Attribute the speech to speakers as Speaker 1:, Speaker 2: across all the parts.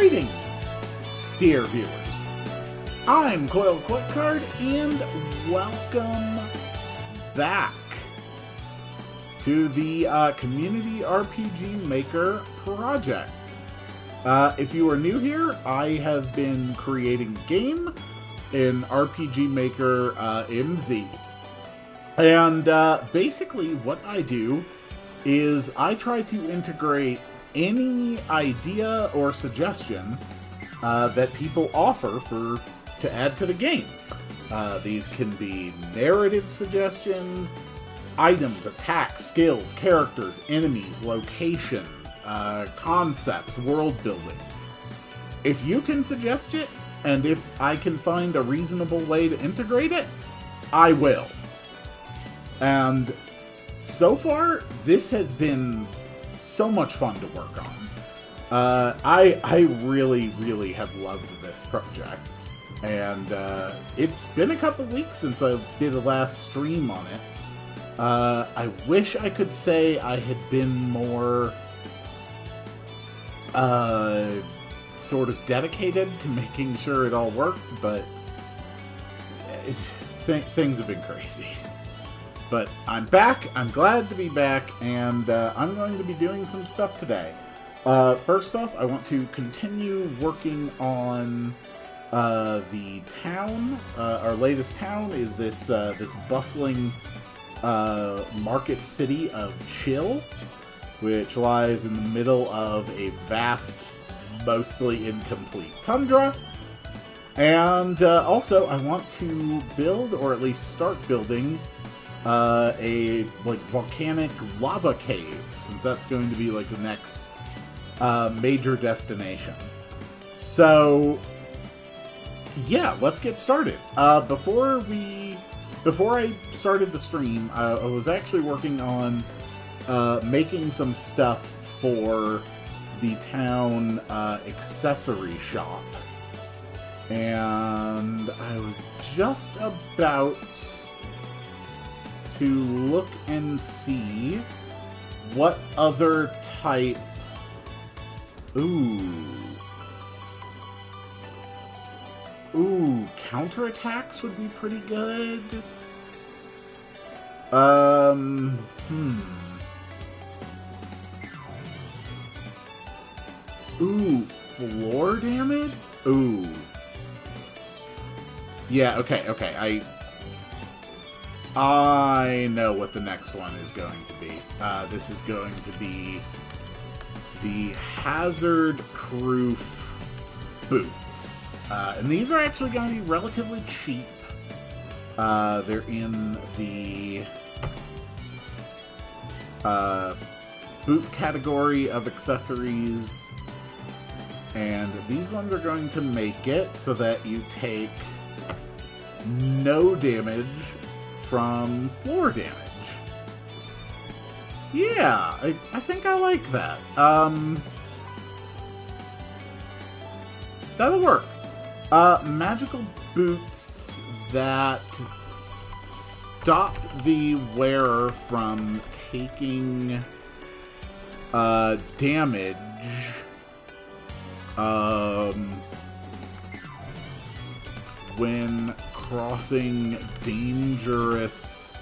Speaker 1: Greetings, dear viewers. I'm Coil Quickcard, and welcome back to the Community RPG Maker project. If you are new here, I have been creating a game in RPG Maker MZ. And basically what I do is I try to integrate any idea or suggestion that people offer to add to the game. These can be narrative suggestions, items, attacks, skills, characters, enemies, locations, concepts, world building. If you can suggest it, and if I can find a reasonable way to integrate it, I will. And so far, this has been so much fun to work on. I really have loved this project. And it's been a couple weeks since I did a last stream on it. I wish I could say I had been more sort of dedicated to making sure it all worked, but things have been crazy. But I'm back, I'm glad to be back, and I'm going to be doing some stuff today. First off, I want to continue working on the town. Our latest town is this bustling market city of Chill, which lies in the middle of a vast, mostly incomplete tundra. And also, I want to build, or at least start building, a volcanic lava cave, since that's going to be like the next major destination. So yeah, let's get started. Before I started the stream, I was actually working on making some stuff for the town accessory shop, and I was just about to look and see what other type... Ooh, counterattacks would be pretty good. Ooh, floor damage? Ooh. Yeah, okay, I know what the next one is going to be. This is going to be the hazard-proof boots. And these are actually going to be relatively cheap. They're in the boot category of accessories. And these ones are going to make it so that you take no damage from floor damage. Yeah, I think I like that. That'll work. Magical boots that stop the wearer from taking damage when crossing dangerous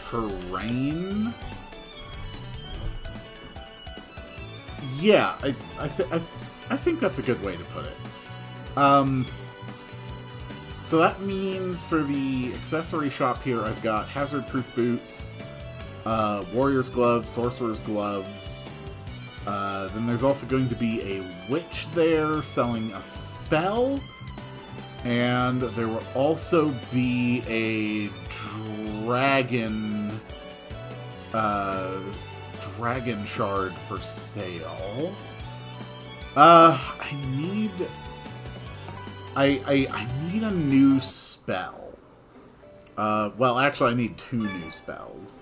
Speaker 1: terrain. Yeah, I think that's a good way to put it. So that means for the accessory shop here, I've got hazard-proof boots, warrior's gloves, sorcerer's gloves. Then there's also going to be a witch there selling a spell. And there will also be a dragon shard for sale. I need a new spell. Well, actually, I need 2 new spells.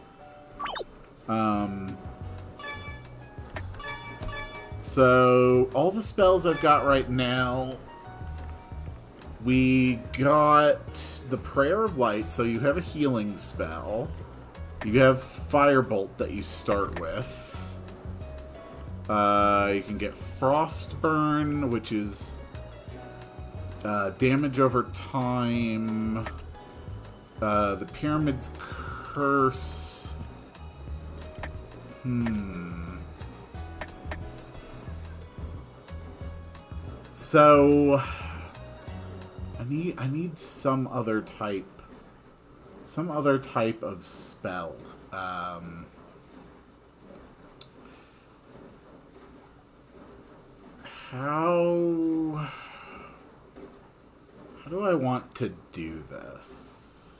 Speaker 1: So all the spells I've got right now, we got the Prayer of Light, so you have a healing spell. You have Firebolt that you start with. You can get Frostburn, which is damage over time. The Pyramid's Curse. So I need some other type of spell. How do I want to do this?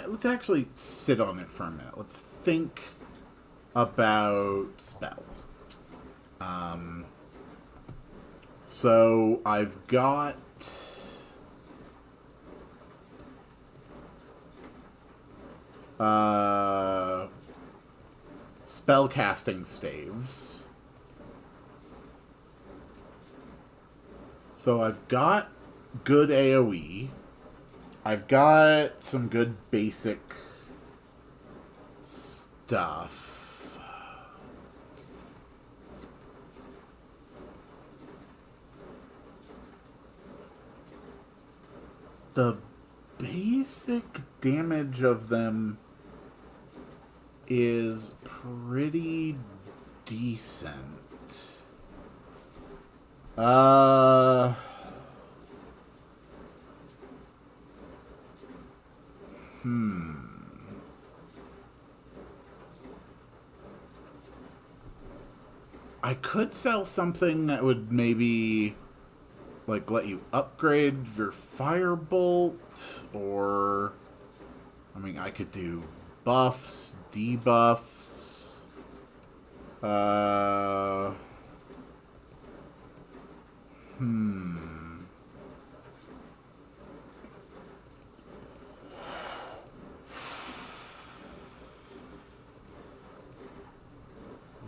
Speaker 1: Let's actually sit on it for a minute. Let's think about spells. So I've got spellcasting staves. So I've got good AoE. I've got some good basic stuff. The basic damage of them is pretty decent. I could sell something that would maybe like let you upgrade your firebolt, or I mean I could do buffs, debuffs.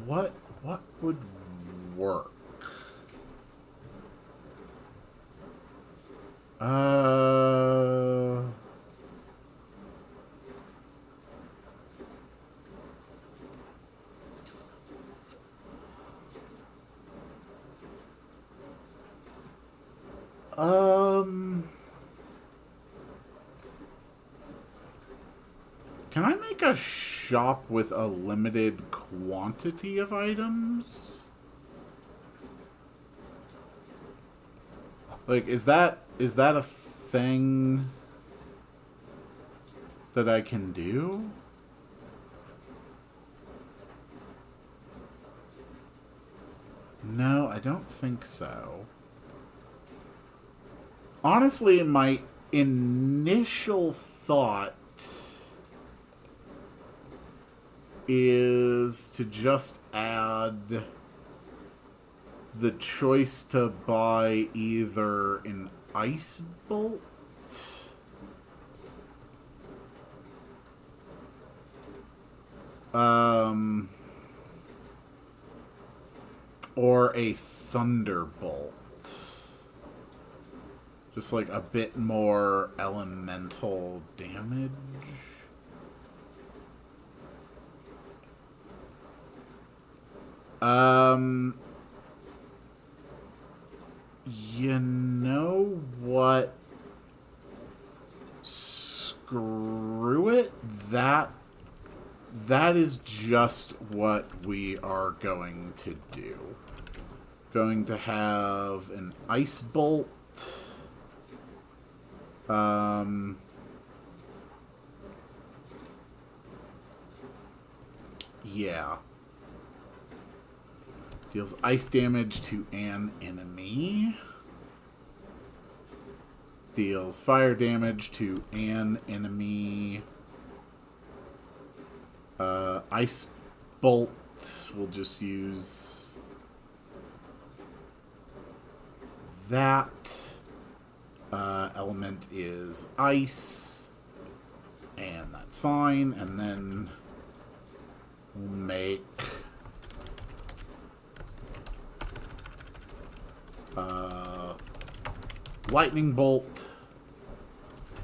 Speaker 1: What would work? Can I make a shop with a limited quantity of items? Like, is that a thing that I can do? No, I don't think so. Honestly, my initial thought is to just add the choice to buy either an ice bolt or a thunderbolt. Just like a bit more elemental damage. You know what? Screw it. That is just what we are going to do. Going to have an ice bolt. Yeah. Deals ice damage to an enemy. Deals fire damage to an enemy. Ice bolt, we'll just use that. Element is ice, and that's fine. And then We'll make lightning bolt,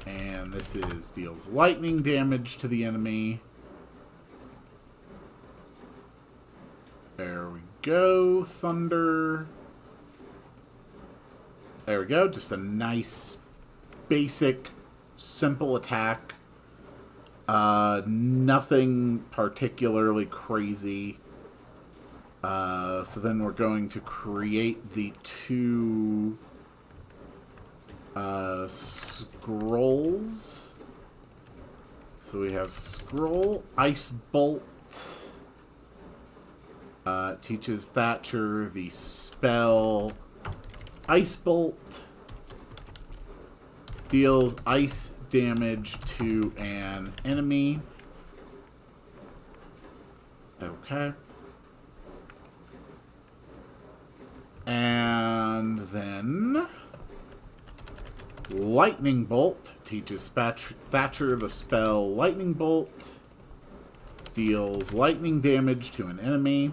Speaker 1: and this is deals lightning damage to the enemy. There we go. Thunder. There we go. Just a nice, basic, simple attack. Nothing particularly crazy. So then we're going to create the two scrolls. So we have scroll, ice bolt. Teaches Thatcher the spell Ice Bolt. Deals ice damage to an enemy. Okay. And then Lightning Bolt teaches Thatcher the spell Lightning Bolt. Deals lightning damage to an enemy.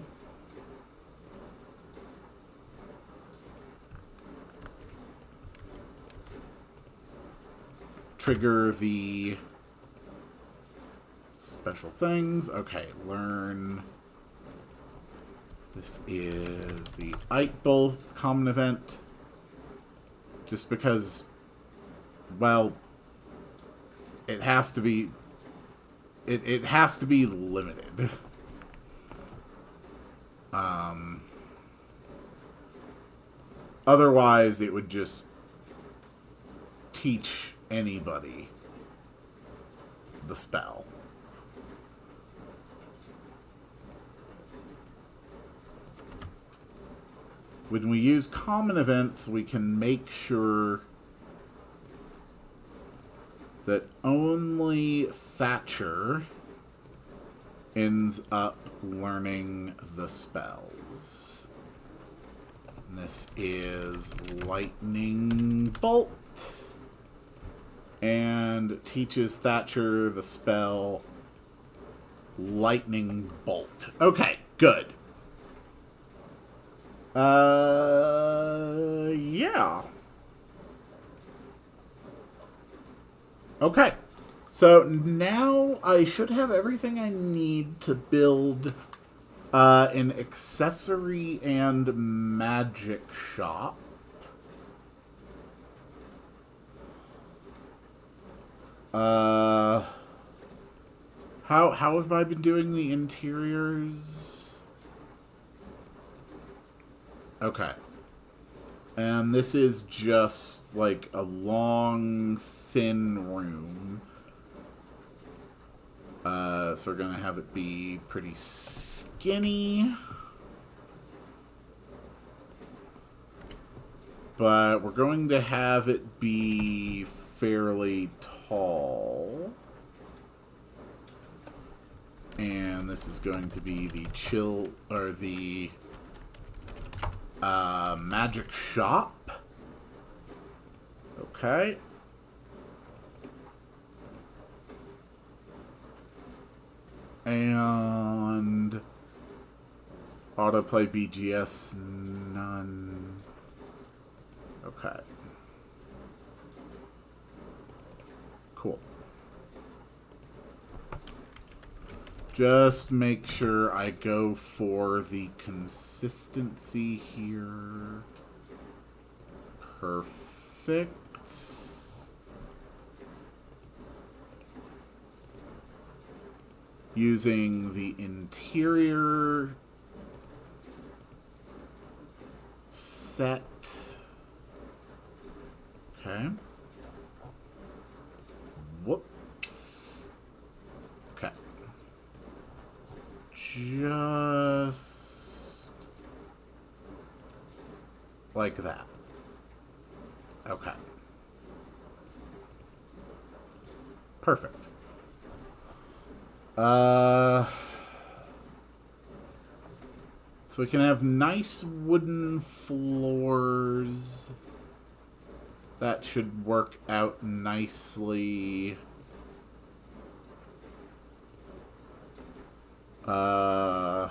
Speaker 1: Trigger the special things. Okay, learn. This is the Ike Bolt common event. Just because, well, it has to be. It has to be limited. Otherwise, it would just teach anybody the spell. When we use common events, we can make sure that only Thatcher ends up learning the spells. And this is Lightning Bolt. And teaches Thatcher the spell Lightning Bolt. Okay, good. Yeah. Okay. So now I should have everything I need to build an accessory and magic shop. How have I been doing the interiors? Okay. And this is just like a long, thin room. So we're gonna have it be pretty skinny. But we're going to have it be fairly tall. And this is going to be the magic shop. Okay. And autoplay BGS, none. Okay. Cool. Just make sure I go for the consistency here. Perfect. Using the interior set. Okay. Whoops. Okay. Just like that. Okay. Perfect. So we can have nice wooden floors. That should work out nicely. Uh,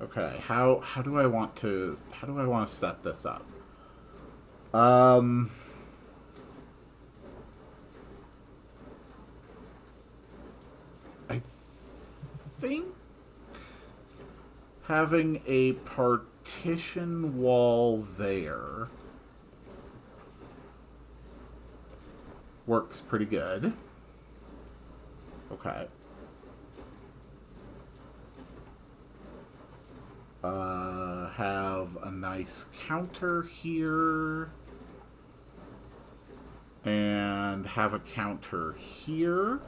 Speaker 1: okay. How do I want to set this up? Um, I think having a partition wall there works pretty good. Okay. Have a nice counter here. And have a counter here.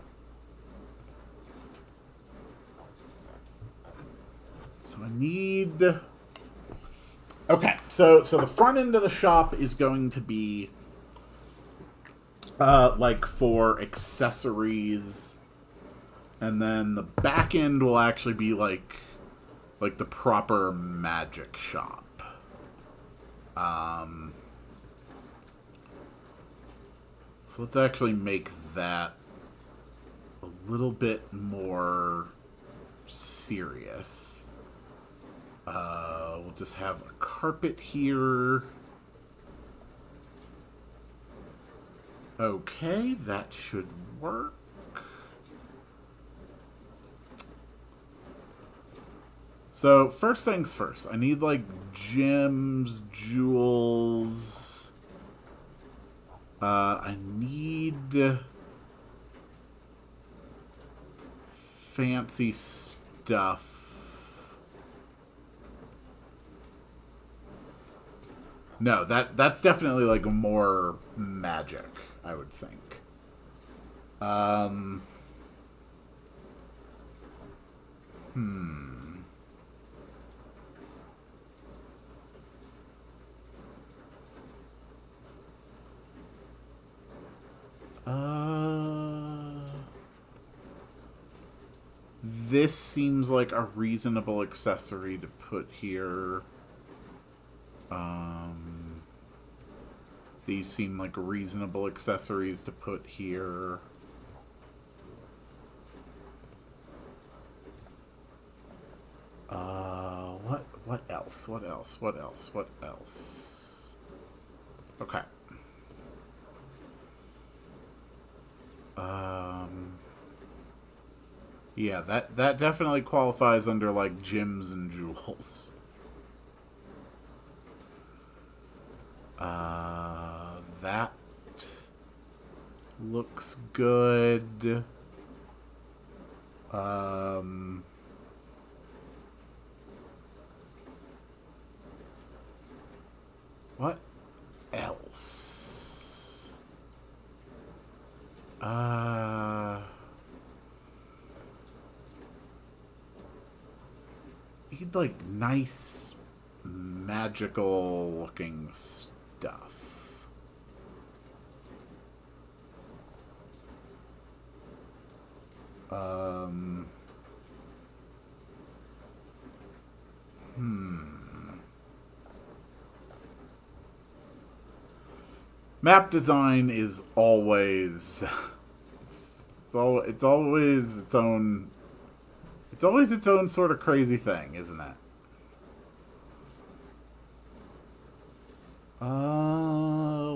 Speaker 1: So I need... Okay, so the front end of the shop is going to be like for accessories, and then the back end will actually be like the proper magic shop. So let's actually make that a little bit more serious. We'll just have a carpet here. Okay, that should work. So, first things first, I need, like, gems, jewels. I need fancy stuff. No, that's definitely, like, more magic, I would think. This seems like a reasonable accessory to put here. These seem like reasonable accessories to put here. What else? What else? What else? What else? Okay. Yeah, that definitely qualifies under, like, gems and jewels. That looks good. What else? Need, like, nice magical looking stuff. Map design is always it's always its own sort of crazy thing, isn't it?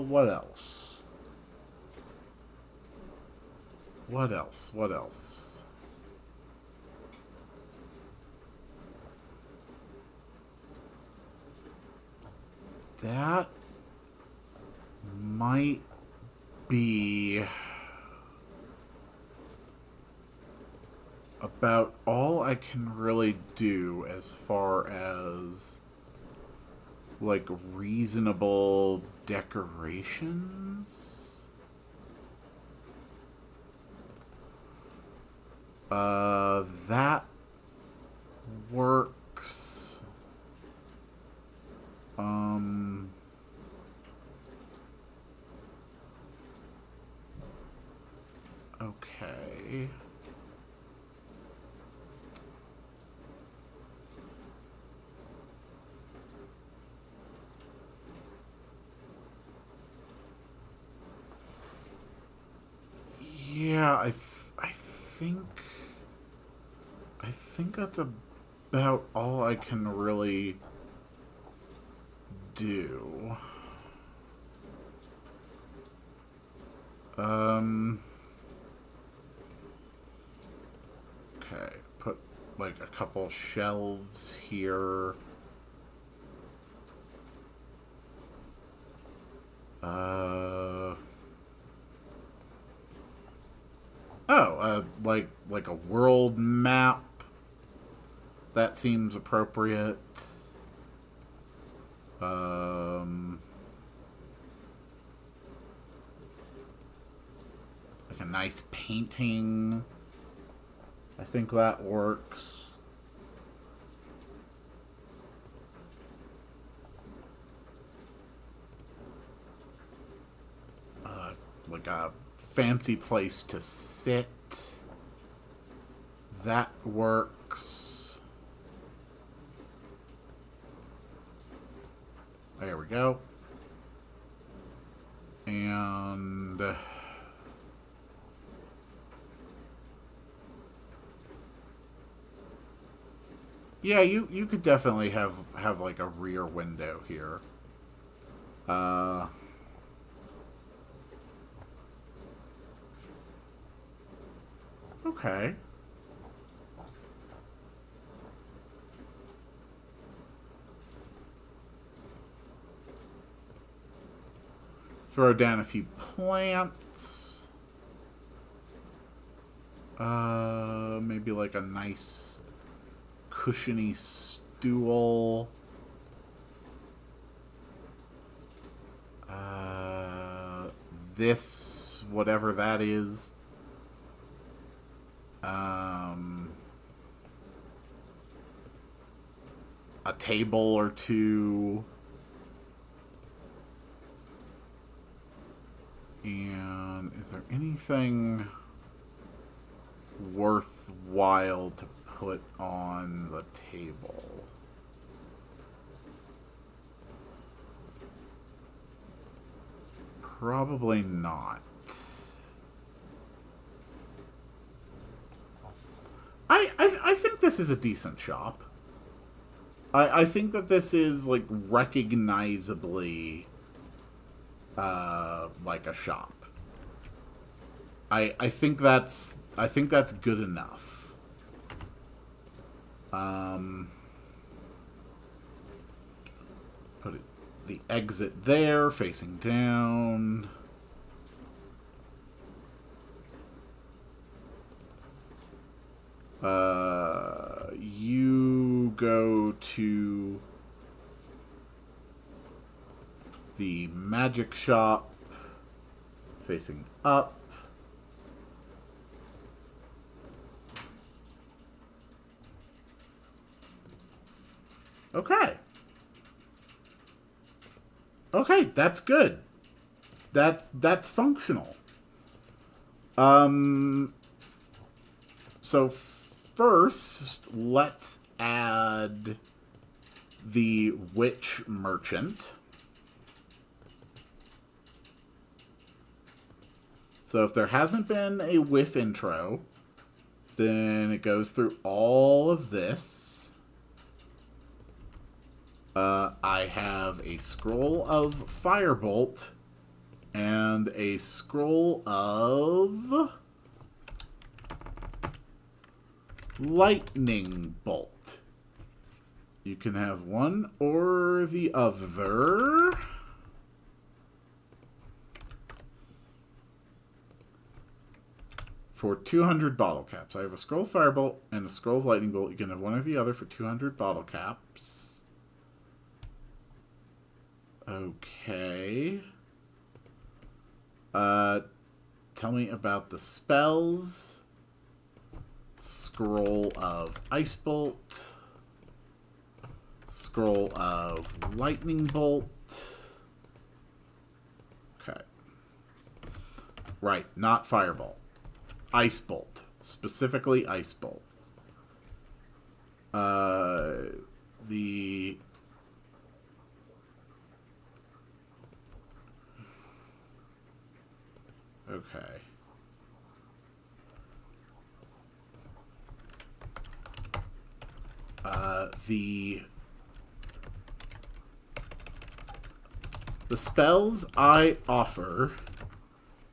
Speaker 1: What else? What else? What else? That might be about all I can really do as far as, like, reasonable decorations. That works. Okay. Yeah, I think think that's about all I can really do. Okay, put like a couple shelves here. Like a world map. That seems appropriate. Like a nice painting. I think that works. Like a fancy place to sit. That works. There we go. And yeah, you could definitely have like a rear window here. Okay. Throw down a few plants. Maybe like a nice cushiony stool. This, whatever that is. A table or two. And is there anything worthwhile to put on the table? Probably not. I think this is a decent shop. I think that this is like recognizably like a shop. I think that's good enough. Put it, the exit there, facing down. You go to the magic shop, facing up. Okay. Okay, that's good. That's functional. So first, let's add the witch merchant. So if there hasn't been a whiff intro, then it goes through all of this. I have a scroll of firebolt and a scroll of lightning bolt. You can have one or the other. For 200 bottle caps. I have a scroll of firebolt and a scroll of lightning bolt. You can have one or the other for 200 bottle caps. Okay. Tell me about the spells. Scroll of ice bolt. Scroll of lightning bolt. Okay. Right, not firebolt. Ice bolt. Specifically ice bolt. The okay. The spells I offer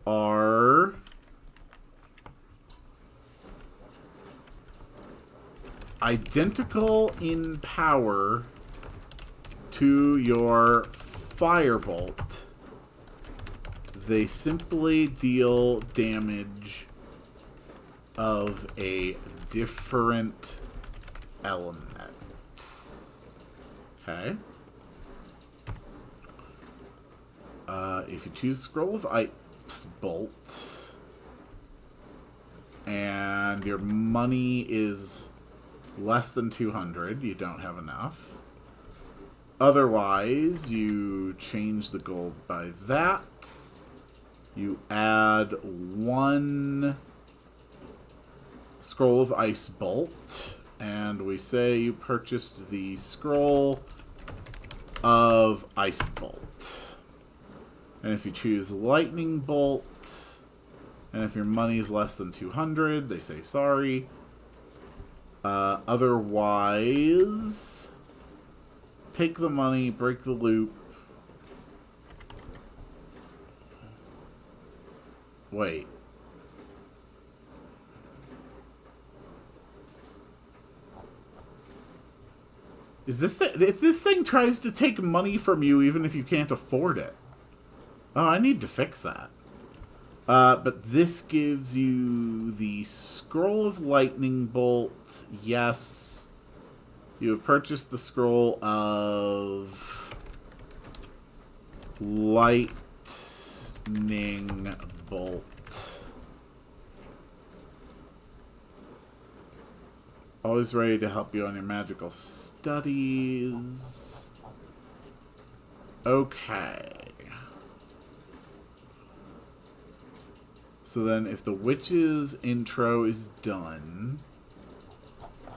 Speaker 1: are identical in power to your firebolt. They simply deal damage of a different element. Okay. If you choose Scroll of Ice Bolt and your money is less than 200, you don't have enough. Otherwise, you change the gold by that. You add 1 Scroll of Ice Bolt, and we say you purchased the Scroll of Ice Bolt. And if you choose Lightning Bolt, and if your money is less than 200, they say sorry. Otherwise, take the money, break the loop. Wait. Is this if this thing tries to take money from you even if you can't afford it? Oh, I need to fix that. But this gives you the Scroll of Lightning Bolt. Yes. You have purchased the Scroll of Lightning Bolt. Always ready to help you on your magical studies. Okay. So then if the witch's intro is done,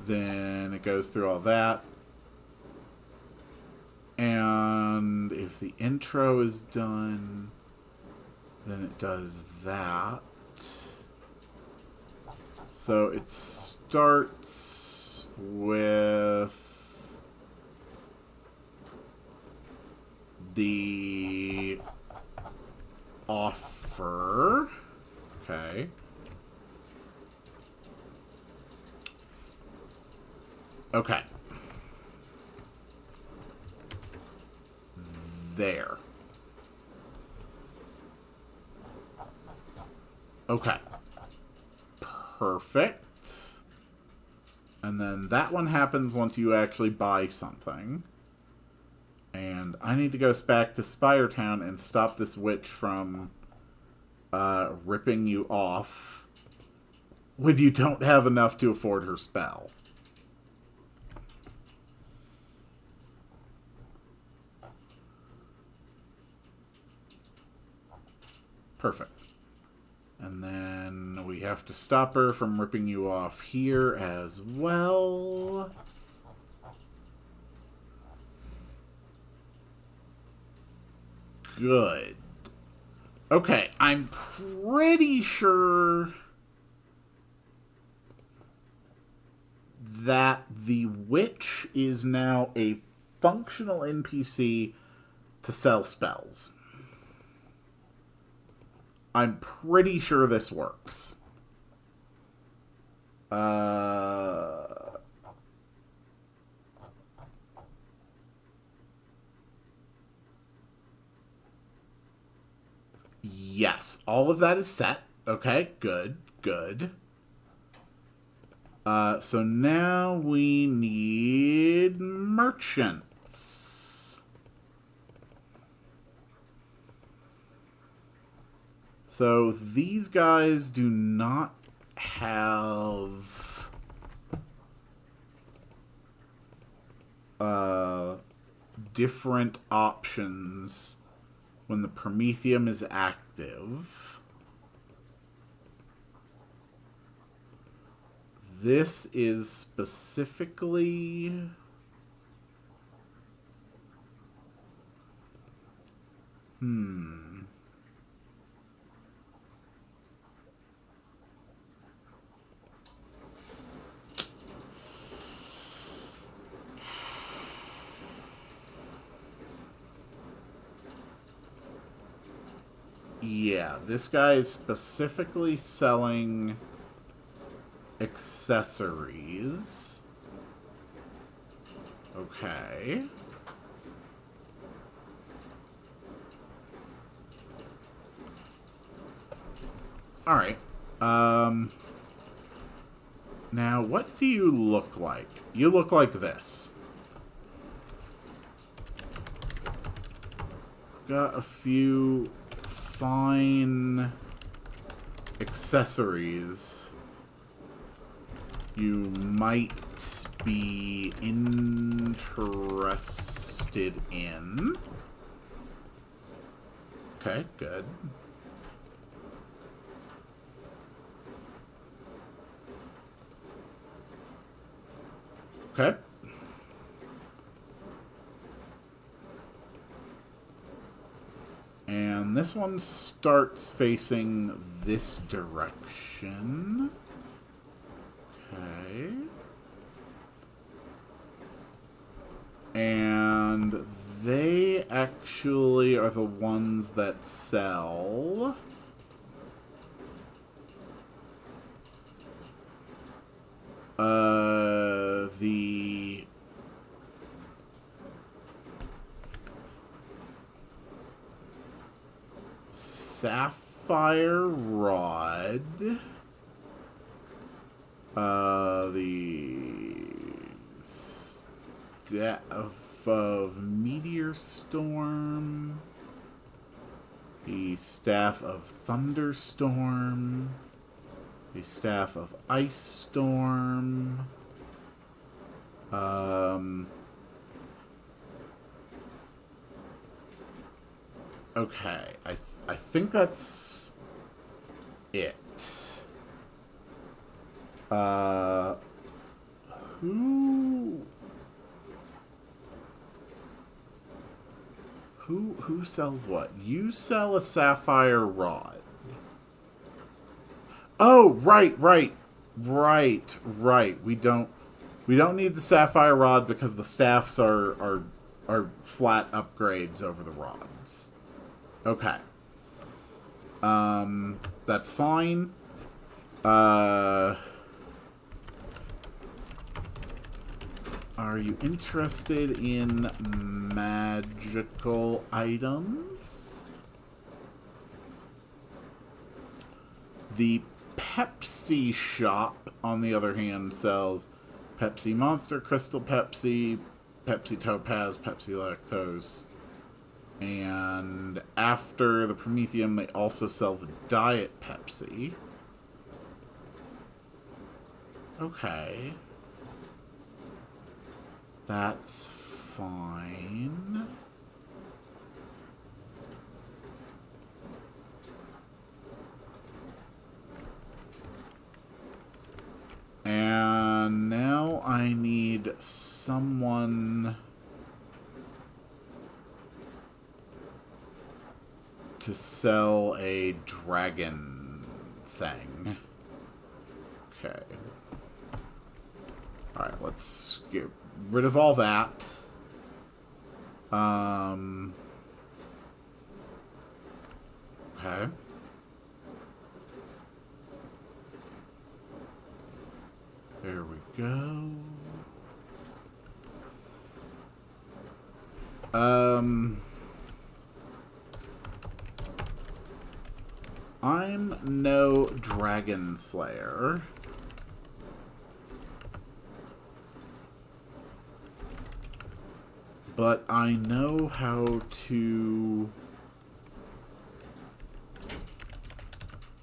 Speaker 1: then it goes through all that. And if the intro is done, then it does that. So it starts with the offer. Okay. Okay. There. Okay. Perfect. And then that one happens once you actually buy something. And I need to go back to Spire Town and stop this witch from ripping you off when you don't have enough to afford her spell. Perfect. And then we have to stop her from ripping you off here as well. Good. Okay, I'm pretty sure that the witch is now a functional NPC to sell spells. I'm pretty sure this works. Yes, all of that is set. Okay, good, good. So now we need merchants. So these guys do not have different options when the Prometheum is active. This is specifically... Yeah, this guy is specifically selling accessories. Okay. Alright. Now, what do you look like? You look like this. Got a few fine accessories you might be interested in. Okay, good. Okay. And this one starts facing this direction. Okay. And they actually are the ones that sell the sapphire rod, the staff of meteor storm, the staff of thunderstorm, the staff of ice storm, okay, I think that's it. Who sells what? You sell a sapphire rod. Oh, right. We don't need the sapphire rod because the staffs are flat upgrades over the rods. Okay. That's fine. Are you interested in magical items? The Pepsi shop, on the other hand, sells Pepsi Monster, Crystal Pepsi, Pepsi Topaz, Pepsi Lactose. And after the Prometheum, they also sell the Diet Pepsi. Okay. That's fine. And now I need someone to sell a dragon thing. Okay. Alright, let's get rid of all that. Okay. There we go. I'm no dragon slayer. But I know how to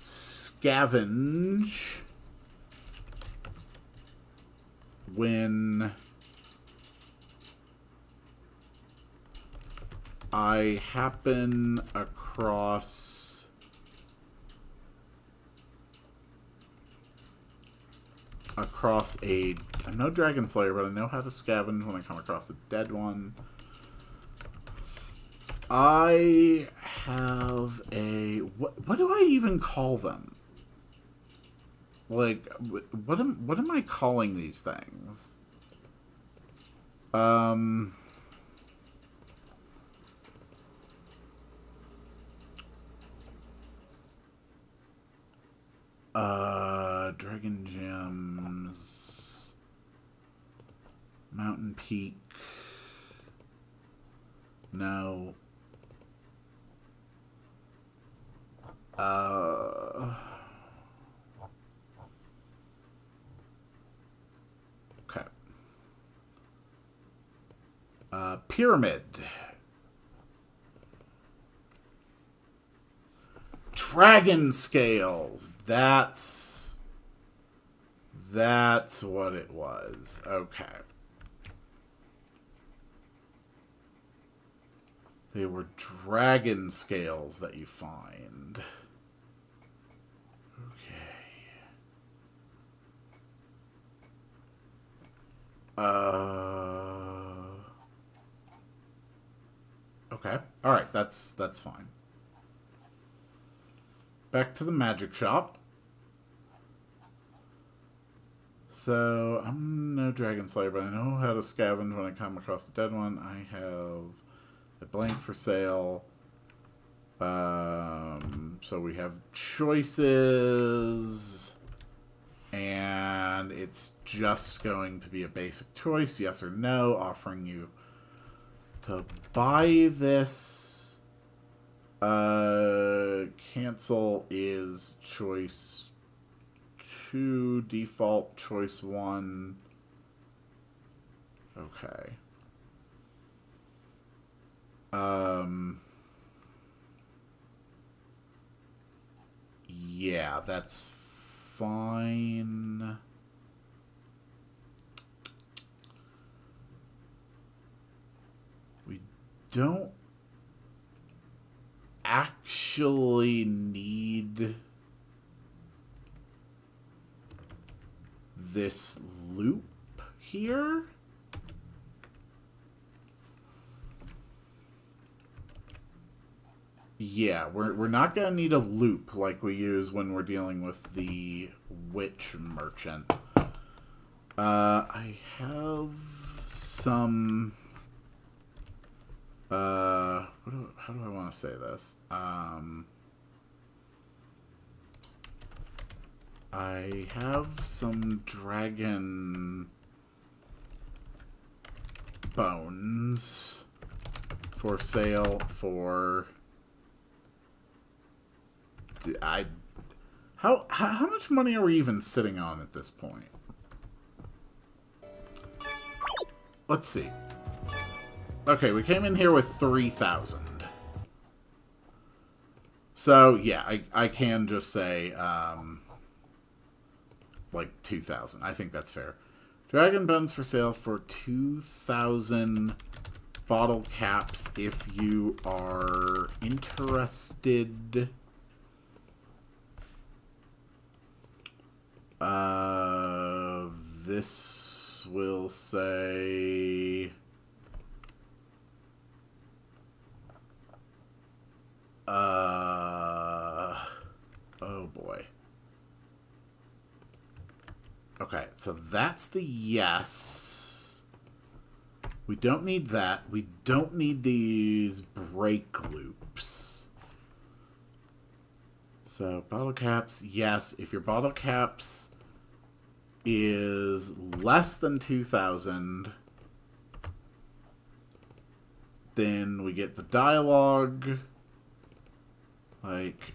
Speaker 1: scavenge when I happen across I'm no dragon slayer, but I know how to scavenge when I come across a dead one. I have a what do I even call them? Like what am I calling these things? Dragon Gems. Mountain Peak. No. Okay. Pyramid. Dragon scales. That's what it was. Okay. They were dragon scales that you find. Okay. All right. That's fine. Back to the magic shop. So I'm no dragon slayer, but I know how to scavenge when I come across a dead one. I have a blank for sale. So we have choices. And it's just going to be a basic choice, yes or no, offering you to buy this. Cancel is choice 2, default choice 1. Okay. Yeah, that's fine. We don't actually need this loop here. Yeah, we're not going to need a loop like we use when we're dealing with the witch merchant. I have some... how do I want to say this? I have some dragon bones for sale for... How much money are we even sitting on at this point? Let's see. Okay, we came in here with 3,000. So, yeah, I can just say, like, 2,000. I think that's fair. Dragon bones for sale for 2,000 bottle caps if you are interested. This will say... oh boy. Okay, so that's the yes. We don't need that. We don't need these break loops. So, bottle caps, yes. If your bottle caps is less than 2,000, then we get the dialogue. Like,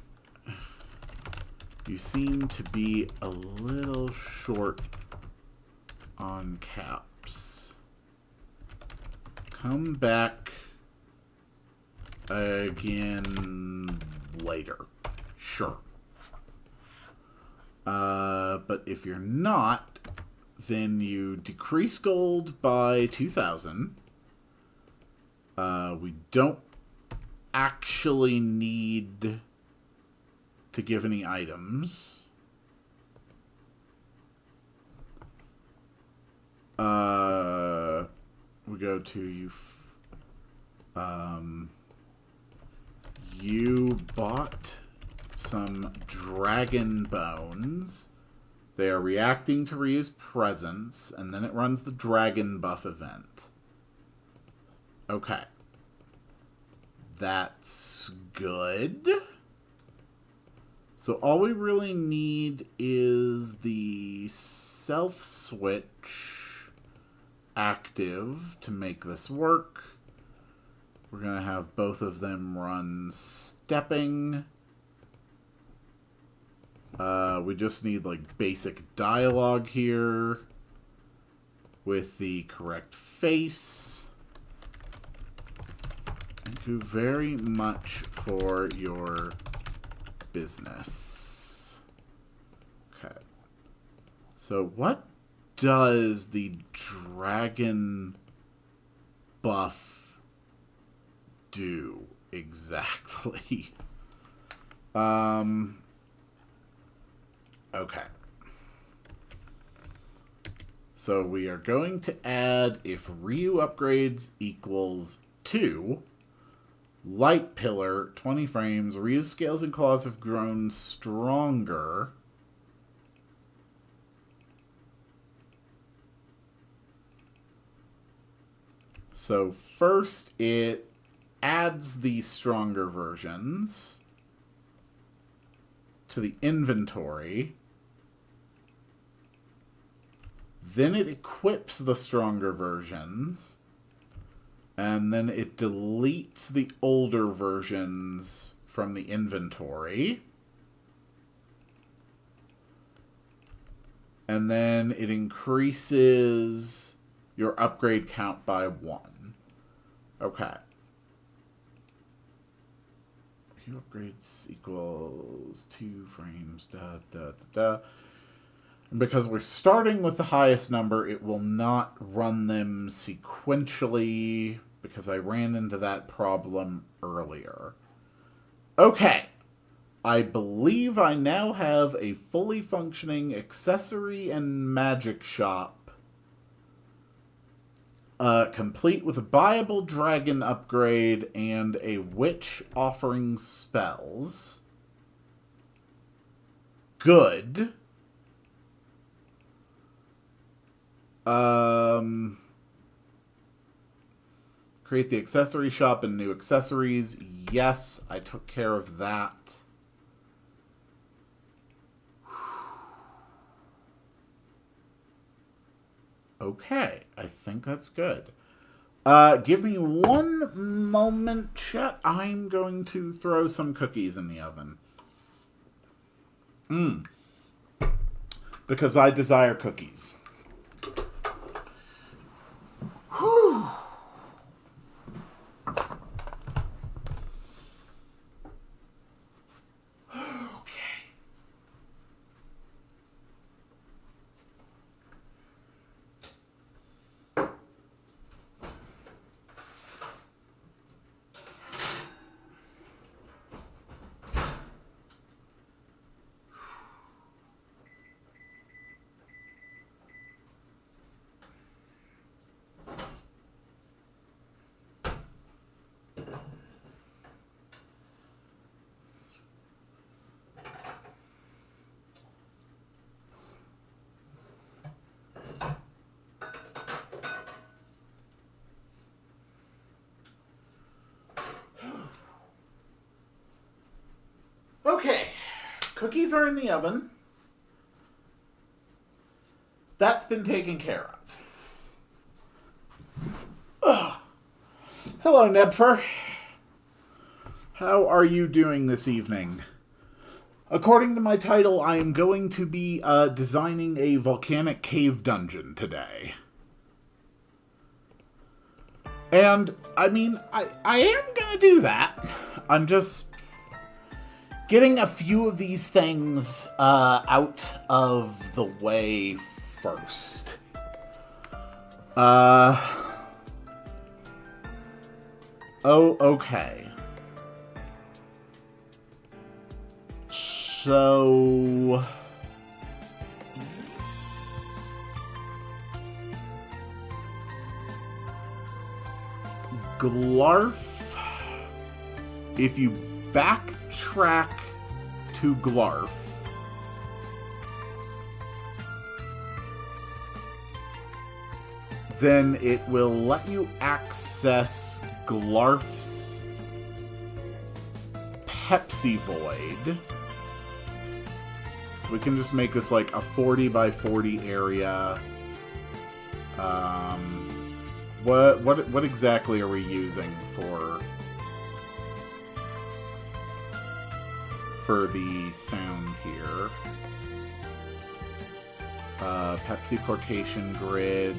Speaker 1: you seem to be a little short on caps. Come back again later. Sure. But if you're not, then you decrease gold by 2,000. We don't actually need to give any items. We go to you. You bought some dragon bones. They are reacting to Ryu's presence, and then it runs the dragon buff event. Okay. That's good. So all we really need is the self switch active to make this work. We're going to have both of them run stepping. We just need like basic dialogue here with the correct face. Thank you very much for your business. Okay. So what does the dragon buff do exactly? Okay. So we are going to add if Ryu upgrades equals 2, light pillar, 20 frames, Ryu's scales and claws have grown stronger. So first it adds the stronger versions to the inventory. Then it equips the stronger versions. And then it deletes the older versions from the inventory. And then it increases your upgrade count by 1. Okay. Q upgrades equals 2 frames, And because we're starting with the highest number, it will not run them sequentially, because I ran into that problem earlier. Okay. I believe I now have a fully functioning accessory and magic shop, complete with a buyable dragon upgrade and a witch offering spells. Good. Create the accessory shop and new accessories. Yes, I took care of that. Okay, I think that's good. Give me one moment, chat. I'm going to throw some cookies in the oven. Because I desire cookies. Whew. Okay, cookies are in the oven. That's been taken care of. Ugh. Hello, Nebfer. How are you doing this evening? According to my title, I am going to be designing a volcanic cave dungeon today. And, I mean, I am going to do that. I'm just getting a few of these things out of the way first. Oh, okay. So Glarf, if you backtrack to Glarf, then it will let you access Glarf's Pepsi Void. So we can just make this like a 40 by 40 area. What exactly are we using for the sound here? Pepsi portation grid.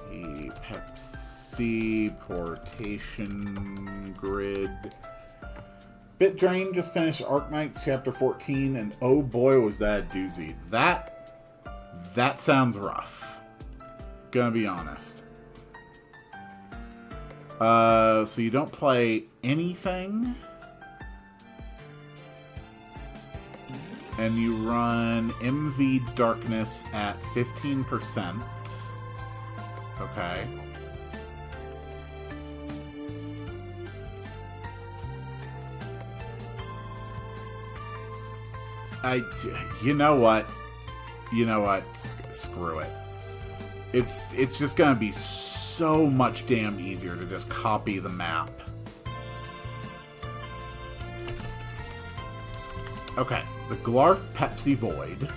Speaker 1: The Pepsi portation grid. Bit Drain just finished Arknights Chapter 14, and oh boy was that a doozy. That sounds rough. Gonna be honest. So you don't play anything. And you run MV Darkness at 15%. Okay. You know what? Screw it. It's just gonna be so much damn easier to just copy the map. Okay, the Glarf Pepsi Void.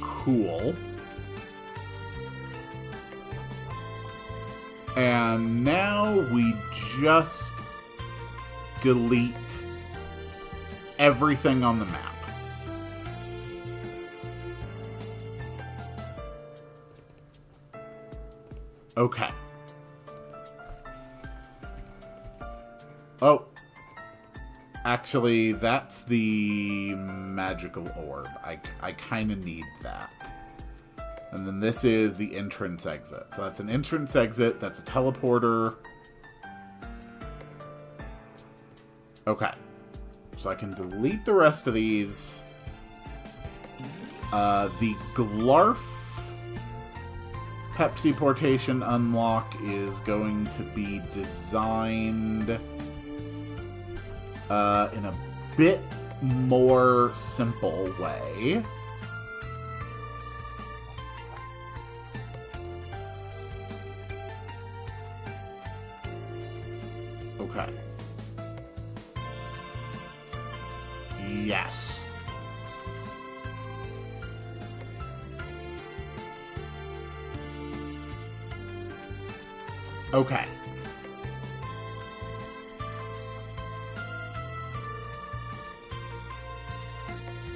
Speaker 1: Cool. And now we just delete everything on the map. Okay. Oh. Actually, that's the magical orb. I kind of need that. And then this is the entrance exit. So that's an entrance exit. That's a teleporter. Okay. So I can delete the rest of these. The Glarf Pepsi portation unlock is going to be designed in a bit more simple way. Okay. Yes. Okay.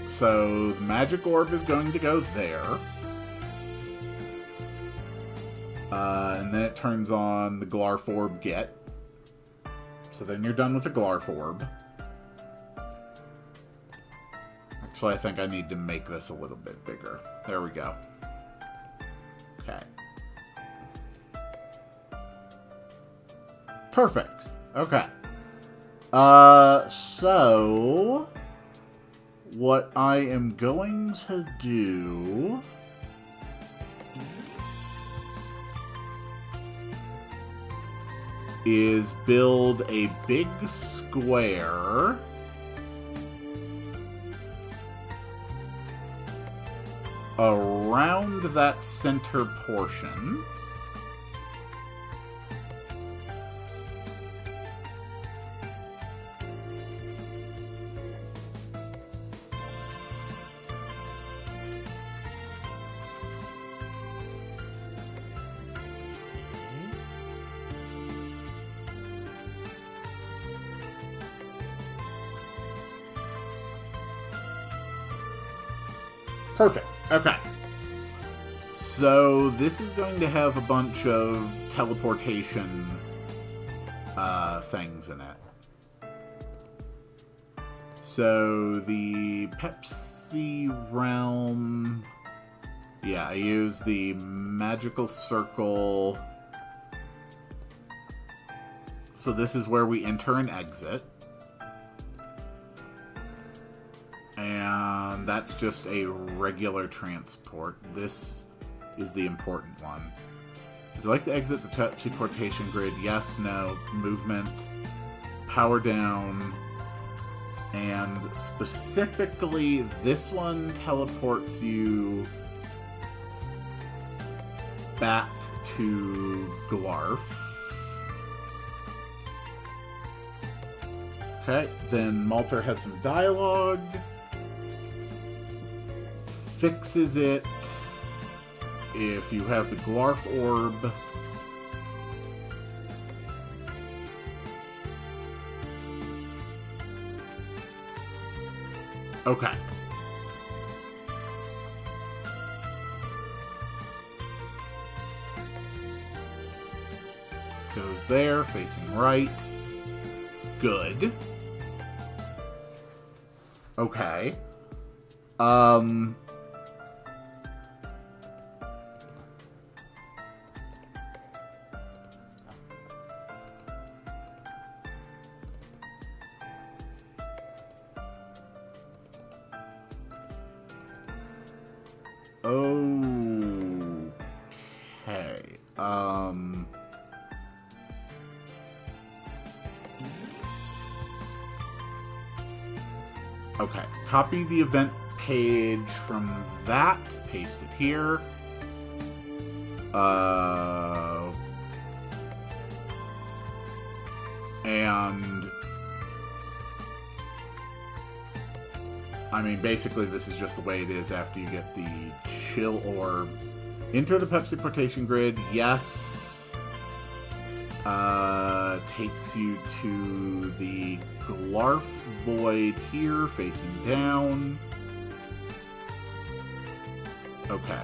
Speaker 1: So, the magic orb is going to go there. And then it turns on the Glarf orb get. So then you're done with the Glarf orb. Actually, I think I need to make this a little bit bigger. There we go. Okay. Perfect. Okay. So what I am going to do is build a big square around that center portion. Perfect. Okay. So this is going to have a bunch of teleportation things in it. So the Pepsi realm. Yeah, I use the magical circle. So this is where we enter and exit. And that's just a regular transport. This is the important one. Would you like to exit the Pepsi portation grid? Yes, no. Movement. Power down. And specifically, this one teleports you back to Glarf. Okay, then Malter has some dialogue. Fixes it if you have the Glarf Orb. Okay. Goes there, facing right. Good. Okay. Okay. Okay. Copy the event page from that. Paste it here. And I mean, basically, this is just the way it is after you get the Chill Orb. Enter the Pepsi Portation Grid. Yes. Takes you to the Glarf Void here, facing down. Okay.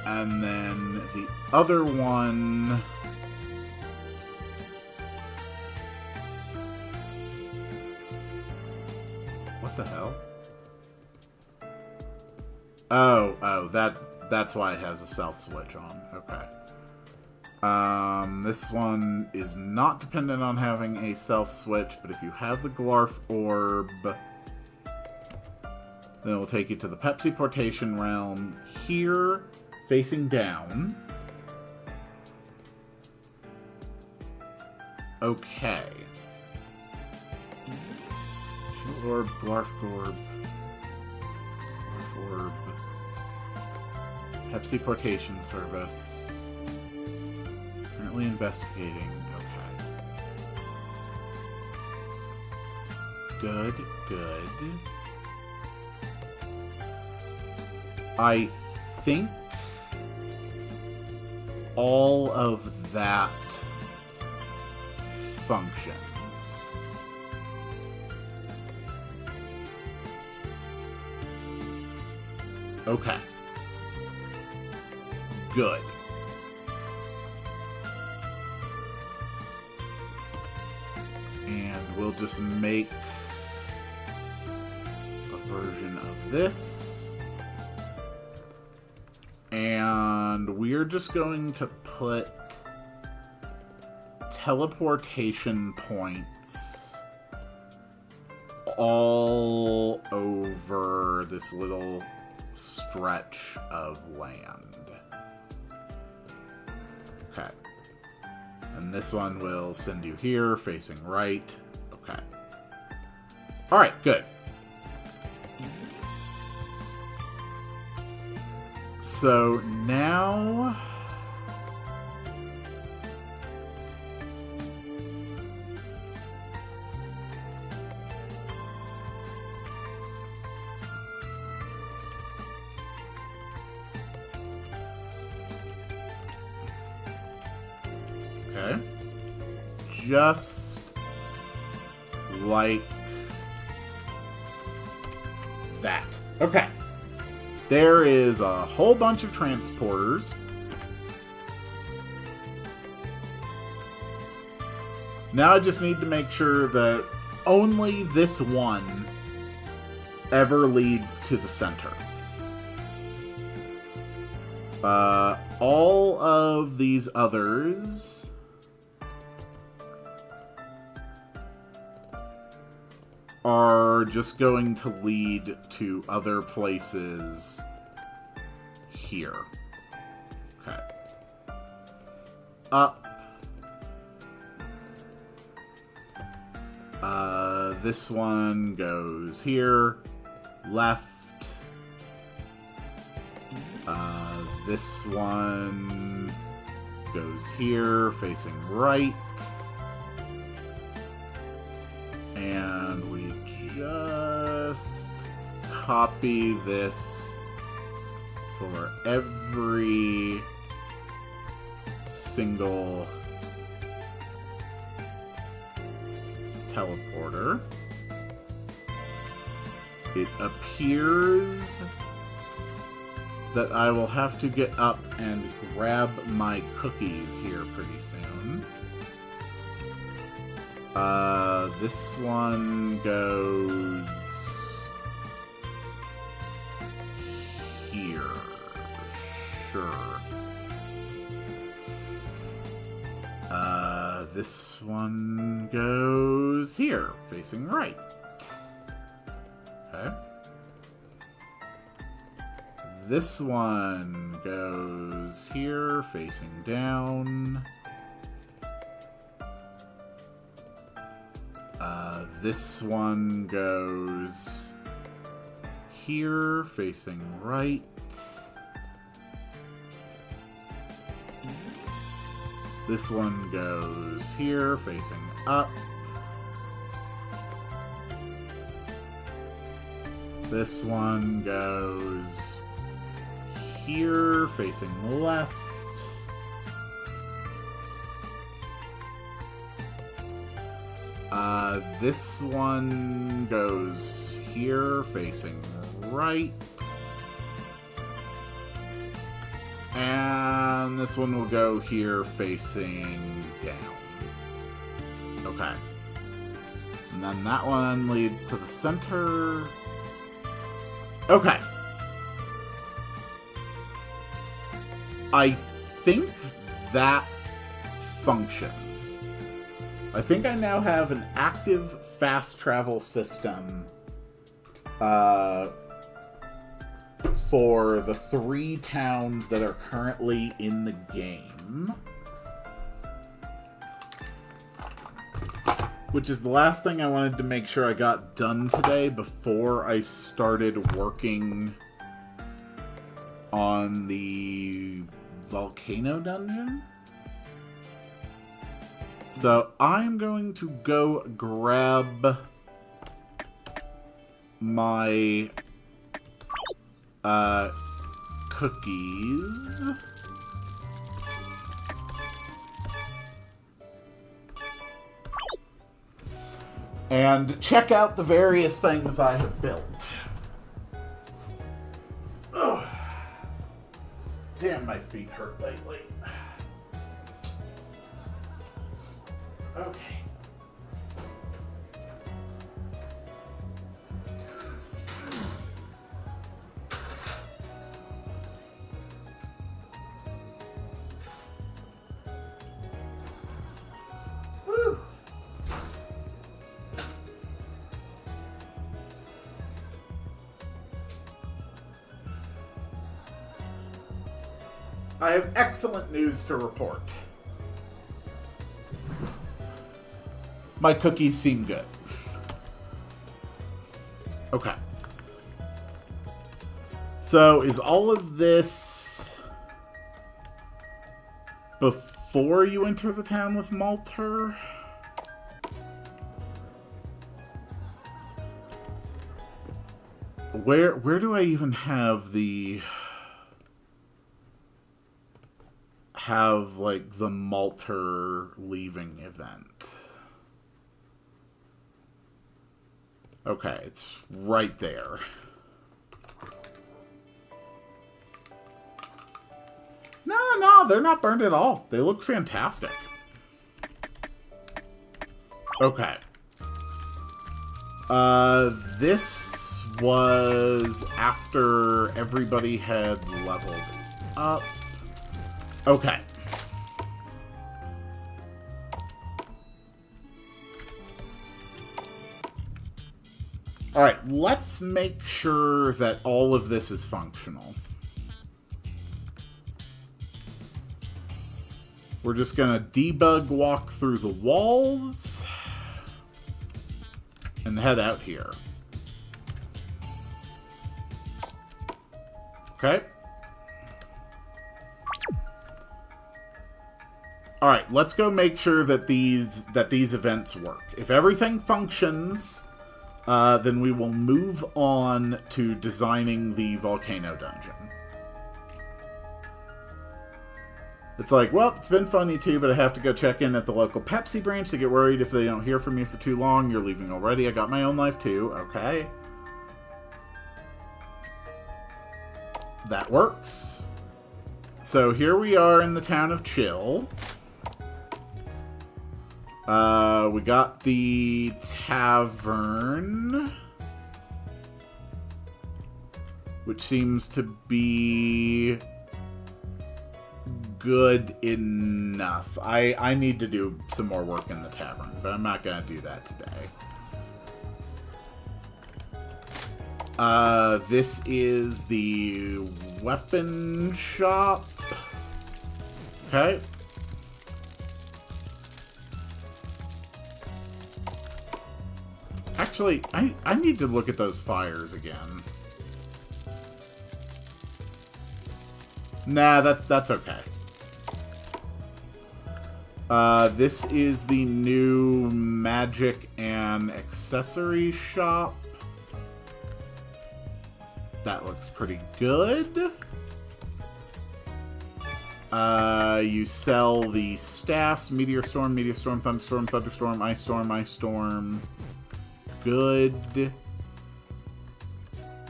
Speaker 1: And then the other one... What the hell? Oh, that's why it has a self switch on. Okay. This one is not dependent on having a self switch, but if you have the Glarf Orb, then it will take you to the Pepsi Portation Realm here, facing down. Okay. Orb, Glarf Orb, Glarf Orb, Pepsi Portation Service. Currently investigating. Okay. Good, good. I think all of that functions. Okay. Good. And we'll just make a version of this. And we're just going to put teleportation points all over this little stretch of land. Okay. And this one will send you here, facing right. Okay. Alright, good. So now... Okay. Just like that. Okay. There is a whole bunch of transporters. Now I just need to make sure that only this one ever leads to the center. All of these others are just going to lead to other places here. Okay. Up. This one goes here. Left. This one goes here, facing right. And we just copy this for every single teleporter. It appears that I will have to get up and grab my cookies here pretty soon. This one goes here. Sure. This one goes here, facing right. Okay. This one goes here, facing down. This one goes here, facing right. This one goes here, facing up. This one goes here, facing left. This one goes here, facing right. And this one will go here, facing down. Okay. And then that one leads to the center. Okay. I think that functions. I think I now have an active fast travel system for the 3 towns that are currently in the game. Which is the last thing I wanted to make sure I got done today before I started working on the volcano dungeon. So I'm going to go grab my cookies. And check out the various things I have built. Ugh. Damn, my feet hurt lately. Okay. Woo. I have excellent news to report. My cookies seem good. Okay. So, is all of this before you enter the town with Malter? Where do I even have the... like, the Malter leaving event? Okay, it's right there. No, they're not burned at all. They look fantastic. Okay. This was after everybody had leveled up. Okay. Alright, let's make sure that all of this is functional. We're just gonna debug walk through the walls and head out here. Okay. All right, let's go make sure that these events work. If everything functions, then we will move on to designing the volcano dungeon. It's like, well, it's been fun, you two, but I have to go check in at the local Pepsi branch to get worried if they don't hear from you for too long. You're leaving already. I got my own life, too. Okay. That works. So here we are in the town of Chill. We got the tavern, which seems to be good enough. I need to do some more work in the tavern, but I'm not going to do that today. This is the weapon shop. Okay. Actually, I need to look at those fires again. Nah, that's okay. This is the new magic and accessory shop. That looks pretty good. You sell the staffs, Meteor Storm, Thunderstorm, Thunderstorm, Ice Storm, Ice Storm. Good.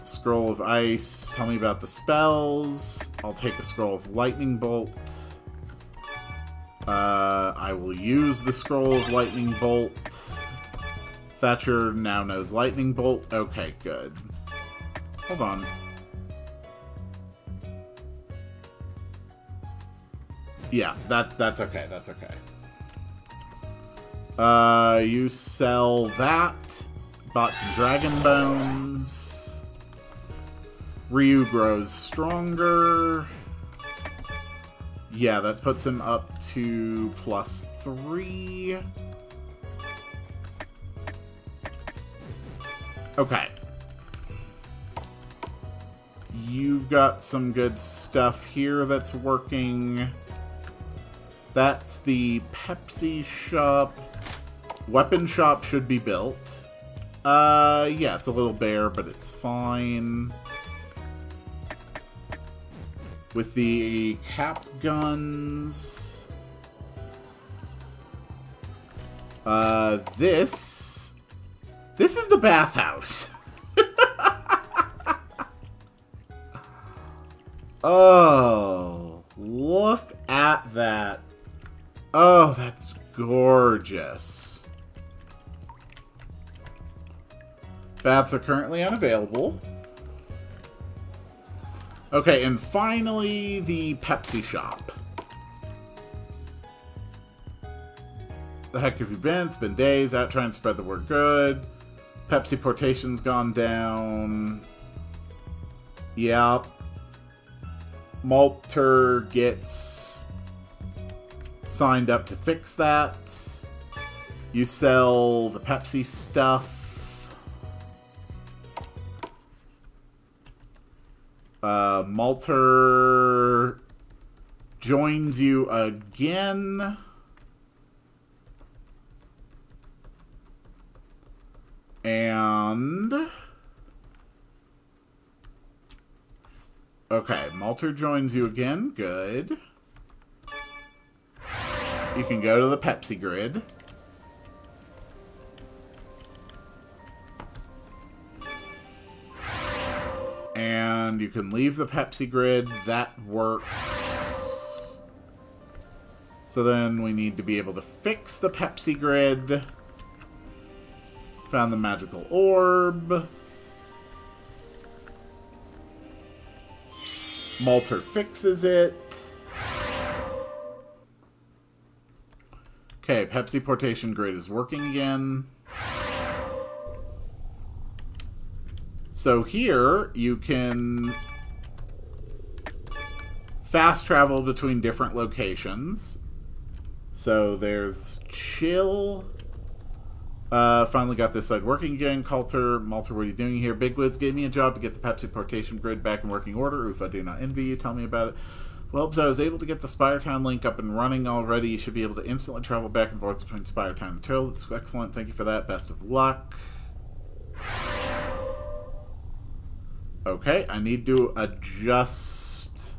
Speaker 1: Scroll of Ice. Tell me about the spells. I'll take a Scroll of Lightning Bolt. I will use the Scroll of Lightning Bolt. Thatcher now knows Lightning Bolt. Okay, good. Hold on. Yeah, that's okay. That's okay. You sell that. Bought some Dragon Bones. Ryu grows stronger. Yeah, that puts him up to +3. Okay. You've got some good stuff here that's working. That's the Pepsi shop. Weapon shop should be built. Yeah, it's a little bare, but it's fine. With the cap guns. This is the bathhouse. Oh, look at that. Oh, that's gorgeous. Baths are currently unavailable. Okay, and finally, the Pepsi shop. The heck have you been? It's been days. Out trying to spread the word good. Pepsi portation's gone down. Yep. Malter gets signed up to fix that. You sell the Pepsi stuff. Malter joins you again. And okay, Malter joins you again. Good. You can go to the Pepsi grid. And you can leave the Pepsi grid. That works. So then we need to be able to fix the Pepsi grid. Found the magical orb. Malter fixes it. Okay, Pepsi portation grid is working again. So here, you can fast travel between different locations. So there's Chill. Finally got this side working again. Malter, what are you doing here? Big Woods gave me a job to get the Pepsi portation grid back in working order. Oof, I do not envy you. Tell me about it. Well, so I was able to get the Spiretown link up and running already. You should be able to instantly travel back and forth between Spiretown and Turtle. That's excellent. Thank you for that. Best of luck. Okay, I need to adjust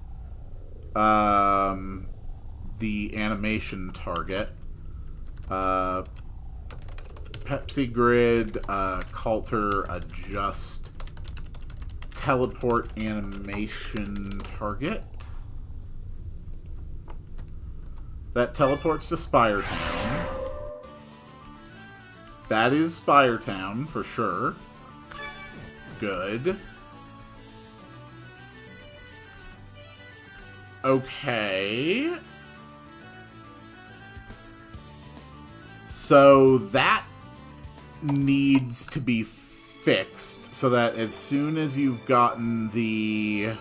Speaker 1: the animation target. Pepsi grid, Coulter, adjust teleport animation target. That teleports to Spiretown. That is Spiretown for sure. Good. Okay. So that needs to be fixed so that as soon as you've gotten the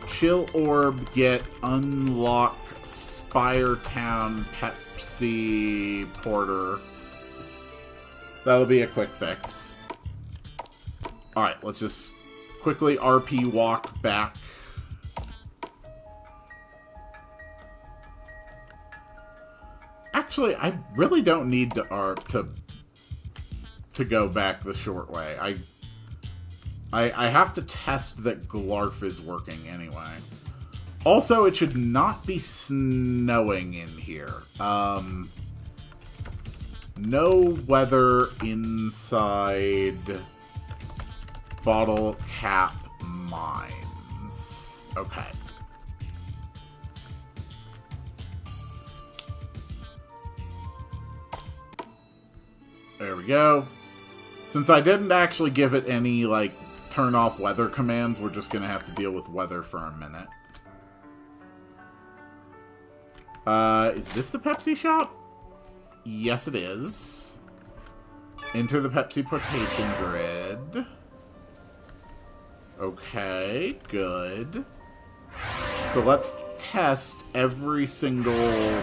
Speaker 1: Chill Orb, get unlock Spiretown Pepsi Porter. That'll be a quick fix. Alright, let's just quickly RP walk back. Actually, I really don't need to go back the short way. I have to test that Glarf is working anyway. Also, it should not be snowing in here. No weather inside Bottle Cap Mines. Okay. There we go. Since I didn't actually give it any, like, turn off weather commands, we're just gonna have to deal with weather for a minute. Is this the Pepsi shop? Yes, it is. Enter the Pepsi portation grid. Okay, good. So let's test every single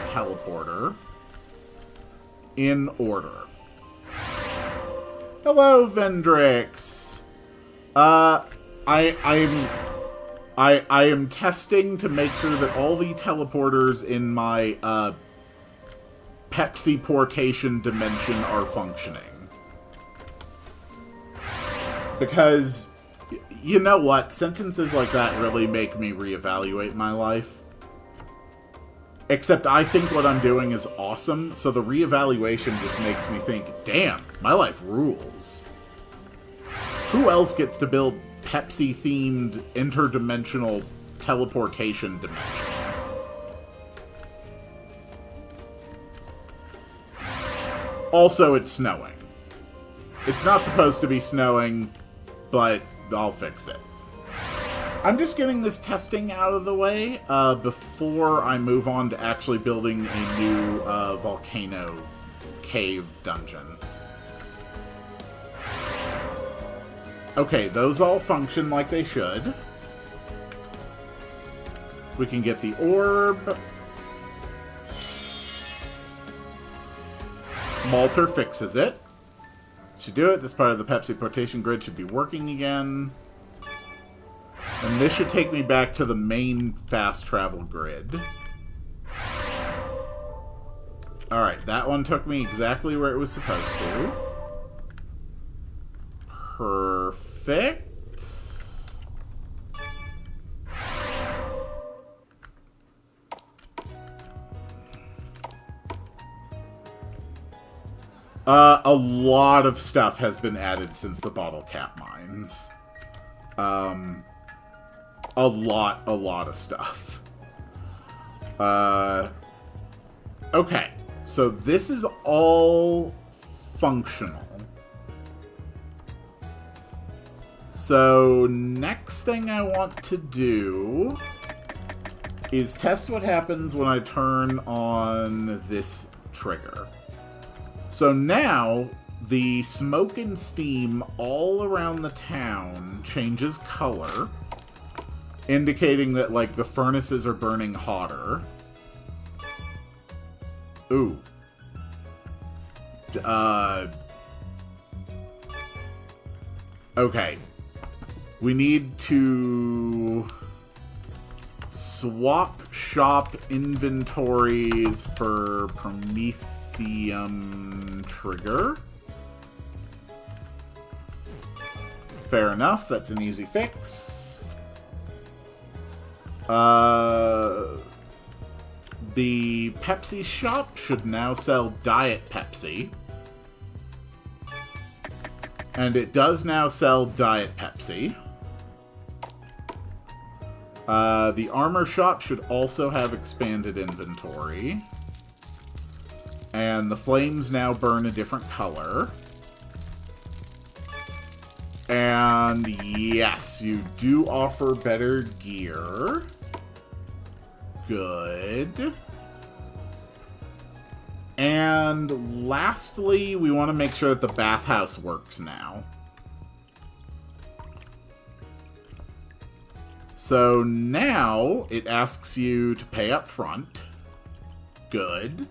Speaker 1: teleporter in order. Hello, Vendrix. I am testing to make sure that all the teleporters in my Pepsi portation dimension are functioning. Because, you know what? Sentences like that really make me reevaluate my life. Except I think what I'm doing is awesome, so the reevaluation just makes me think, damn, my life rules. Who else gets to build Pepsi-themed interdimensional teleportation dimensions? Also, it's snowing. It's not supposed to be snowing, but I'll fix it. I'm just getting this testing out of the way before I move on to actually building a new volcano cave dungeon. Okay, those all function like they should. We can get the orb. Malter fixes it. Should do it. This part of the Pepsi portation grid should be working again. And this should take me back to the main fast travel grid. Alright, that one took me exactly where it was supposed to. Perfect. A lot of stuff has been added since the bottle cap mines. A lot of stuff. Okay, so this is all functional. So next thing I want to do is test what happens when I turn on this trigger. So now the smoke and steam all around the town changes color, indicating that, like, the furnaces are burning hotter. Ooh. Okay. We need to swap shop inventories for Promethium trigger. Fair enough, that's an easy fix. The Pepsi shop should now sell Diet Pepsi. And it does now sell Diet Pepsi. The armor shop should also have expanded inventory. And the flames now burn a different color. And yes, you do offer better gear. Good. And lastly, we want to make sure that the bathhouse works now. So now it asks you to pay up front. Good.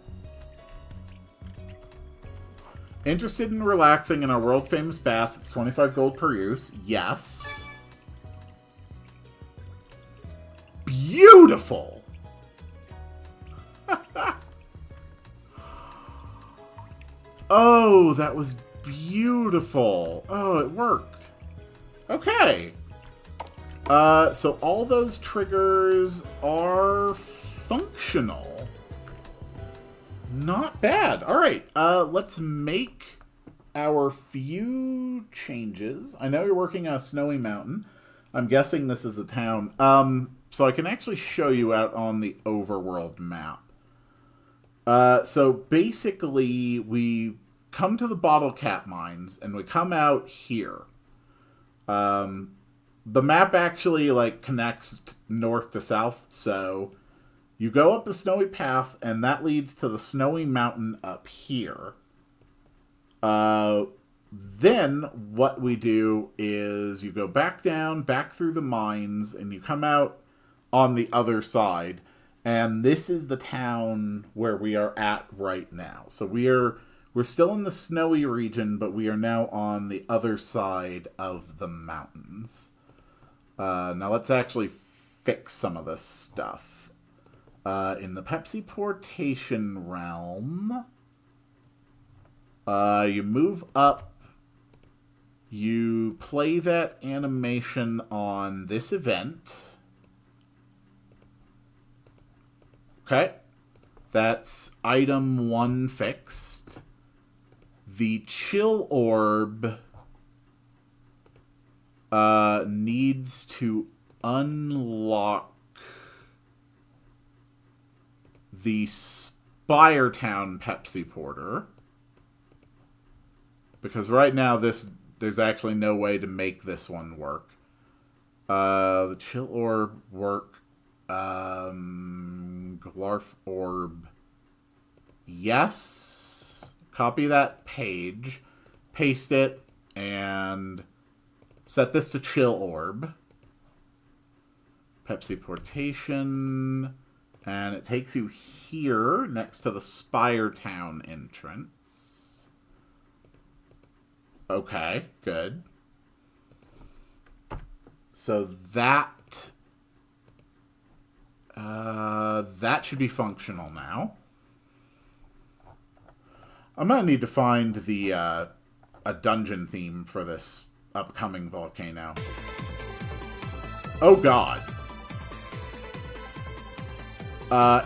Speaker 1: Interested in relaxing in our world-famous bath? It's 25 gold per use. Yes. Beautiful! Oh, that was beautiful. Oh, it worked. Okay. So all those triggers are functional. Not bad. All right, let's make our few changes. I know you're working on a snowy mountain. I'm guessing this is a town. So I can actually show you out on the overworld map. So basically, we come to the bottle cap mines, and we come out here. The map actually, like, connects north to south, so you go up the snowy path, and that leads to the snowy mountain up here. Then, what we do is you go back down, back through the mines, and you come out on the other side. And this is the town where we are at right now. So we're still in the snowy region, but we are now on the other side of the mountains. Now let's actually fix some of this stuff. In the Pepsi portation realm, you move up, you play that animation on this event. Okay, that's item 1 fixed. The chill orb needs to unlock the Spiretown Pepsi Porter. Because right now there's actually no way to make this one work. The chill orb work. Glarf orb. Yes. Copy that page. Paste it. And set this to chill orb. Pepsi portation. And it takes you here next to the Spiretown entrance. Okay, good. So that should be functional now. I'm gonna need to find the a dungeon theme for this upcoming volcano. Oh god.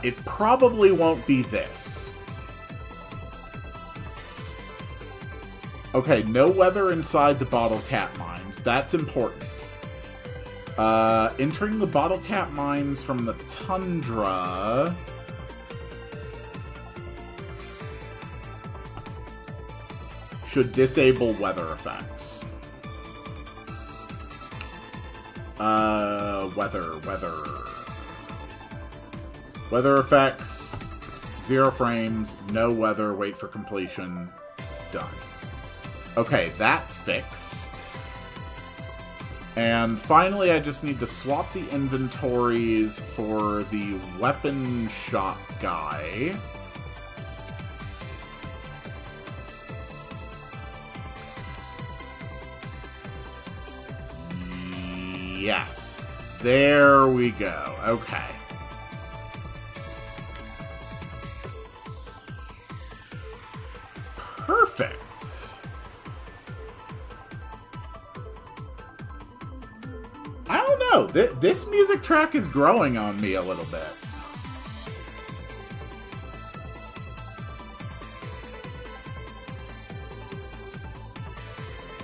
Speaker 1: It probably won't be this. Okay, no weather inside the bottle cap mines. That's important. Entering the bottle cap mines from the tundra. Should disable weather effects. Weather effects. 0 frames. No weather. Wait for completion. Done. Okay, that's fixed. And finally, I just need to swap the inventories for the weapon shop guy. Yes. There we go. Okay. Perfect. I don't know. This music track is growing on me a little bit.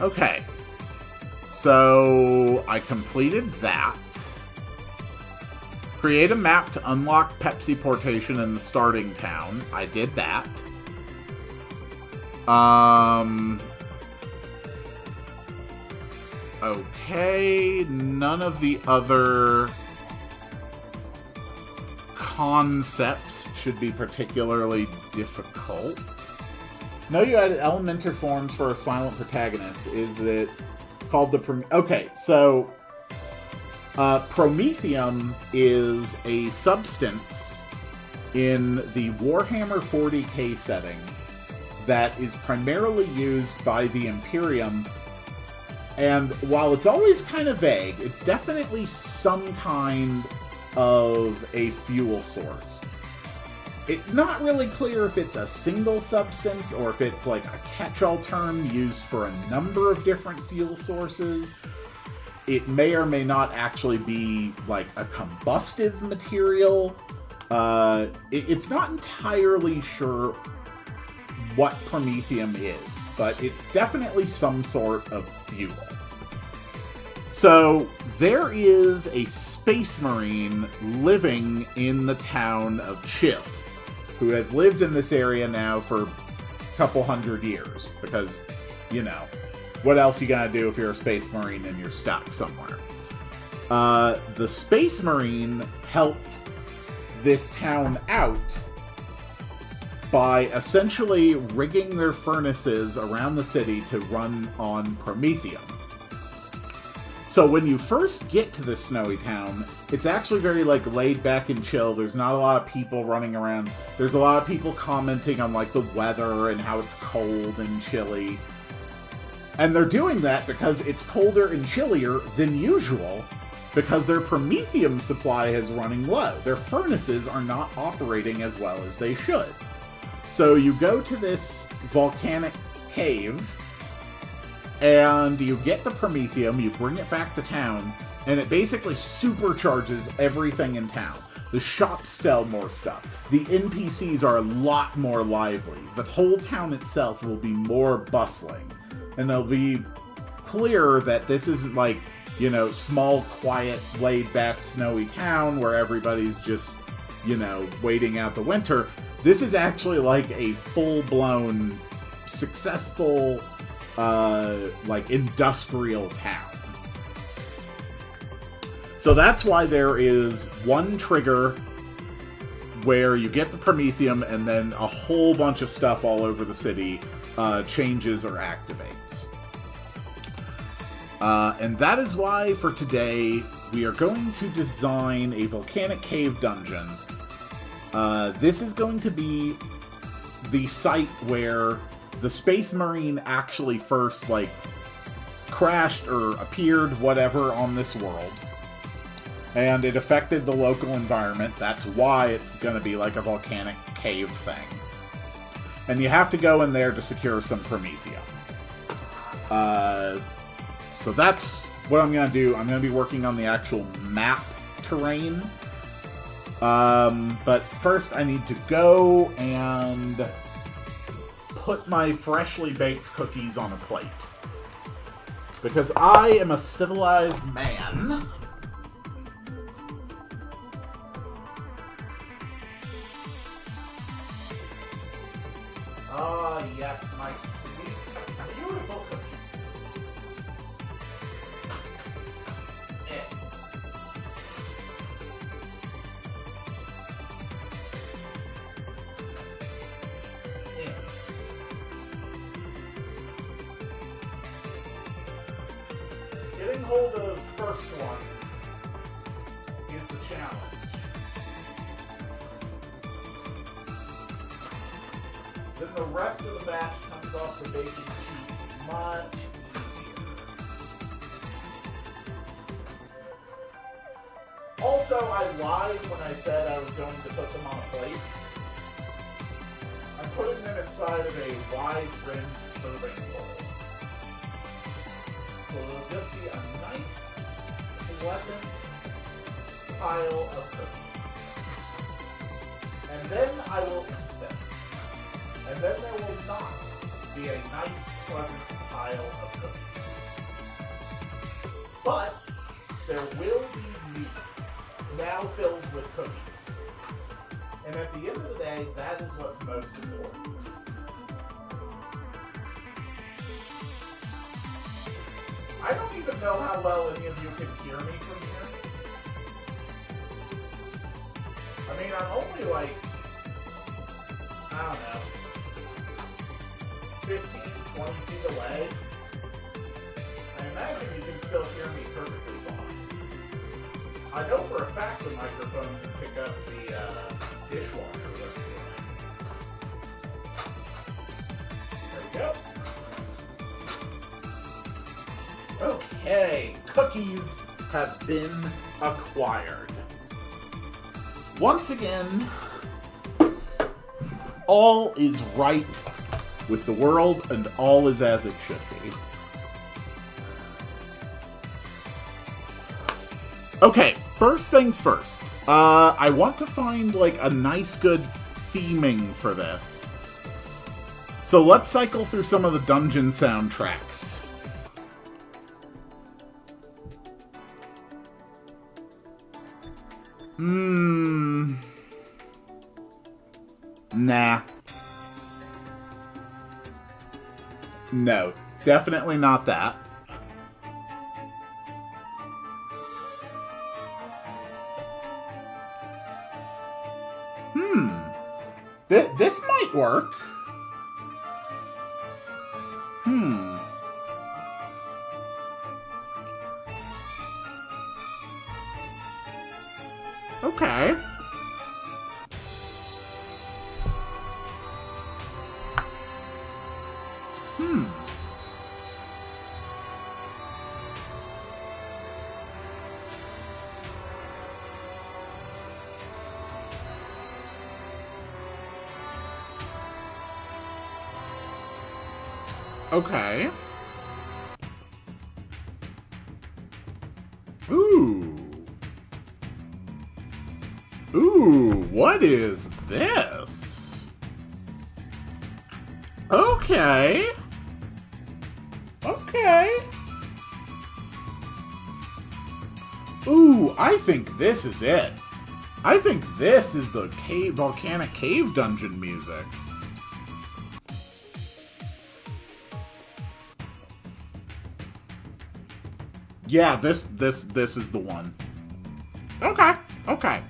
Speaker 1: Okay. So I completed that. Create a map to unlock Pepsi portation in the starting town. I did that. Okay, none of the other concepts should be particularly difficult. No, you added elemental forms for a silent protagonist. Is it called the... Okay, so... Promethium is a substance in the Warhammer 40k setting that is primarily used by the Imperium, and while it's always kind of vague, it's definitely some kind of a fuel source. It's not really clear if it's a single substance or if it's like a catch-all term used for a number of different fuel sources. It may or may not actually be like a combustive material. It's not entirely sure what promethium is, but it's definitely some sort of fuel. So there is a space marine living in the town of Chill, who has lived in this area now for a couple hundred years, because, you know, what else you gotta do if you're a space marine and you're stuck somewhere? The space marine helped this town out by essentially rigging their furnaces around the city to run on promethium. So when you first get to this snowy town, it's actually very, like, laid back and chill. There's not a lot of people running around. There's a lot of people commenting on, like, the weather and how it's cold and chilly. And they're doing that because it's colder and chillier than usual, because their promethium supply is running low. Their furnaces are not operating as well as they should. So you go to this volcanic cave, and you get the promethium, you bring it back to town, and it basically supercharges everything in town. The shops sell more stuff. The NPCs are a lot more lively. The whole town itself will be more bustling. And it'll be clear that this isn't like, you know, small, quiet, laid-back, snowy town where everybody's just, you know, waiting out the winter. This is actually like a full-blown, successful, like, industrial town. So that's why there is one trigger where you get the promethium and then a whole bunch of stuff all over the city changes or activates. And that is why, for today, we are going to design a volcanic cave dungeon. This is going to be the site where the Space Marine actually first, like, crashed or appeared, whatever, on this world. And it affected the local environment. That's why it's going to be like a volcanic cave thing. And you have to go in there to secure some promethium. So that's what I'm going to do. I'm going to be working on the actual map terrain. But first I need to go and put my freshly baked cookies on a plate. Because I am a civilized man. Ah, yes, my sweet, beautiful cookies. Getting hold of those first ones is the challenge. Then the rest of the batch comes off the baking sheet much easier. Also, I lied when I said I was going to put them on a plate. I'm putting them inside of a wide-rimmed serving bowl. So it'll just be a nice, pleasant pile of cookies. And then I will eat them. And then there will not be a nice, pleasant pile of cookies. But there will be meat, now filled with cookies. And at the end of the day, that is what's most important. I don't even know how well any of you can hear me from here. I mean, I'm only like, I don't know, 15, 20 feet away. I imagine you can still hear me perfectly fine. I know for a fact the microphone can pick up the dishwasher that's running. There we go. Okay, cookies have been acquired. Once again, all is right with the world and all is as it should be. Okay, first things first. I want to find, like, a nice, good theming for this. So let's cycle through some of the dungeon soundtracks. Nah. No, definitely not that. This might work. Okay. Okay. Ooh. Ooh, what is this? Okay. Okay. Ooh, I think this is it. I think this is the volcanic cave dungeon music. Yeah, this is the one. Okay, okay.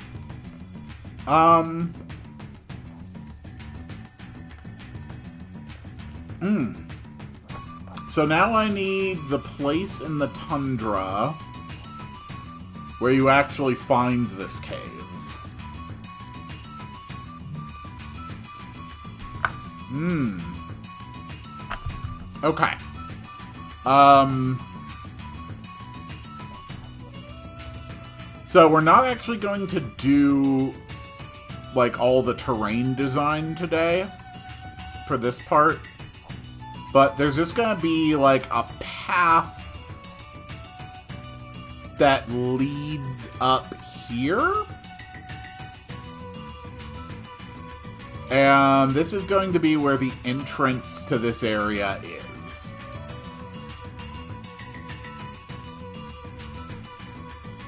Speaker 1: So now I need the place in the tundra where you actually find this cave. Okay. So we're not actually going to do, like, all the terrain design today for this part. But there's just gonna be, like, a path that leads up here. And this is going to be where the entrance to this area is.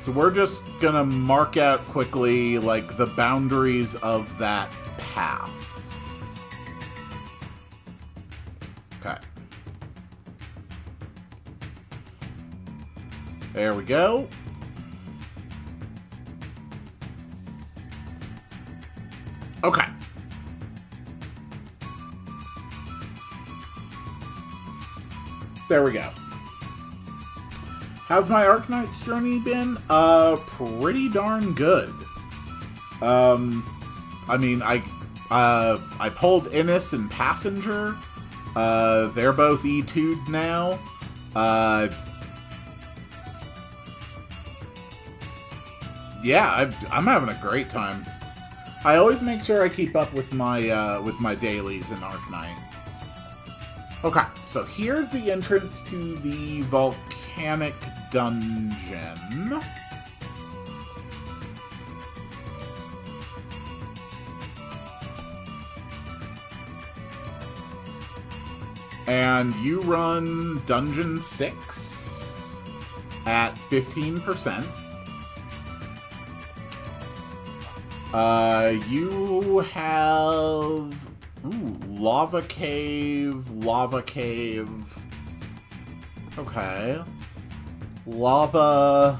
Speaker 1: So we're just gonna mark out quickly, like, the boundaries of that path. Okay. There we go. Okay. There we go. How's my Arknight's journey been? Pretty darn good. I mean, I pulled Innis and Passenger. They're both E2'd now. Yeah, I'm having a great time. I always make sure I keep up with my dailies in Arknight. Okay, so here's the entrance to the volcanic dungeon. And you run Dungeon 6 at 15%. You have... Ooh, lava cave, lava cave. Okay. Lava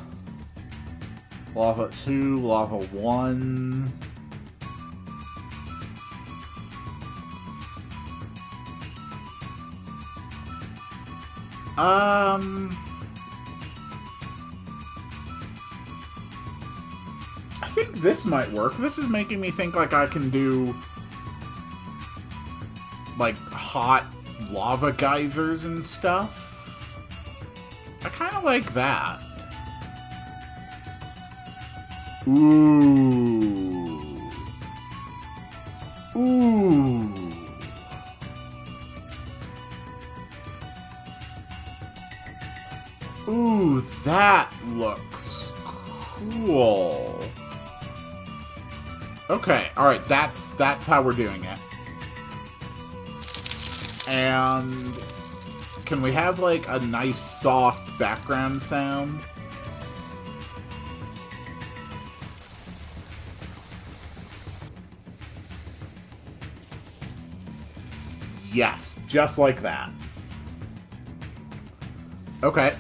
Speaker 1: 2, lava 1. I think this might work. This is making me think like I can do like hot lava geysers and stuff. I kind of like that. Ooh. Ooh. Ooh, that looks cool. Okay, alright, that's how we're doing it. And can we have, like, a nice, soft background sound? Yes, just like that. Okay.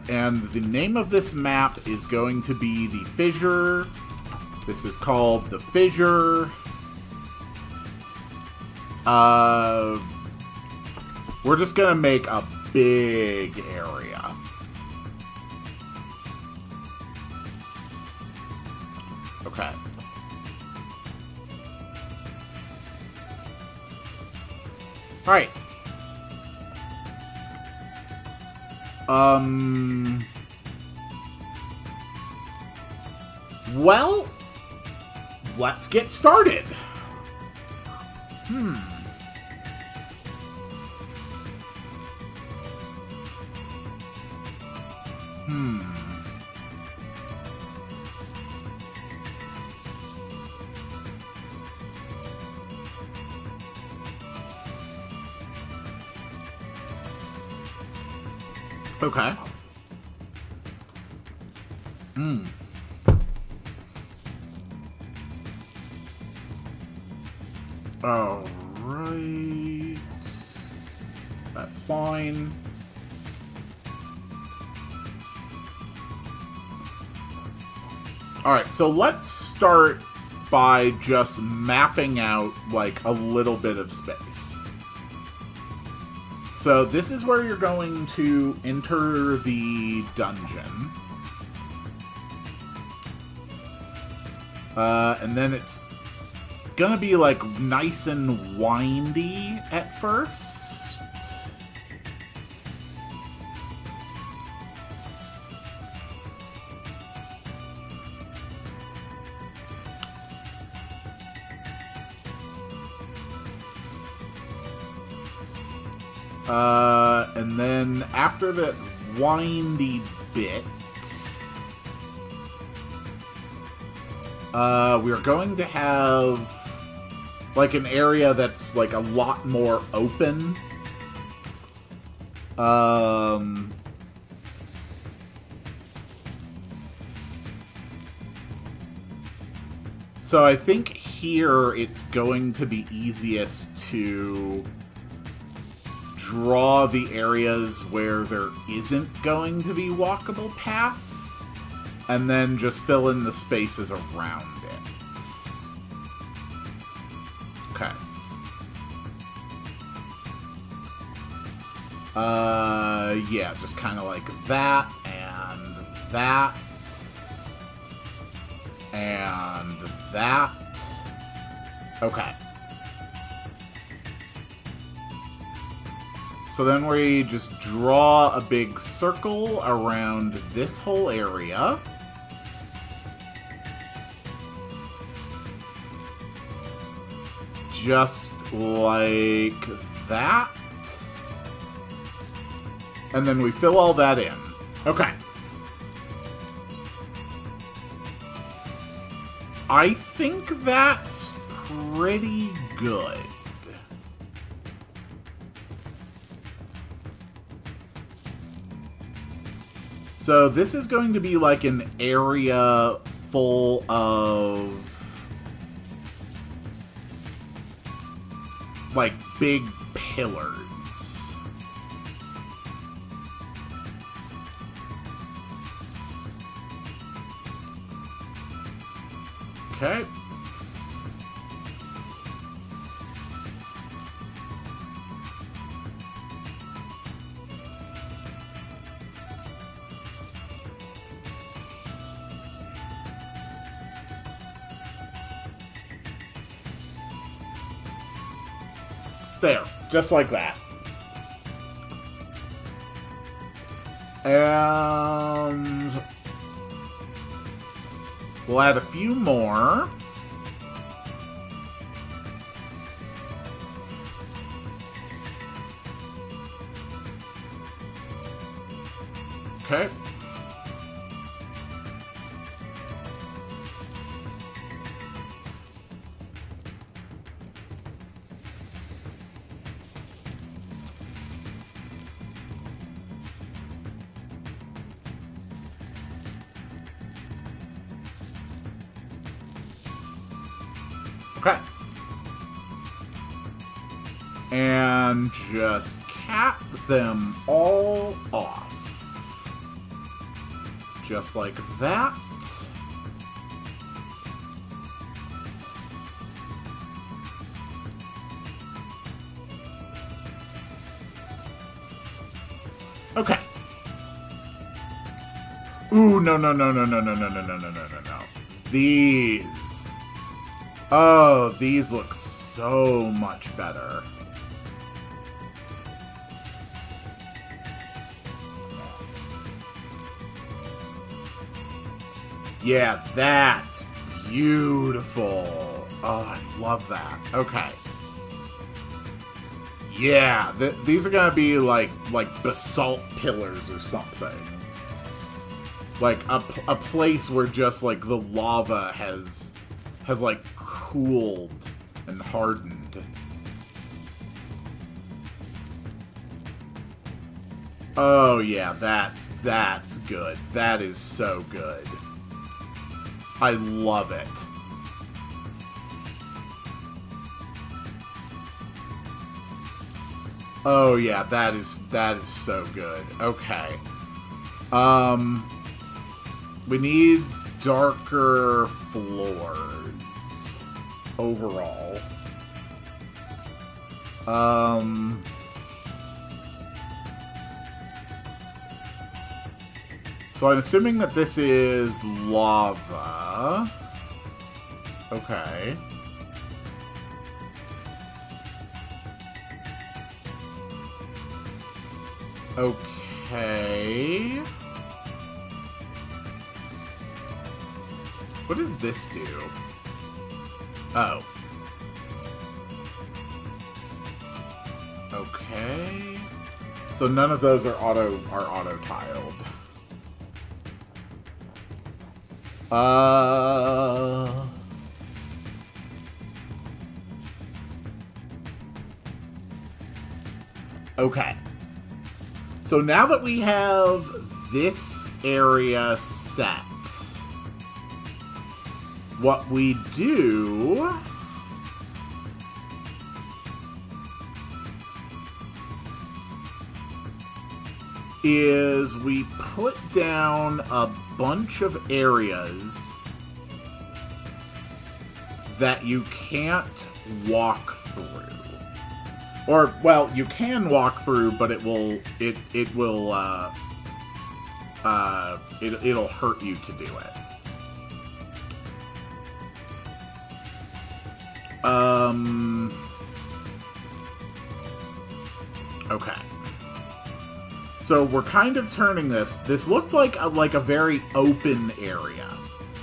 Speaker 1: And the name of this map is going to be the Fissure. This is called the Fissure. We're just gonna make a big area. Okay. Alright. Well, let's get started. Hmm. Okay. Alright. That's fine. Alright, so let's start by just mapping out, like, a little bit of space. So this is where you're going to enter the dungeon. And then it's gonna be, like, nice and windy at first. And then after that windy bit, we're going to have, like, an area that's, like, a lot more open. So I think here it's going to be easiest to draw the areas where there isn't going to be walkable path, and then just fill in the spaces around it. Okay. Yeah, just kind of like that, and that, and that. Okay. So then we just draw a big circle around this whole area. just like that. And then we fill all that in. Okay. I think that's pretty good. So this is going to be like an area full of like big pillars. Okay. There, just like that. And we'll add a few more. Okay. Okay. And just cap them all off. Just like that. Okay. Ooh, no. These. Oh, these look so much better. Yeah, that's beautiful. Oh, I love that. Okay. Yeah, these are gonna be like basalt pillars or something. Like a place where just like the lava has like cooled and hardened. Oh yeah, that's good. That is so good. I love it. Oh yeah, that is so good. Okay. We need darker floors overall. So I'm assuming that this is lava. Okay. Okay. What does this do? Oh. Okay. So none of those are auto tiled. Okay. So now that we have this area set, what we do is we put down a bunch of areas that you can't walk through. Or, well, you can walk through, but it'll hurt you to do it. Okay. So we're kind of turning this. This looked like a very open area,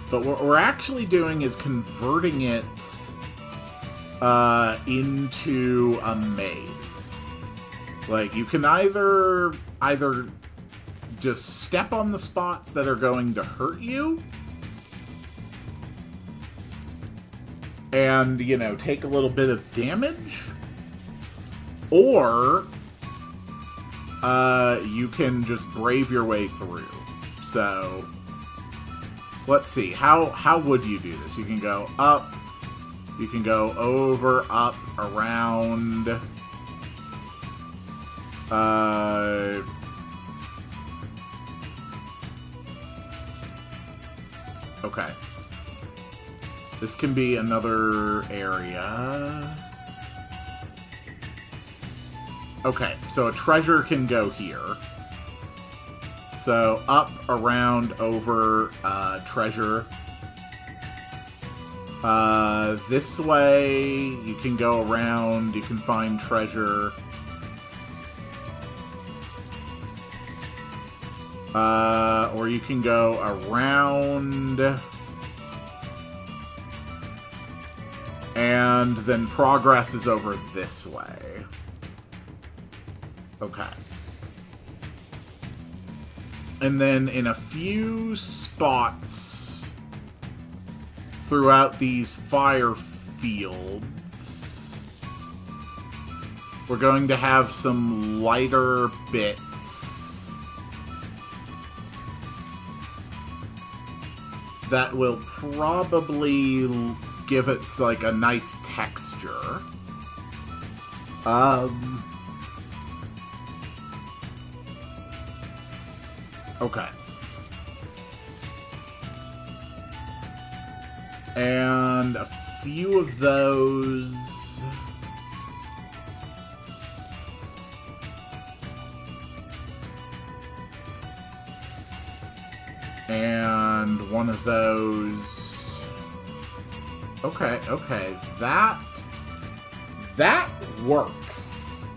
Speaker 1: but what we're actually doing is converting it into a maze. Like, you can either just step on the spots that are going to hurt you, and, you know, take a little bit of damage, or you can just brave your way through. So, let's see. How would you do this? You can go up, you can go over, up, around. Okay. This can be another area. Okay, so a treasure can go here. So, up, around, over, treasure. This way, you can go around, you can find treasure. Or you can go around, and then progress is over this way. Okay. And then in a few spots throughout these fire fields, we're going to have some lighter bits that will probably give it, like, a nice texture. Okay. And a few of those... And one of those... Okay, okay. That works.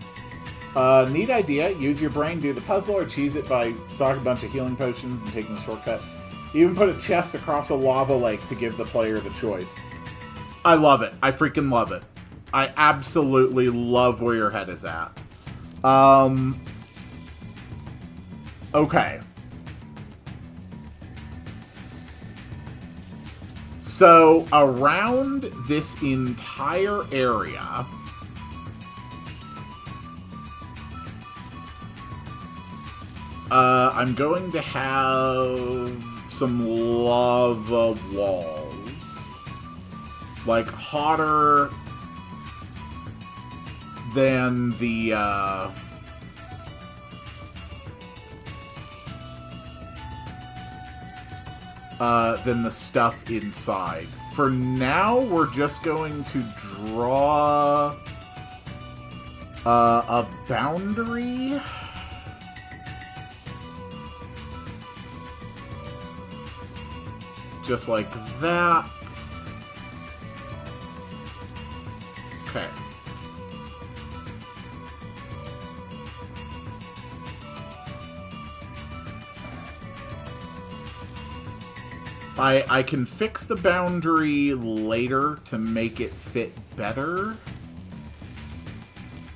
Speaker 1: Neat idea. Use your brain, do the puzzle, or cheese it by stocking a bunch of healing potions and taking the shortcut. Even put a chest across a lava lake to give the player the choice. I love it. I freaking love it. I absolutely love where your head is at. Okay. So, around this entire area... I'm going to have some lava walls. Like, hotter than the, stuff inside. For now, we're just going to draw a boundary. Just like that. Okay. I can fix the boundary later to make it fit better.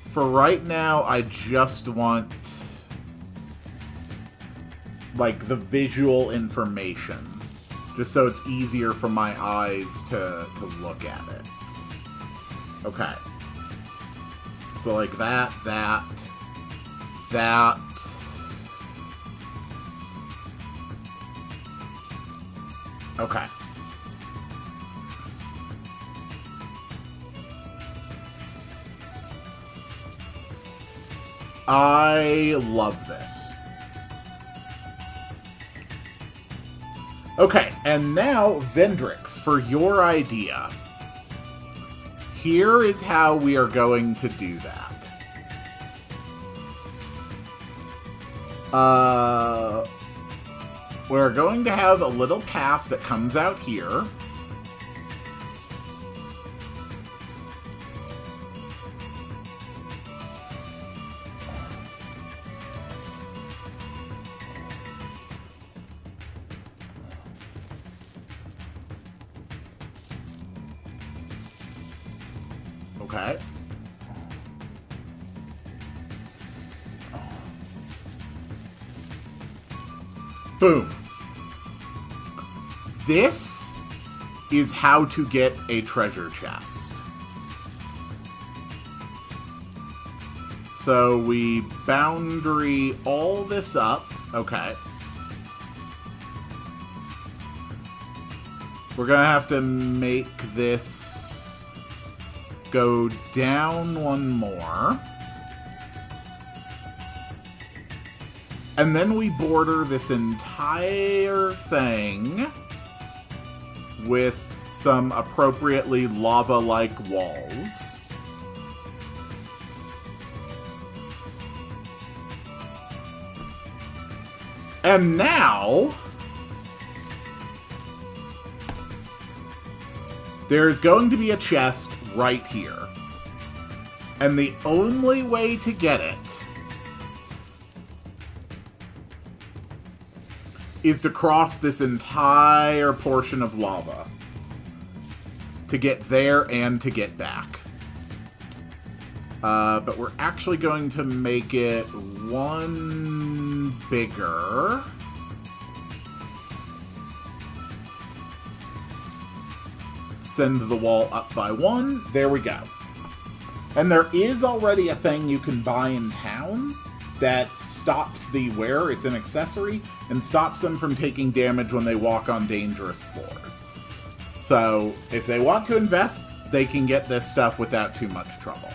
Speaker 1: For right now, I just want, like, the visual information. Just so it's easier for my eyes to look at it. Okay. So like that. Okay. I love this. Okay, and now, Vendrix, for your idea. Here is how we are going to do that. We're going to have a little path that comes out here. Okay. Boom. This is how to get a treasure chest. So we boundary all this up. Okay. We're gonna have to make this go down one more. And then we border this entire thing with some appropriately lava-like walls. And now there's going to be a chest right here. And the only way to get it is to cross this entire portion of lava to get there and to get back. But we're actually going to make it one bigger. Send the wall up by one. There we go. And there is already a thing you can buy in town that stops the wearer, it's an accessory, and stops them from taking damage when they walk on dangerous floors. So, if they want to invest, they can get this stuff without too much trouble.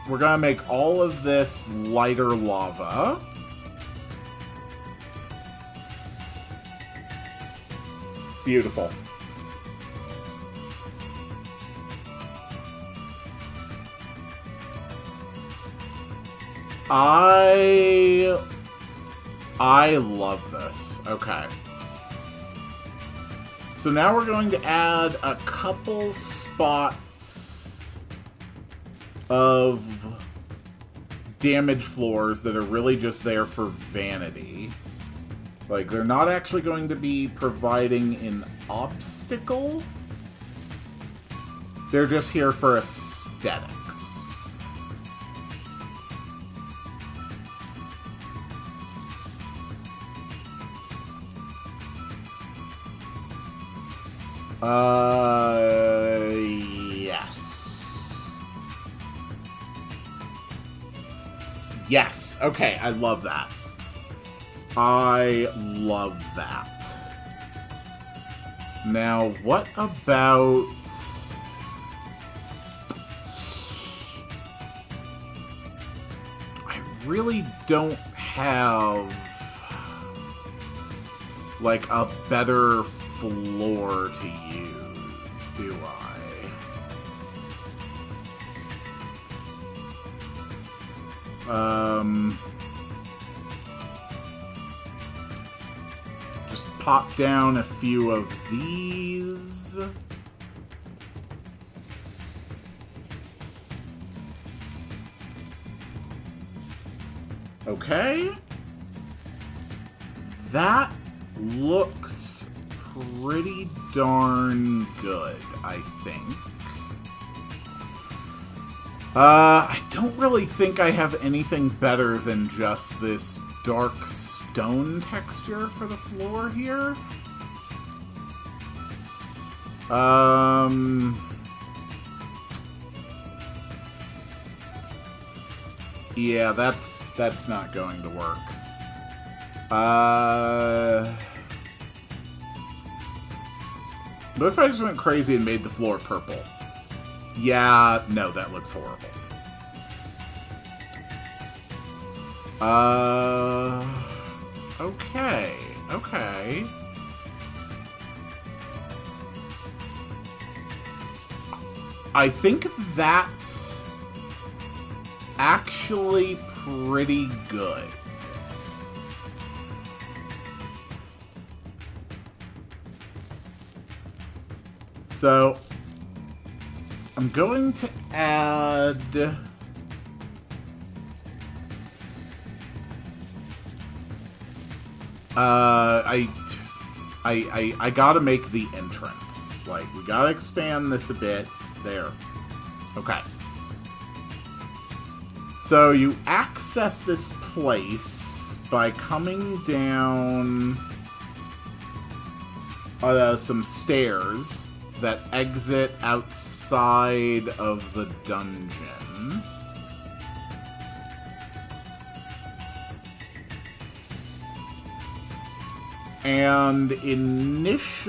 Speaker 1: We're gonna make all of this lighter lava. Beautiful. I love this. Okay. So now we're going to add a couple spots of damage floors that are really just there for vanity. Like, they're not actually going to be providing an obstacle. They're just here for aesthetics. Yes. Yes. Okay, I love that. I love that. Now, what about... I really don't have, like, a better floor to use, do I? Just pop down a few of these. Okay. That looks pretty darn good, I think. I don't really think I have anything better than just this dark stone texture for the floor here. Yeah, that's not going to work. What if I just went crazy and made the floor purple? Yeah, no, that looks horrible. Okay, okay. I think that's actually pretty good. So, I'm going to add... I gotta make the entrance. this. Like, we gotta expand this a bit. There. Okay. So you access this place by coming down some stairs that exit outside of the dungeon. And initially...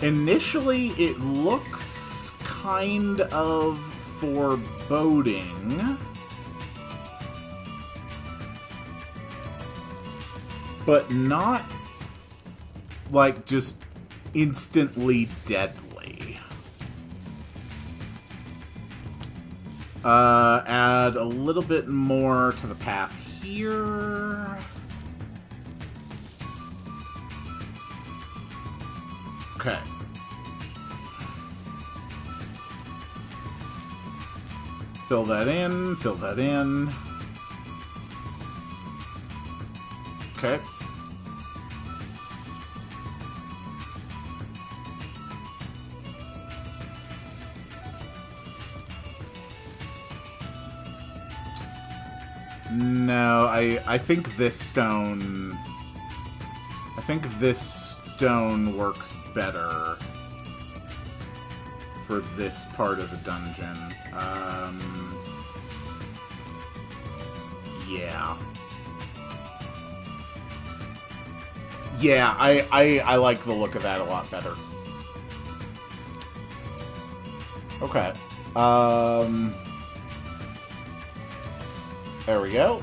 Speaker 1: Initially, it looks kind of foreboding, but not, like, just instantly deadly. Add a little bit more to the path here. Okay. Fill that in, fill that in. Okay. No, I think this stone... I think this stone works better for this part of the dungeon. Yeah. Yeah, I like the look of that a lot better. Okay. There we go.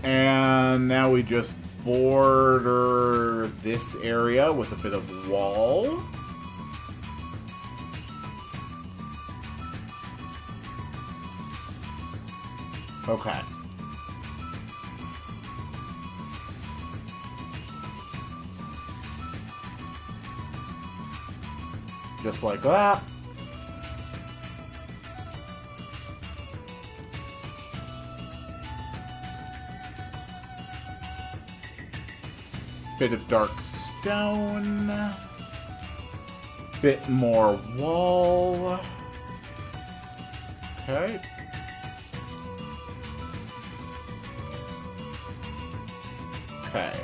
Speaker 1: And now we just border this area with a bit of wall. Okay. Just like that. Bit of dark stone. Bit more wall. Okay. Okay.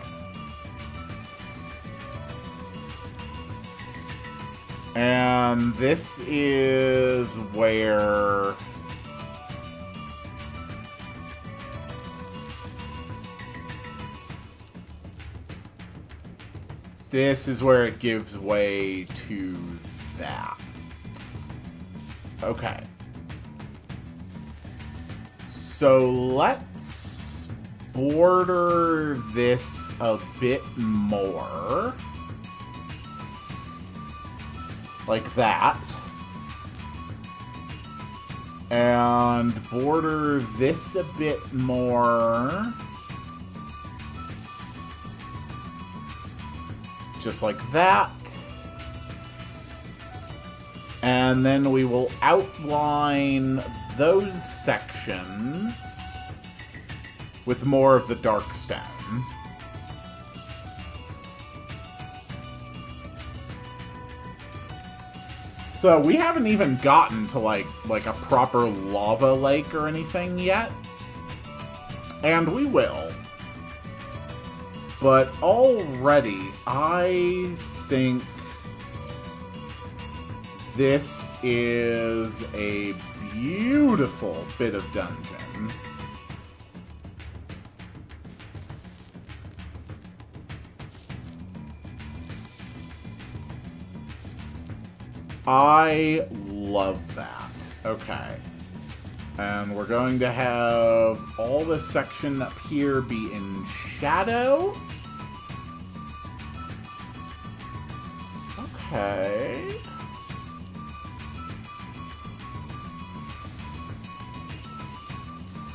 Speaker 1: And this is where... This is where it gives way to that. Okay. So let's border this a bit more. Like that. And border this a bit more. Just like that. And then we will outline those sections with more of the dark stone. So we haven't even gotten to like a proper lava lake or anything yet. And we will. But already, I think this is a beautiful bit of dungeon. I love that. Okay. And we're going to have all this section up here be in shadow. Okay.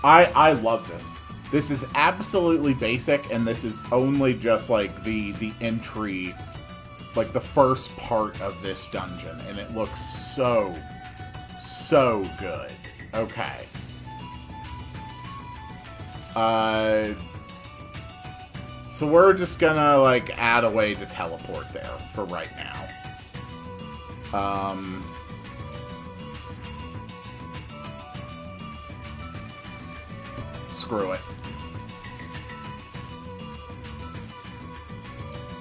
Speaker 1: I love this. This is absolutely basic, and this is only just, like, the entry, like, the first part of this dungeon, and it looks so good. Okay. So we're just gonna, like, add a way to teleport there for right now. Screw it.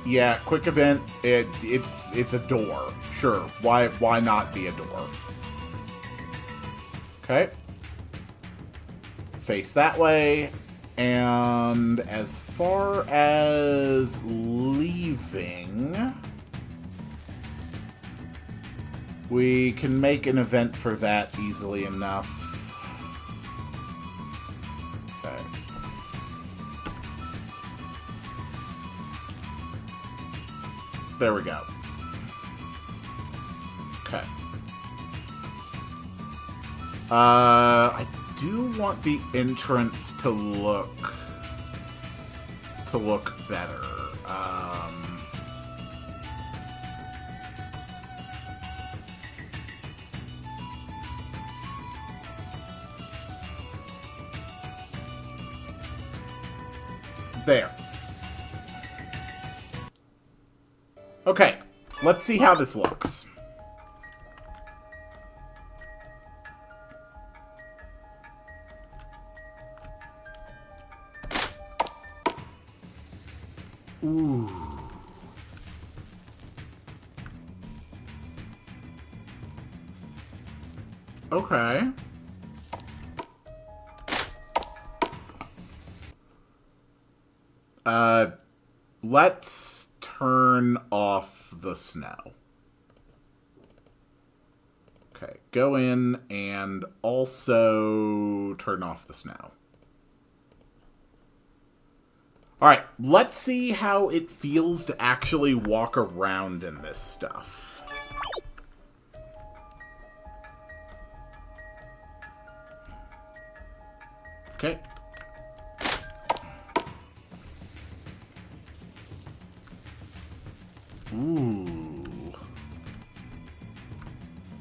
Speaker 1: Yeah, quick event. It's a door. Sure. Why not be a door? Okay. Face that way. And as far as leaving, we can make an event for that easily enough. Okay. There we go. Okay. I do want the entrance to look better. There. Okay, let's see how this looks. Ooh. Okay. Let's turn off the snow. Okay, go in and also turn off the snow. Alright, let's see how it feels to actually walk around in this stuff. Okay. Ooh.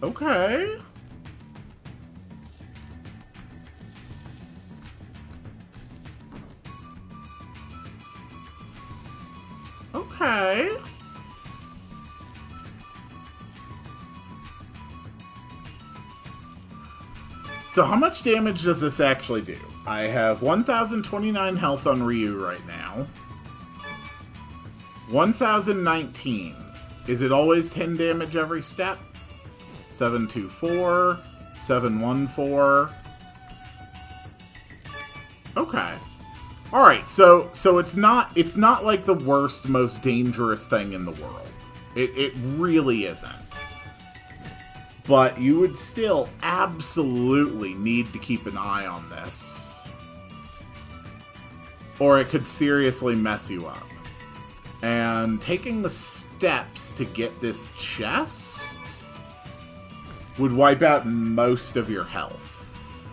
Speaker 1: Okay. Okay. So how much damage does this actually do? I have 1,029 health on Ryu right now. 1,019. Is it always 10 damage every step? 724, 714. Okay. All right. So it's not like the worst, most dangerous thing in the world. It really isn't. But you would still absolutely need to keep an eye on this, or it could seriously mess you up. And taking the steps to get this chest would wipe out most of your health.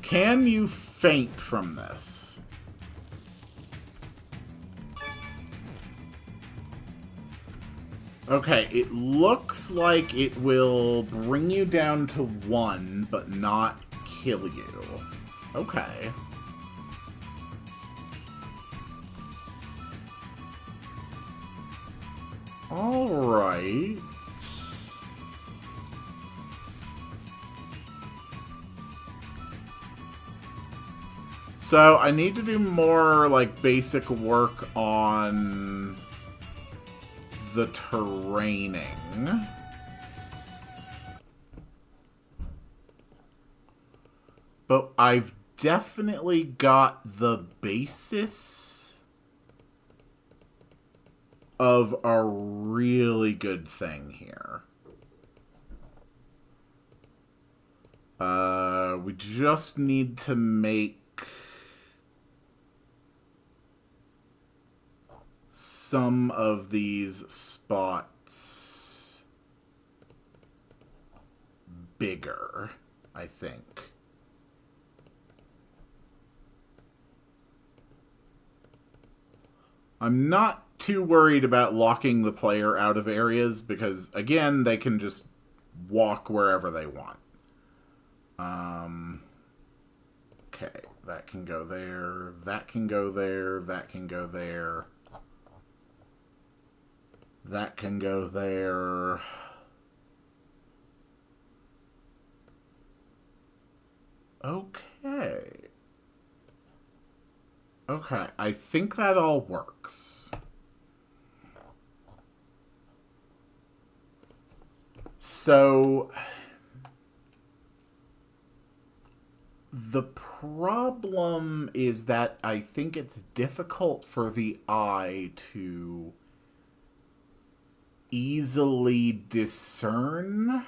Speaker 1: Can you faint from this? Okay, it looks like it will bring you down to 1, but not kill you. Okay. Alright. So, I need to do more, like, basic work on the terraining. But I've definitely got the basis of a really good thing here. We just need to make some of these spots bigger, I think. I'm not too worried about locking the player out of areas because, again, they can just walk wherever they want. Okay, that can go there, that can go there, that can go there, that can go there. Okay. Okay, I think that all works. So the problem is that I think it's difficult for the eye to easily discern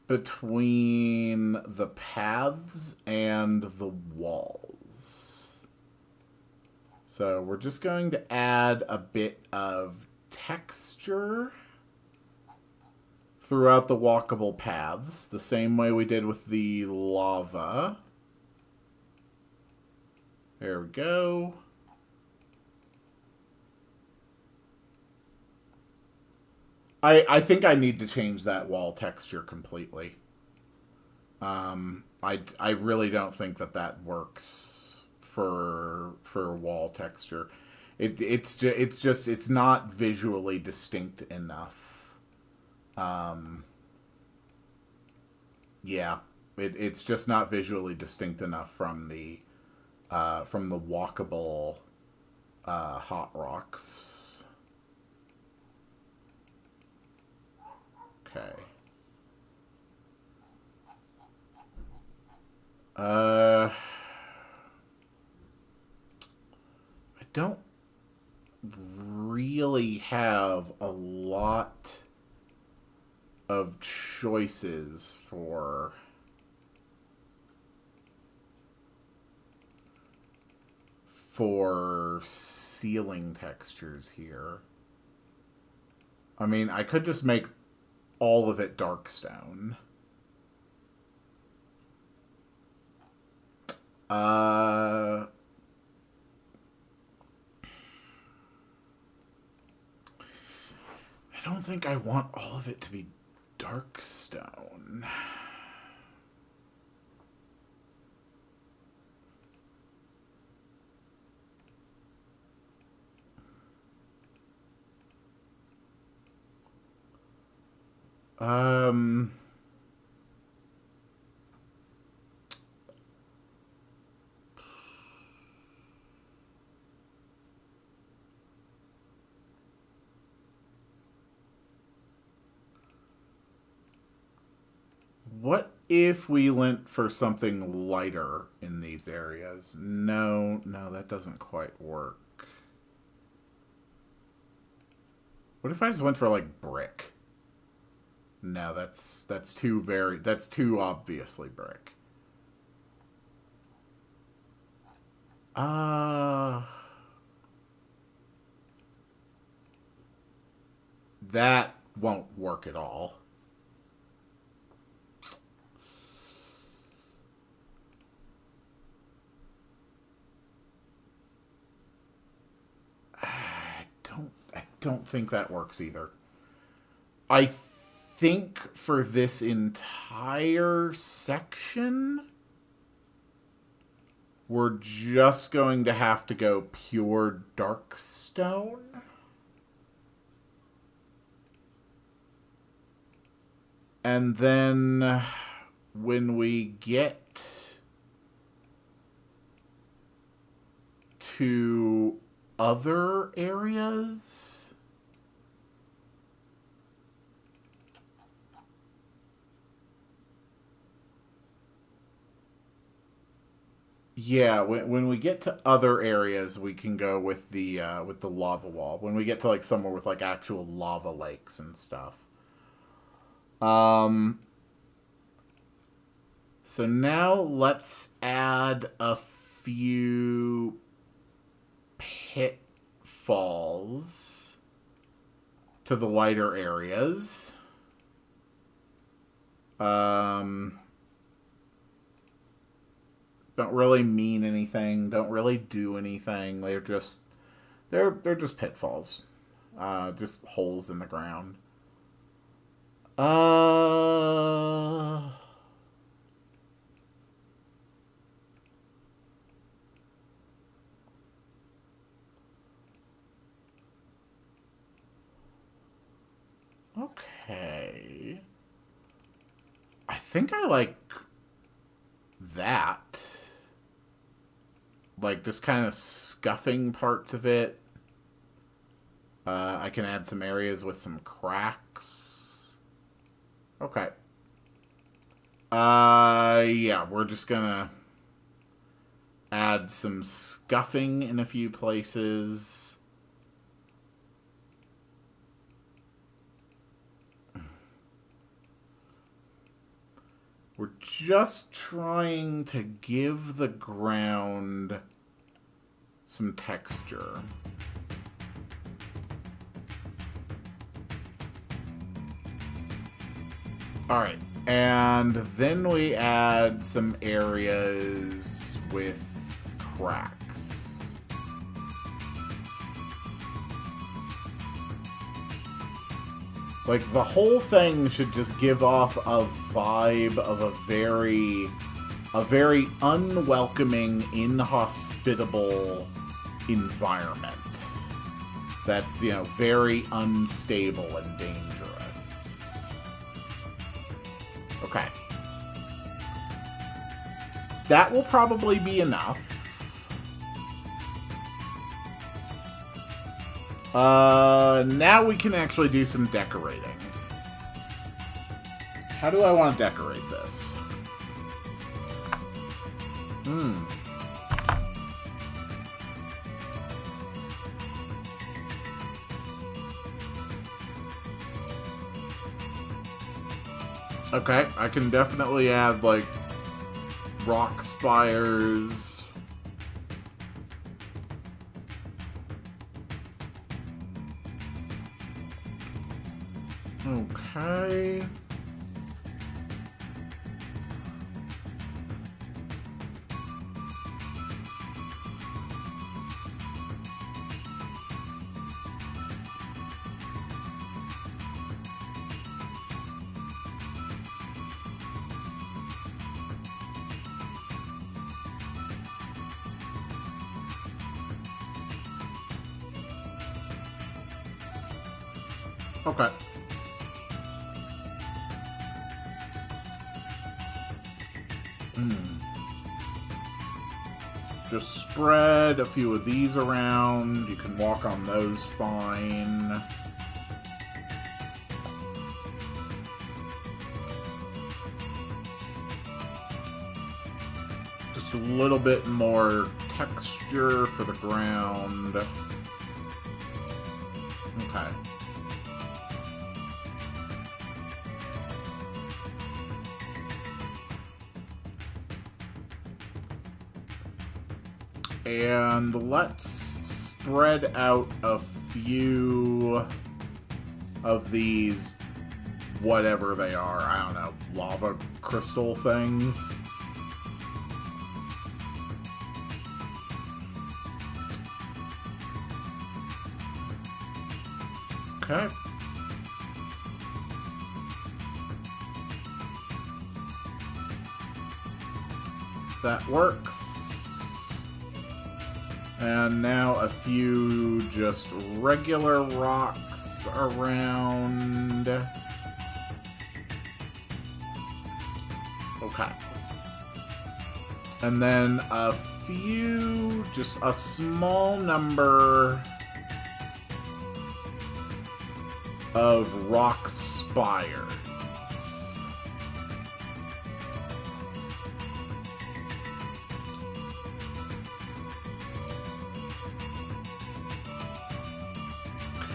Speaker 1: between the paths and the walls. So we're just going to add a bit of texture throughout the walkable paths, the same way we did with the lava. There we go. I think I need to change that wall texture completely. I really don't think that works for wall texture. It's not visually distinct enough. Yeah, it's just not visually distinct enough from the walkable hot rocks. Okay. I don't really have a lot of choices for ceiling textures here. I mean, I could just make all of it dark stone. I don't think I want all of it to be dark stone. What if we went for something lighter in these areas? No, that doesn't quite work. What if I just went for like brick? No, that's too obviously brick. That won't work at all. I don't think that works either. I think for this entire section, we're just going to have to go pure dark stone. And then when we get to other areas, yeah, when we get to other areas, we can go with the lava wall. When we get to like somewhere with like actual lava lakes and stuff. So now let's add a few pitfalls to the lighter areas. Don't really mean anything. Don't really do anything. They're just They're just pitfalls. Just holes in the ground. Okay. I think I like that. Like, just kind of scuffing parts of it. I can add some areas with some cracks. Okay. Yeah, we're just gonna add some scuffing in a few places. We're just trying to give the ground some texture. Alright, and then we add some areas with cracks. Like, the whole thing should just give off a vibe of a very unwelcoming, inhospitable environment. That's, you know, very unstable and dangerous. Okay. That will probably be enough. Now we can actually do some decorating. How do I want to decorate this? Okay, I can definitely add, like, rock spires. Okay. Okay. Just spread a few of these around. You can walk on those fine. Just a little bit more texture for the ground. Okay. And let's spread out a few of these, whatever they are, I don't know, lava crystal things. Okay. That works. And now a few just regular rocks around. Okay. And then a few, just a small number of rock spires.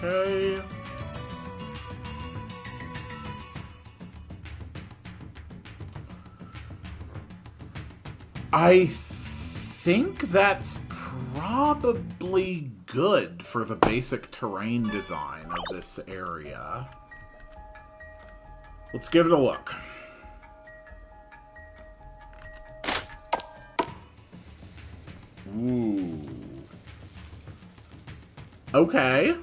Speaker 1: Okay. I think that's probably good for the basic terrain design of this area. Let's give it a look. Ooh. Okay.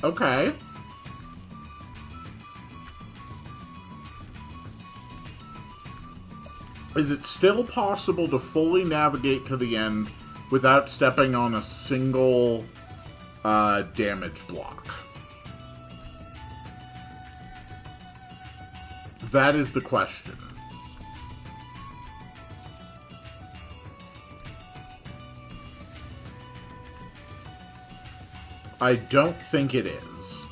Speaker 1: Okay. Is it still possible to fully navigate to the end without stepping on a single damage block? That is the question. I don't think it is.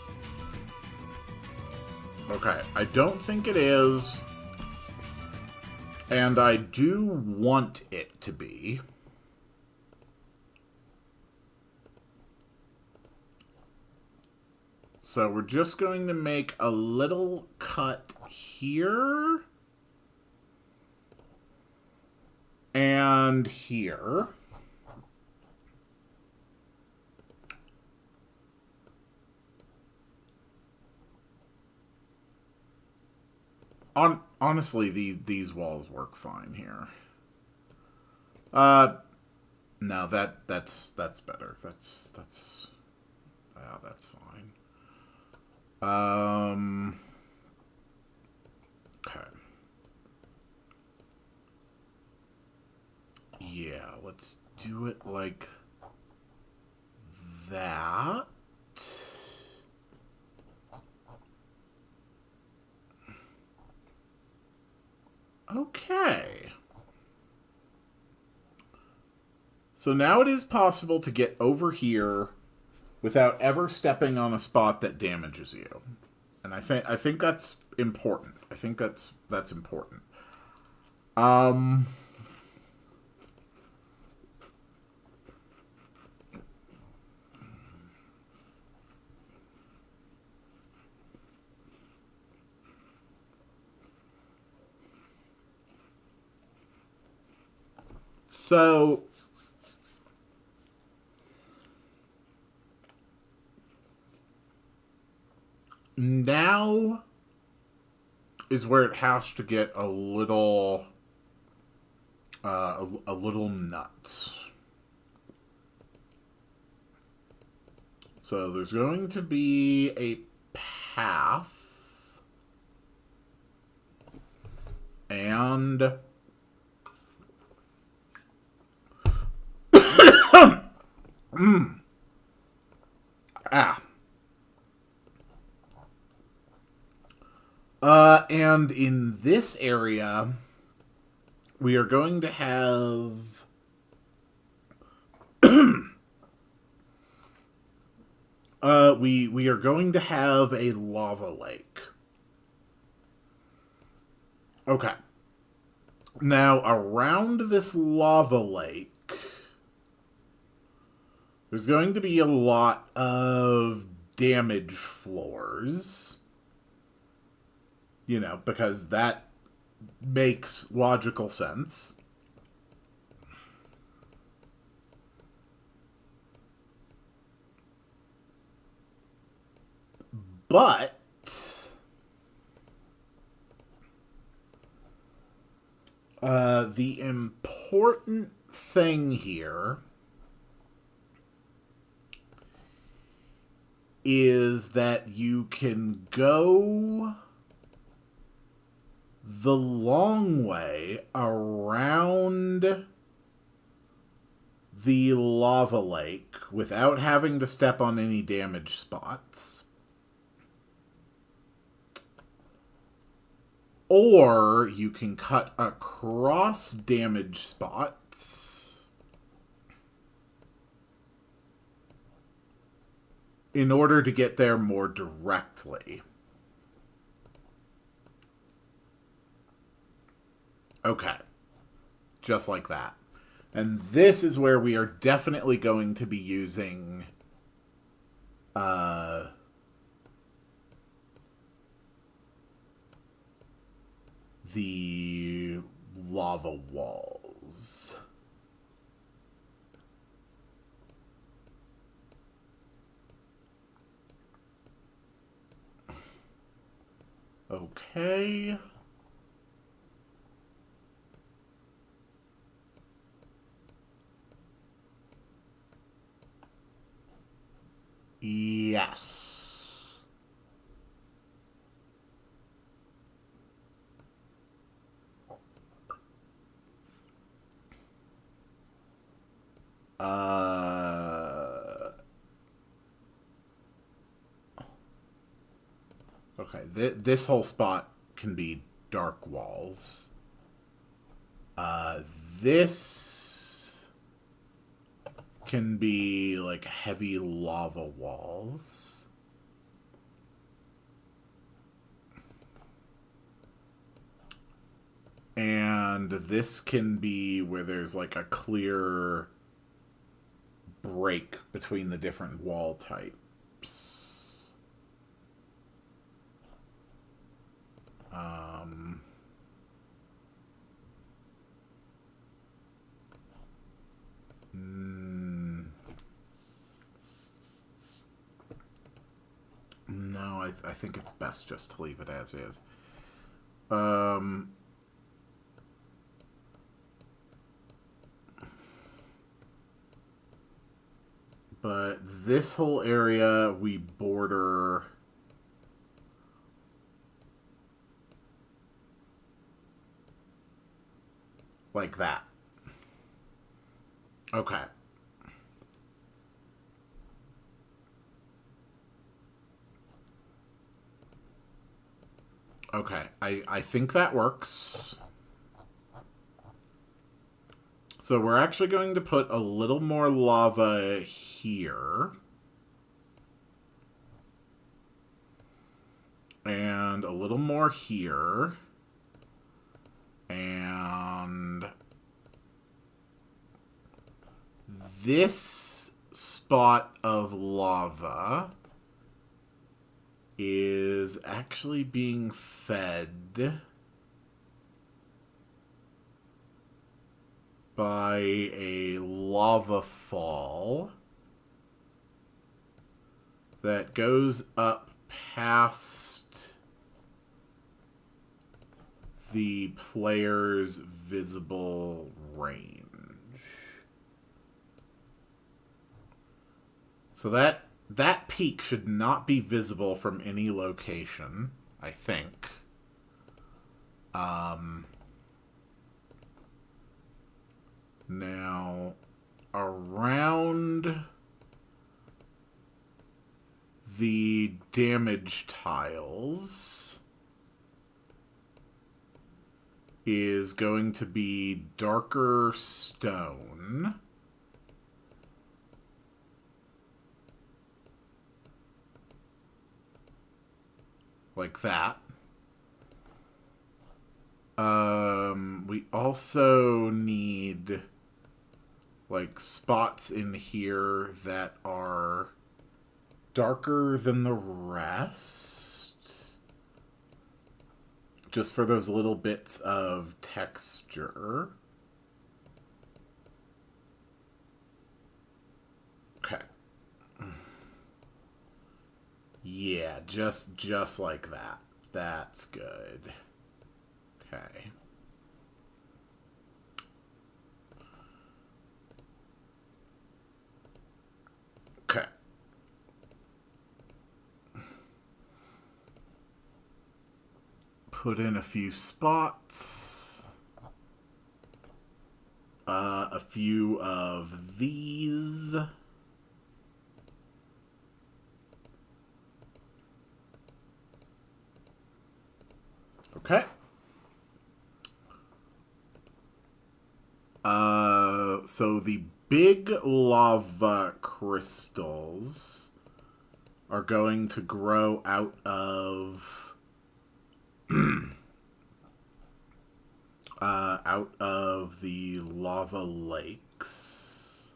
Speaker 1: Okay, I don't think it is. And I do want it to be. So we're just going to make a little cut here. And here. Honestly, these walls work fine here. No, that's better. That's fine. Okay. Yeah, let's do it like that. Okay. So now it is possible to get over here without ever stepping on a spot that damages you. And I think that's important. I think that's important. So now is where it has to get a little nuts. So there's going to be a path and and in this area, we are going to have we are going to have a lava lake. Okay. Now, around this lava lake, there's going to be a lot of damage floors. You know, because that makes logical sense. But the important thing here is that you can go the long way around the lava lake without having to step on any damage spots. Or you can cut across damage spots in order to get there more directly. Okay. Just like that. And this is where we are definitely going to be using the lava walls. Okay. Yes. Okay, this whole spot can be dark walls. This can be like heavy lava walls. And this can be where there's like a clear break between the different wall types. No, I think it's best just to leave it as is. But this whole area we border like that. Okay. Okay, I think that works. So we're actually going to put a little more lava here. And a little more here. And this spot of lava is actually being fed by a lava fall that goes up past the player's visible range. So that peak should not be visible from any location, I think. Now, around the damage tiles is going to be darker stone. Like that. We also need like spots in here that are darker than the rest. Just for those little bits of texture. Okay. Yeah, just like that. That's good. Okay. Okay. Put in a few spots. A few of these. Okay. So the big lava crystals are going to grow out of out of the lava lakes.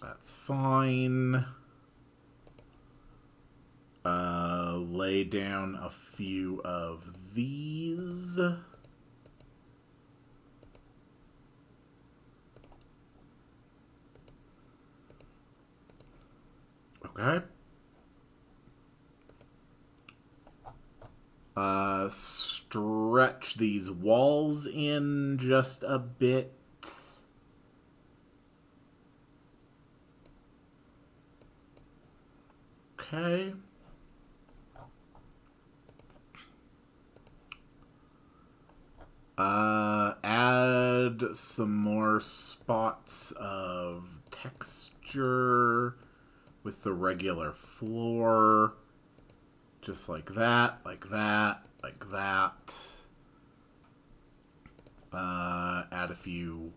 Speaker 1: That's fine. Lay down a few of these. Okay. stretch these walls in just a bit. Okay. Add some more spots of texture with the regular floor. Just like that, like that, like that. Add a few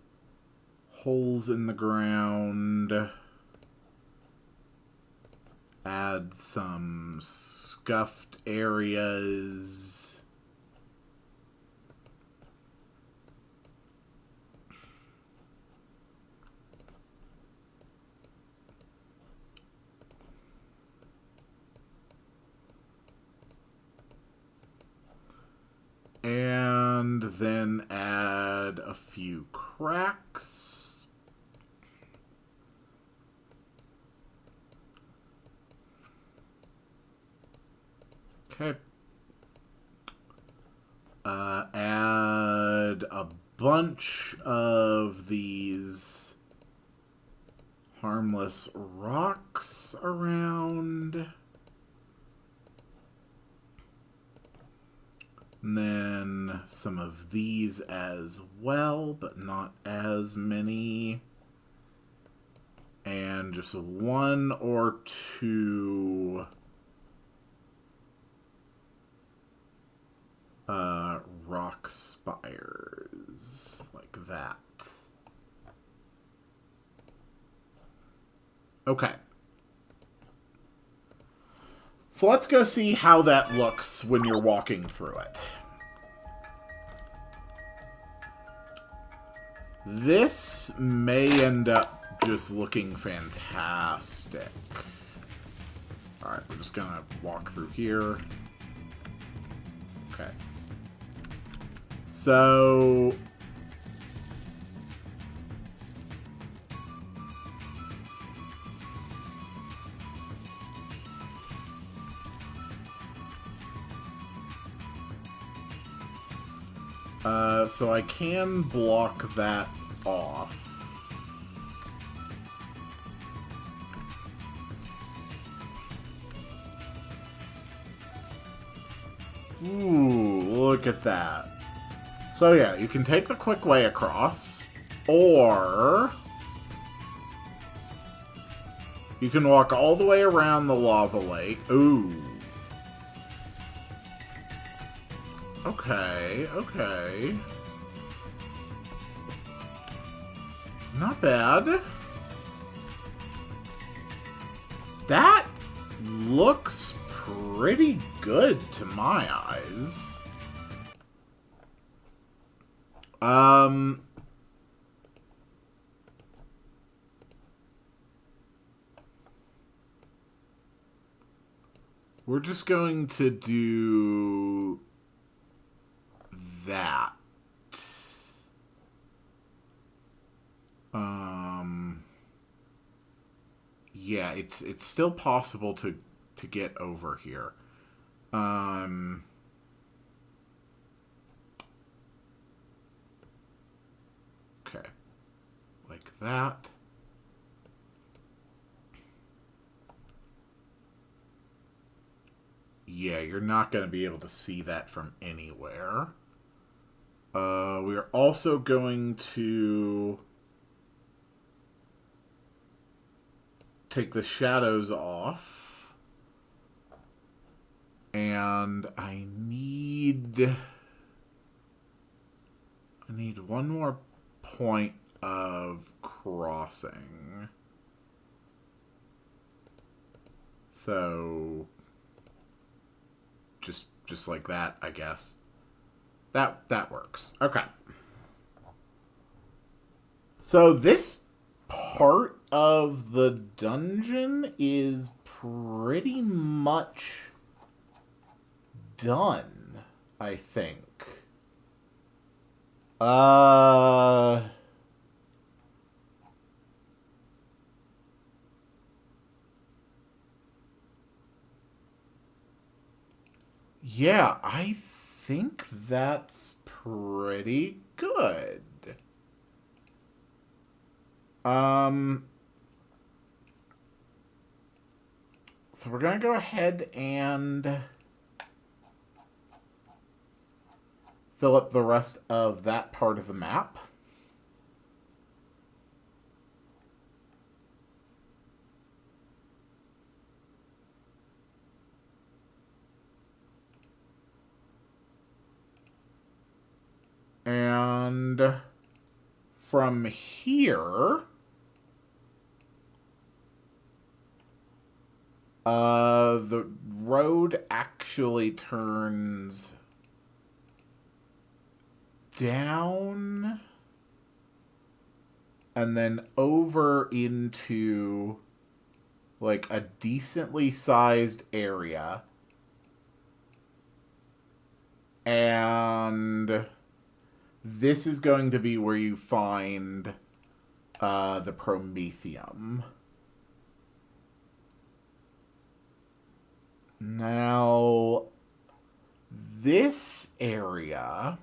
Speaker 1: holes in the ground. Add some scuffed areas. And then add a few cracks. Okay. Add a bunch of these harmless rocks around. And then some of these as well, but not as many. And just one or two rock spires, like that. Okay. So let's go see how that looks when you're walking through it. This may end up just looking fantastic. Alright, we're just gonna walk through here. Okay. So... so I can block that off. Ooh, look at that. So yeah, you can take the quick way across, or you can walk all the way around the lava lake. Ooh. Okay, okay. Not bad. That looks pretty good to my eyes. We're just going to do that. Yeah, it's still possible to get over here. Okay. Like that. Yeah, you're not going to be able to see that from anywhere. We are also going to take the shadows off. And I need one more point of crossing. So just like that, I guess. That works. Okay. So this part of the dungeon is pretty much done, I think. Yeah, I think that's pretty good. So we're going to go ahead and fill up the rest of that part of the map. And from here, the road actually turns down and then over into like a decently sized area. And this is going to be where you find the Promethium. Now, this area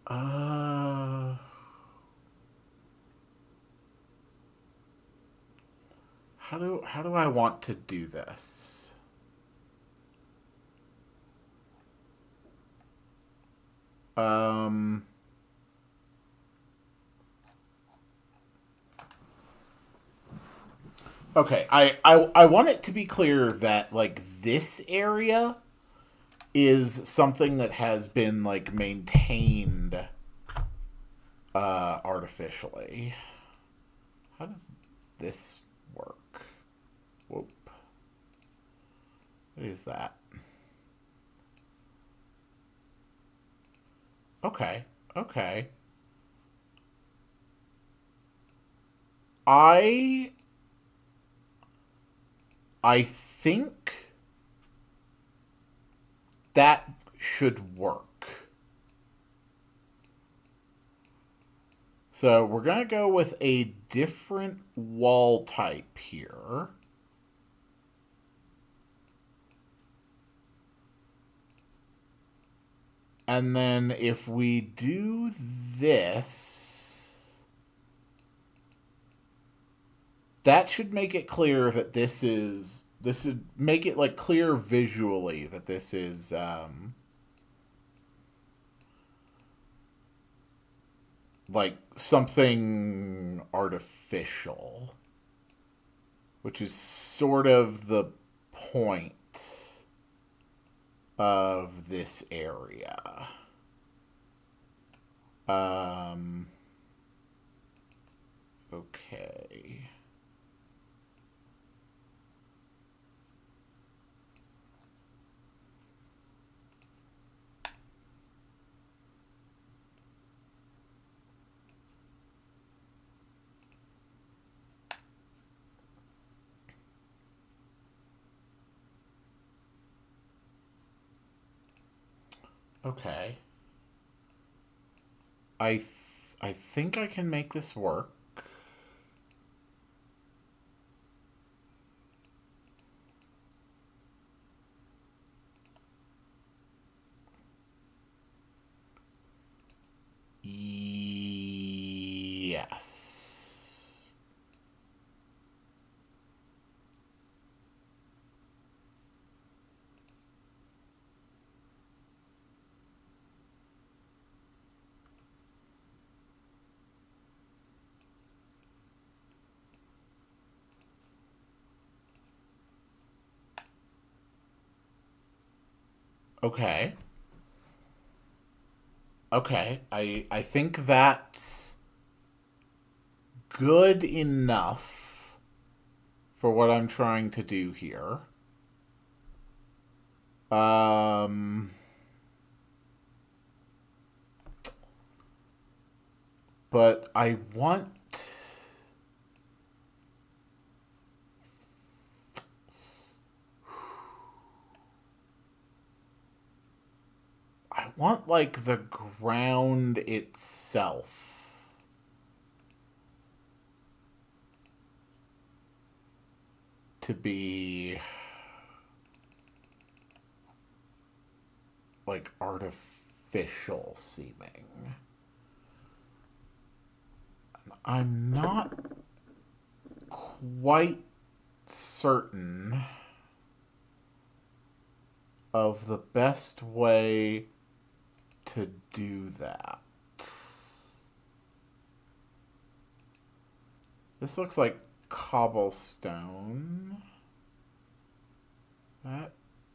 Speaker 1: how do I want to do this? Okay, I want it to be clear that, like, this area is something that has been, like, maintained artificially. How does this work? Whoop. What is that? Okay, okay. I think that should work. So we're going to go with a different wall type here. And then if we do this, that should make it clear that this would make it like clear visually that this is like something artificial, which is sort of the point of this area. Okay. Okay. I think I can make this work. Yes. Okay. Okay. I think that's good enough for what I'm trying to do here. But I want like the ground itself to be like artificial seeming. I'm not quite certain of the best way to do that. This looks like cobblestone. That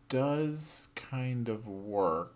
Speaker 1: does kind of work.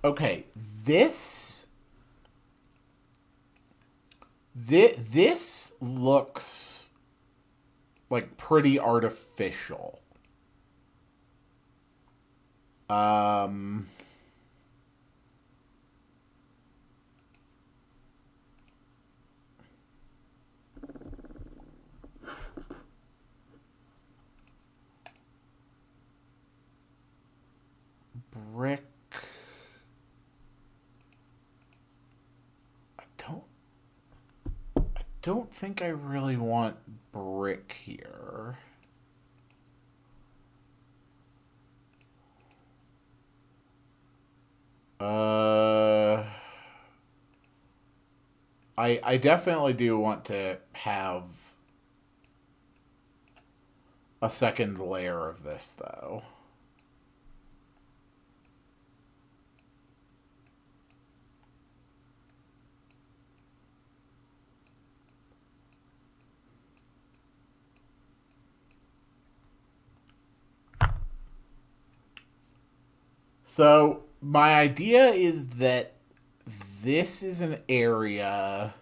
Speaker 1: Okay, this looks like pretty artificial. Um, Brick. I don't think I really want brick here. I definitely do want to have a second layer of this, though. So, my idea is that this is an area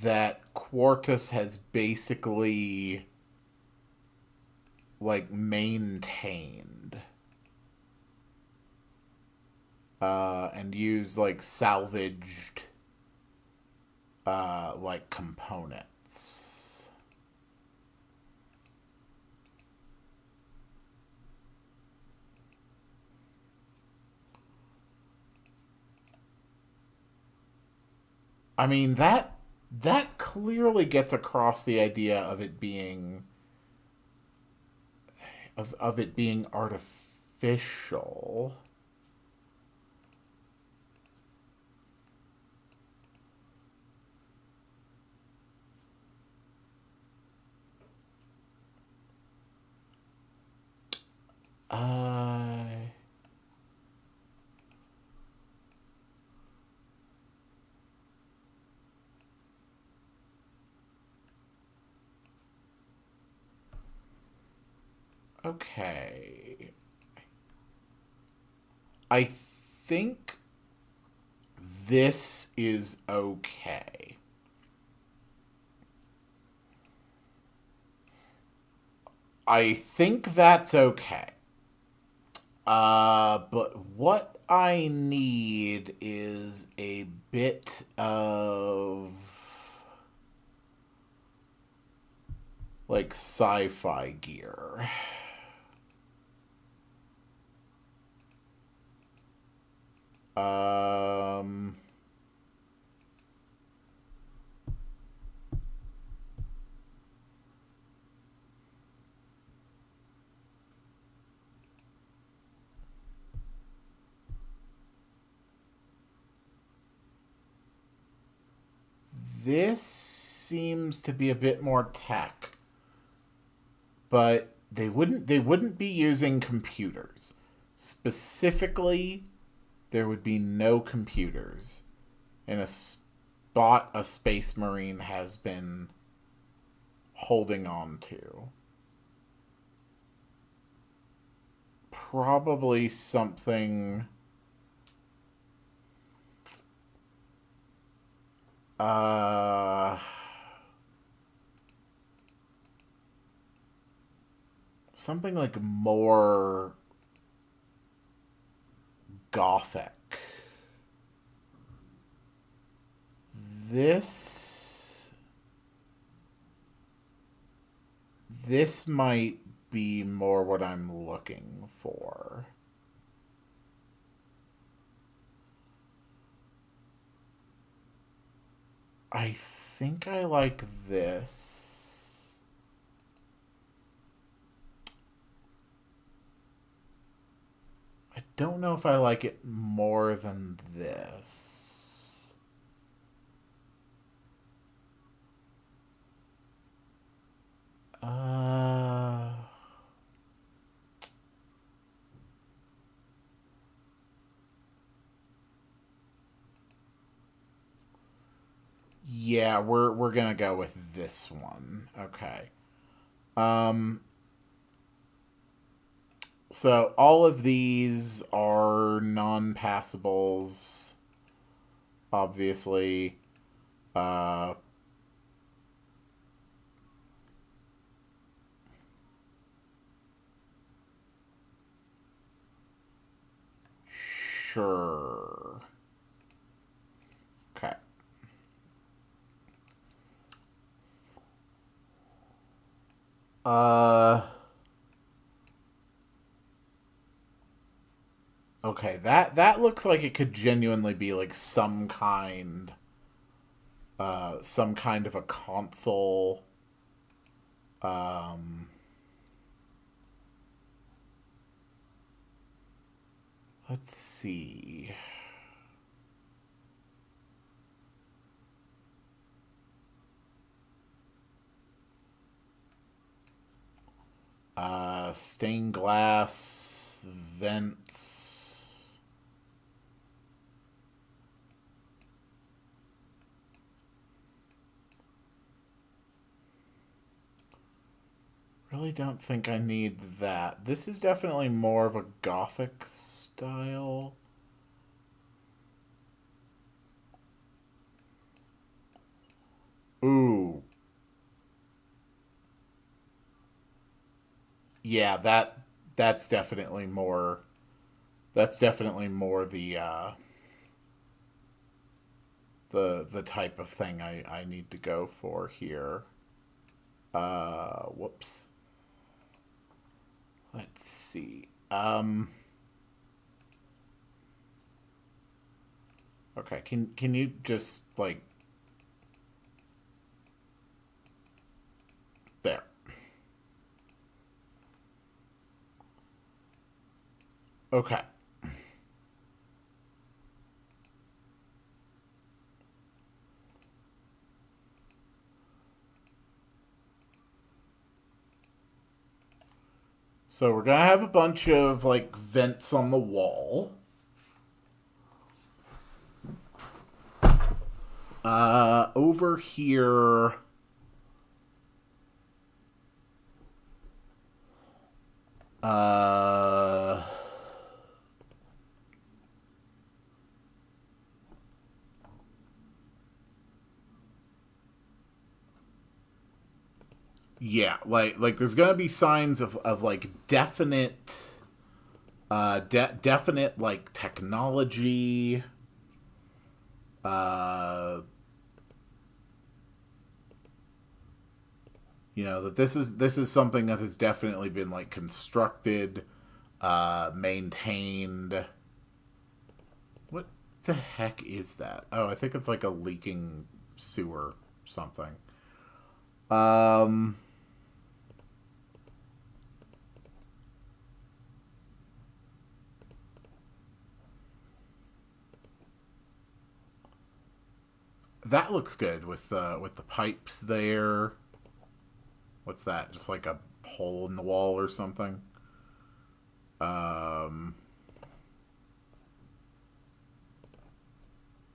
Speaker 1: that Quartus has basically like maintained and used like salvaged like components. I mean that clearly gets across the idea of it being of it being artificial. Uh okay. I think this is okay. I think that's okay. But what I need is a bit of like sci-fi gear. Um, this seems to be a bit more tech, but they wouldn't be using computers. Specifically, there would be no computers in a spot a space marine has been holding on to. Probably something Uh, something like more gothic. This this might be more what I'm looking for. I think I like this. I don't know if I like it more than this. Uh, yeah, we're gonna go with this one. Okay. Um, so all of these are non-passables, obviously. Uh, sure. Okay. Uh, okay. That looks like it could genuinely be like some kind of a console. Um, let's see. Stained glass vents. Really don't think I need that. This is definitely more of a gothic style. Ooh. Yeah, that's definitely more the type of thing I need to go for here. Whoops. Let's see. Okay, can you just like there. Okay. So we're gonna have a bunch of like vents on the wall. Over here. Uh, yeah, like there's gonna be signs of like definite like technology. Uh, that this is something that has definitely been like constructed, maintained. What the heck is that? Oh, I think it's like a leaking sewer something. Um, that looks good with the pipes there. What's that? Just like a hole in the wall or something? Um,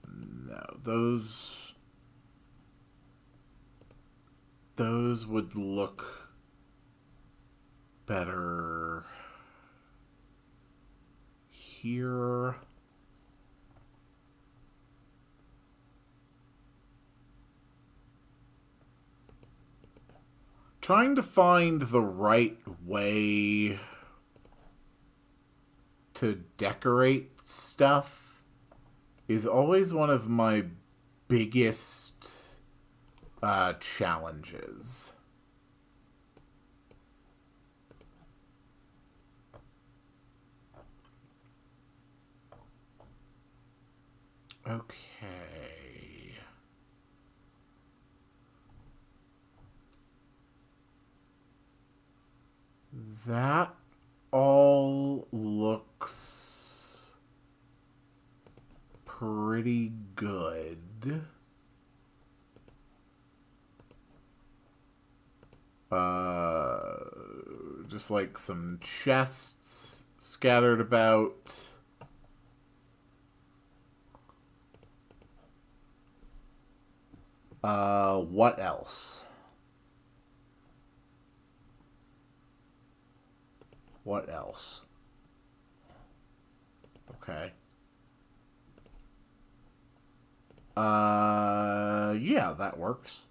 Speaker 1: no, those would look better here. trying to find the right way to decorate stuff is always one of my biggest challenges. Okay. That all looks pretty good. Just like some chests scattered about. What else? What else? Okay. Yeah, that works.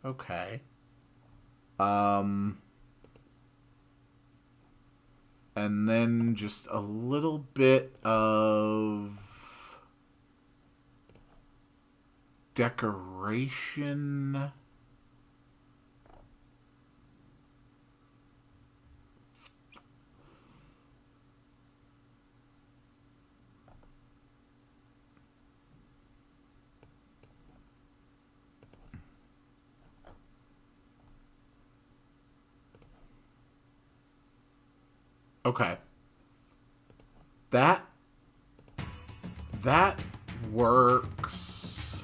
Speaker 1: Okay. And then just a little bit of decoration. Okay. That works.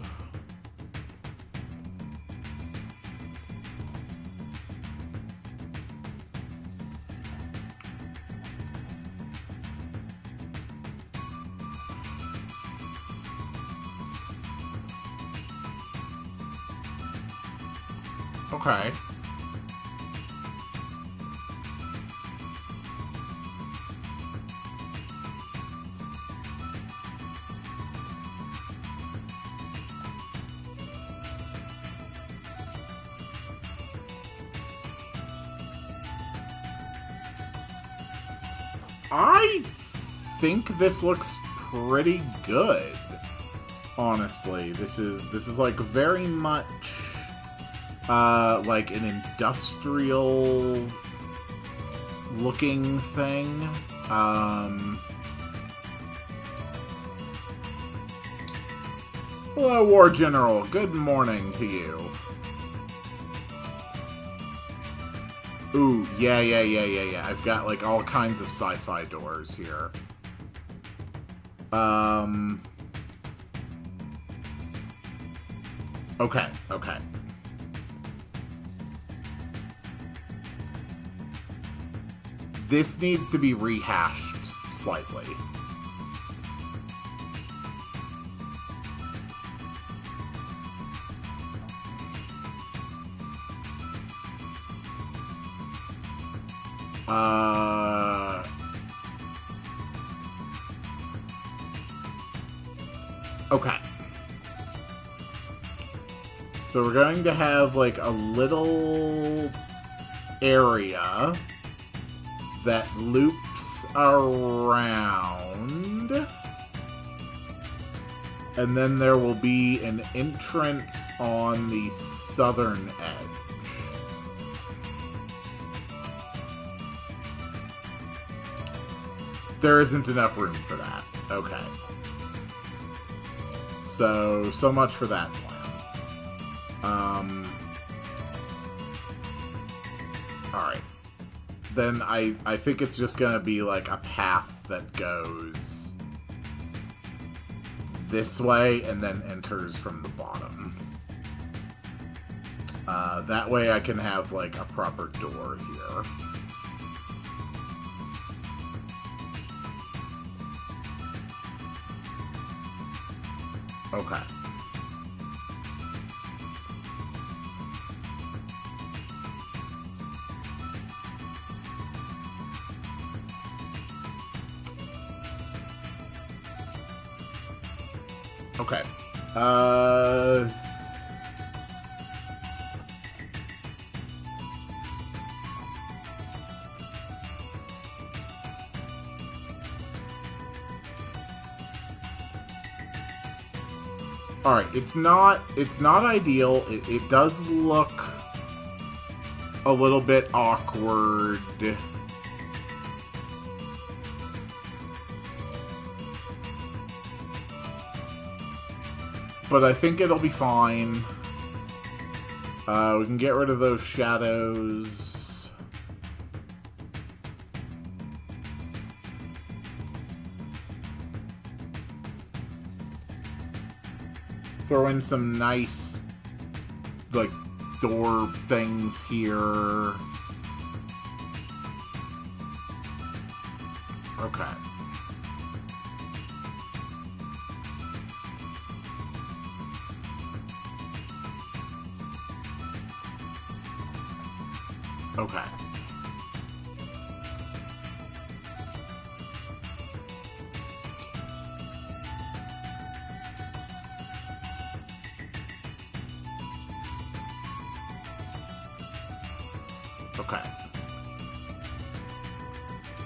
Speaker 1: Okay. I think this looks pretty good. Honestly, this is like very much like an industrial looking thing. Hello, War General. Good morning to you. Ooh, yeah. I've got, like, all kinds of sci-fi doors here. Okay. This needs to be rehashed slightly. Okay. So we're going to have, like, a little area that loops around. And then there will be an entrance on the southern edge. There isn't enough room for that. Okay. So much for that plan. Alright. Then I think it's just gonna be like a path that goes this way and then enters from the bottom. That way I can have like a proper door here. Okay. Okay. Alright, it's not ideal. It does look a little bit awkward. But I think it'll be fine. We can get rid of those shadows. Throw in some nice, like, door things here. Okay. Okay. Okay.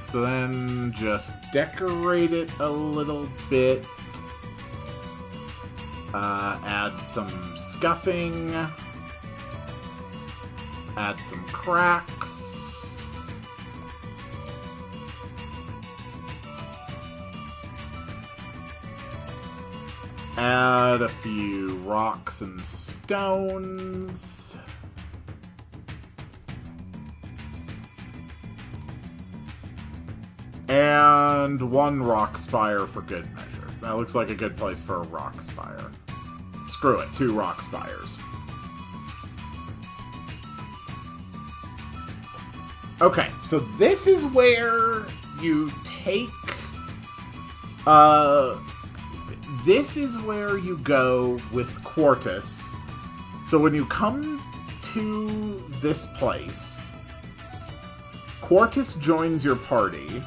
Speaker 1: So then just decorate it a little bit. Add some scuffing. Add some cracks. Add a few rocks and stones. And one rock spire for good measure. That looks like a good place for a rock spire. Screw it, 2 rock spires. Okay, so this is where you take... this is where you go with Quartus. So when you come to this place, Quartus joins your party,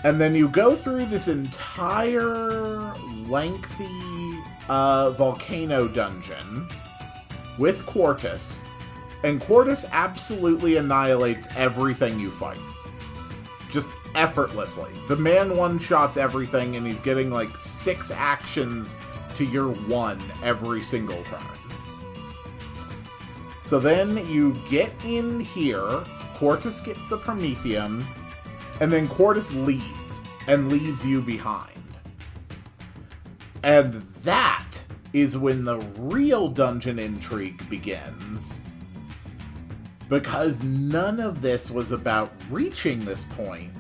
Speaker 1: and then you go through this entire lengthy volcano dungeon with Quartus, and Quartus absolutely annihilates everything you fight. Just effortlessly. The man one-shots everything, and he's getting like 6 actions to your 1 every single turn. So then you get in here, Quartus gets the Prometheum, and then Quartus leaves, and leaves you behind. And that is when the real dungeon intrigue begins. Because none of this was about reaching this point.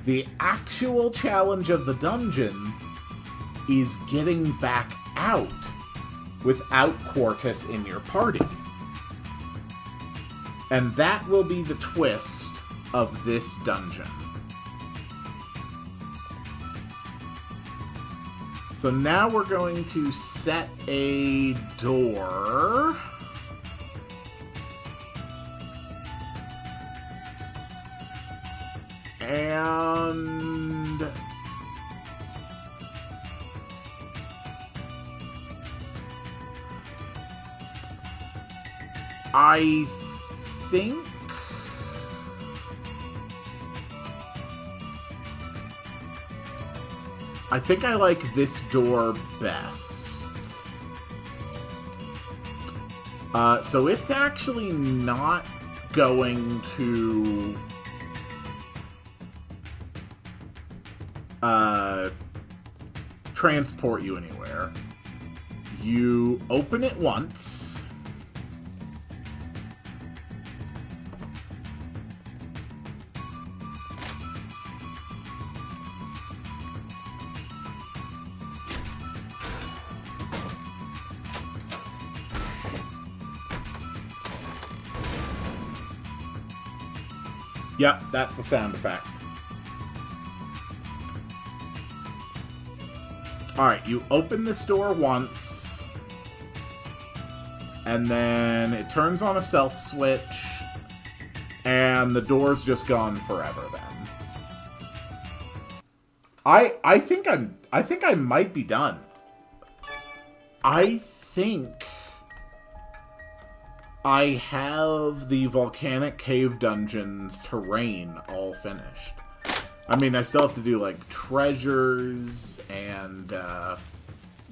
Speaker 1: The actual challenge of the dungeon is getting back out without Quartus in your party. And that will be the twist of this dungeon. So now we're going to set a door. And I think I like this door best. So it's actually not going to transport you anywhere. You open it once. Yep, that's the sound effect. Alright, you open this door once, and then it turns on a self switch, and the door's just gone forever then. I think I might be done. I think I have the volcanic cave dungeons terrain all finished. I mean, I still have to do, like, treasures and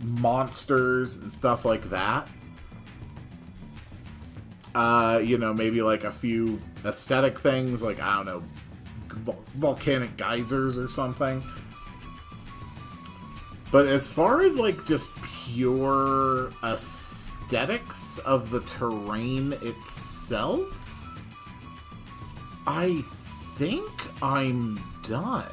Speaker 1: monsters and stuff like that. You know, maybe, like, a few aesthetic things, like, I don't know, volcanic geysers or something. But as far as, like, just pure aesthetics of the terrain itself, I think I'm done.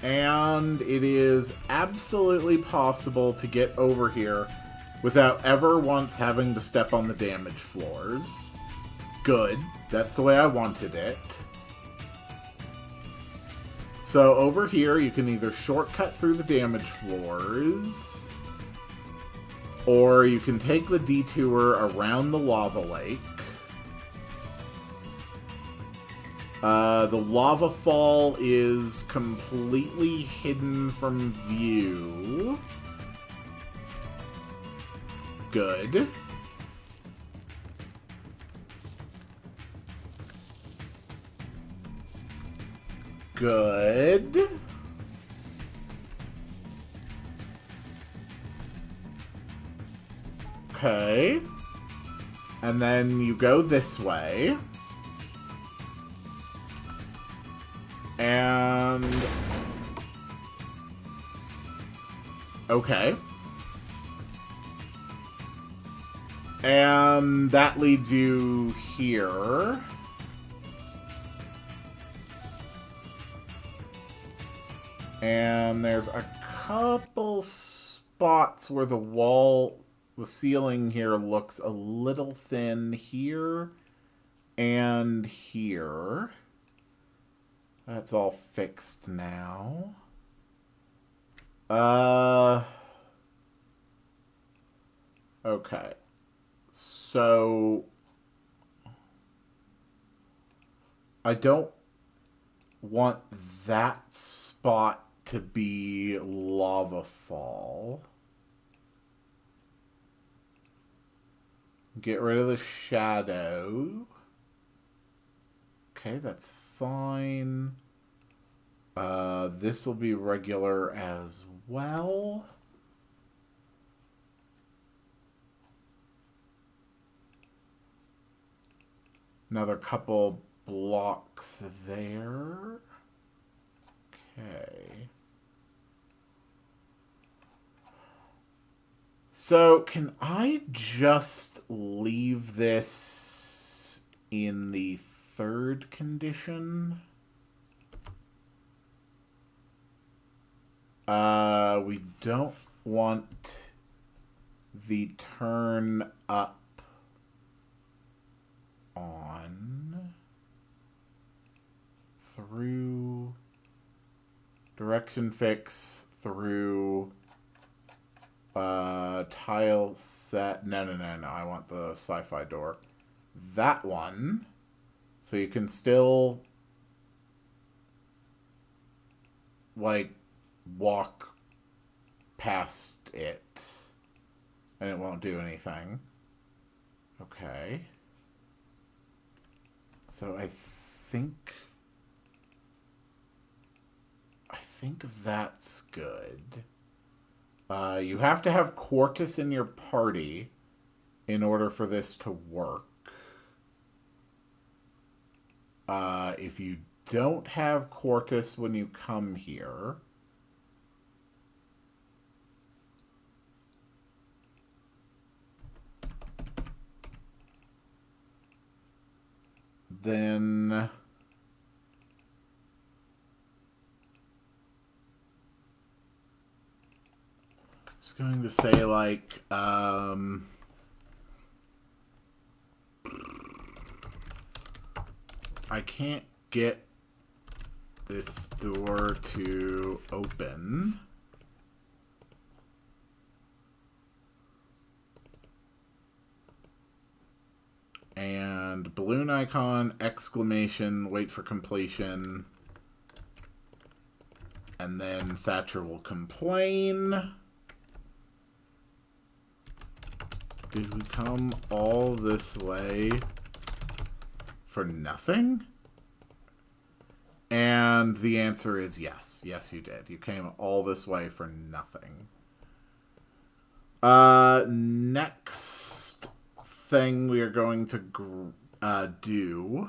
Speaker 1: And it is absolutely possible to get over here without ever once having to step on the damage floors. Good. That's the way I wanted it. So over here, you can either shortcut through the damage floors, or you can take the detour around the lava lake. The lava fall is completely hidden from view. Good. Good. Okay. And then you go this way. And... okay. And that leads you here. And there's a couple spots where the ceiling here looks a little thin here and here. That's all fixed now. Okay. So I don't want that spot to be lava fall. Get rid of the shadow. Okay, that's fine. This will be regular as well. Another couple blocks there. Okay. So, can I just leave this in the third condition? We don't want the turn up on through direction fix through tile set. No, I want the sci-fi door. That one. So you can still like walk past it and it won't do anything. Okay. So I think that's good. You have to have Quartus in your party in order for this to work. If you don't have Quartus when you come here, then just going to say like I can't get this door to open. And balloon icon, exclamation, wait for completion. And then Thatcher will complain. Did we come all this way for nothing? And the answer is yes. Yes, you did. You came all this way for nothing. Next thing we are going to do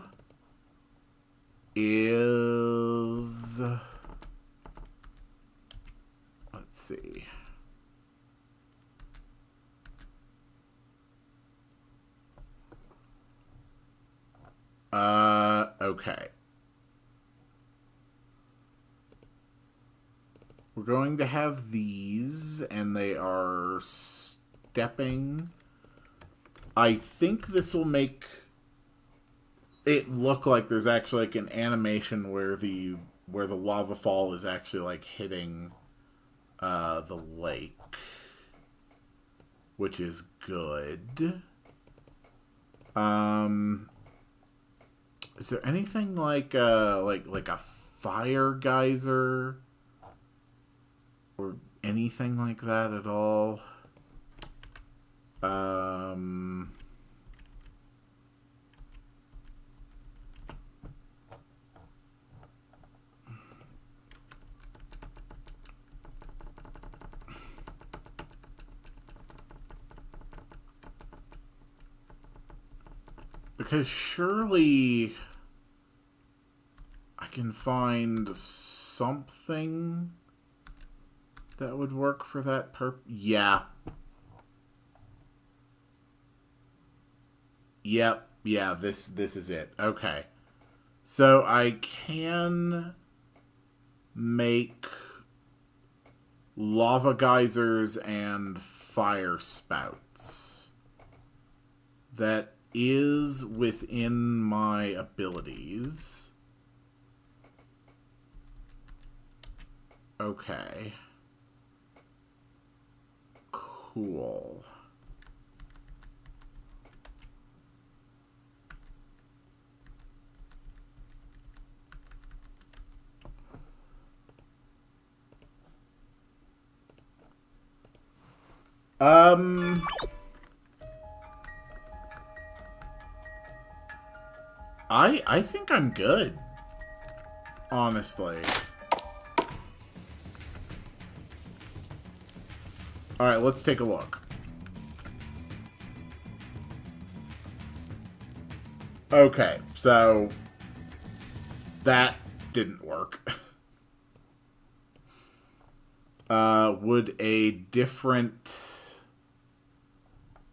Speaker 1: is... Let's see. Okay. We're going to have these, and they are stepping. I think this will make it look like there's actually like an animation where the lava fall is actually like hitting the lake, which is good. Is there anything like a fire geyser or anything like that at all? Because surely I can find something that would work for that purpose. Yeah. Yep. Yeah, this is it. Okay. So I can make lava geysers and fire spouts. That is within my abilities. Okay. Cool. I think I'm good, honestly. Alright, let's take a look. Okay, so that didn't work. Would a different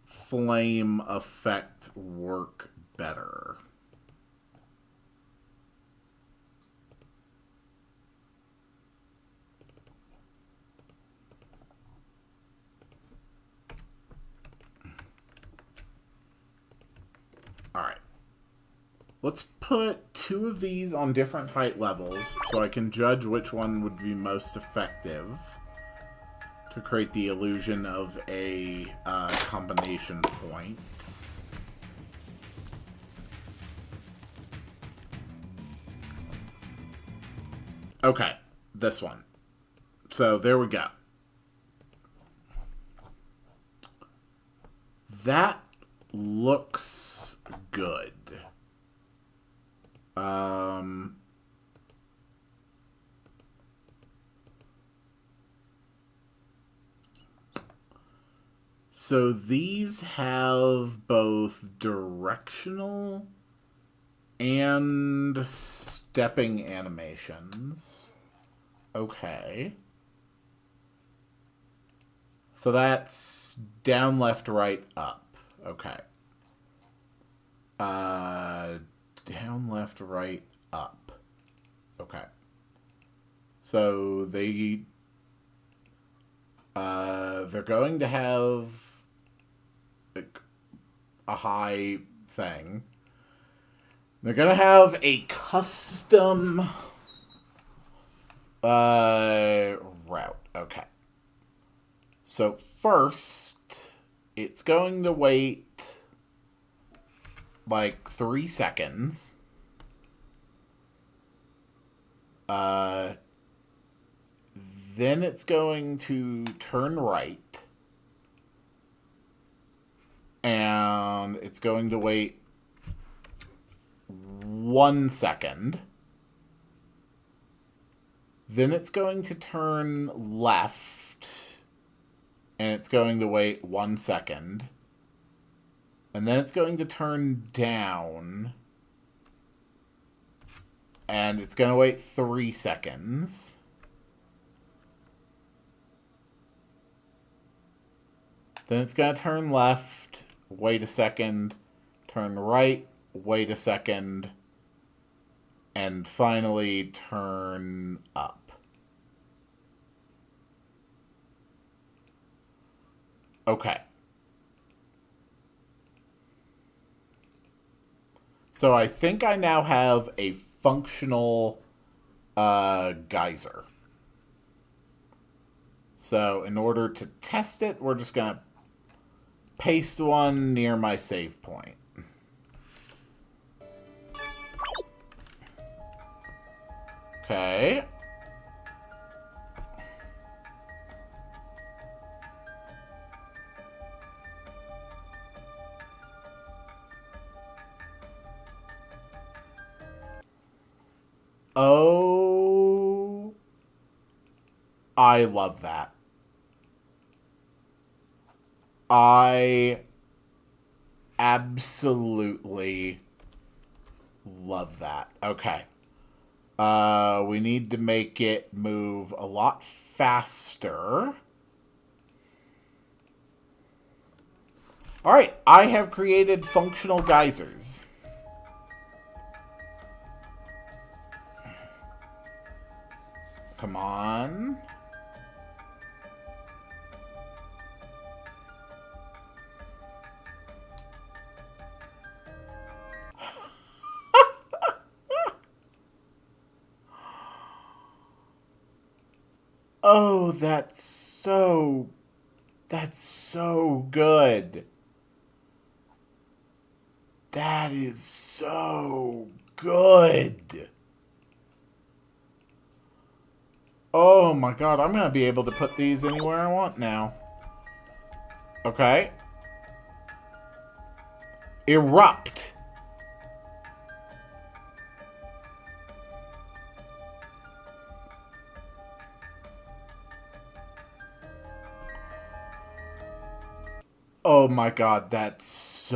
Speaker 1: flame effect work better? Alright. Let's put 2 of these on different height levels so I can judge which one would be most effective to create the illusion of a combination point. Okay, this one. So there we go. That looks good. So these have both directional and stepping animations. Okay. So that's down, left, right, up. Okay. Down, left, right, up. Okay. So they're going to have like a high thing. They're gonna have a custom route. Okay. So first, it's going to wait like 3 seconds. Then it's going to turn right. And it's going to wait 1 second. Then it's going to turn left. And it's going to wait 1 second. And then it's going to turn down. And it's going to wait 3 seconds. Then it's going to turn left, wait a second, turn right, wait a second, and finally turn up. Okay. So I think I now have a functional geyser. So in order to test it, we're just going to paste one near my save point. Okay. Oh, I love that. I absolutely love that. Okay. We need to make it move a lot faster. All right, I have created functional geysers. Come on. Oh, that's so good. That is so good. Oh my god, I'm going to be able to put these anywhere I want now. Okay. Erupt. Oh my god, that's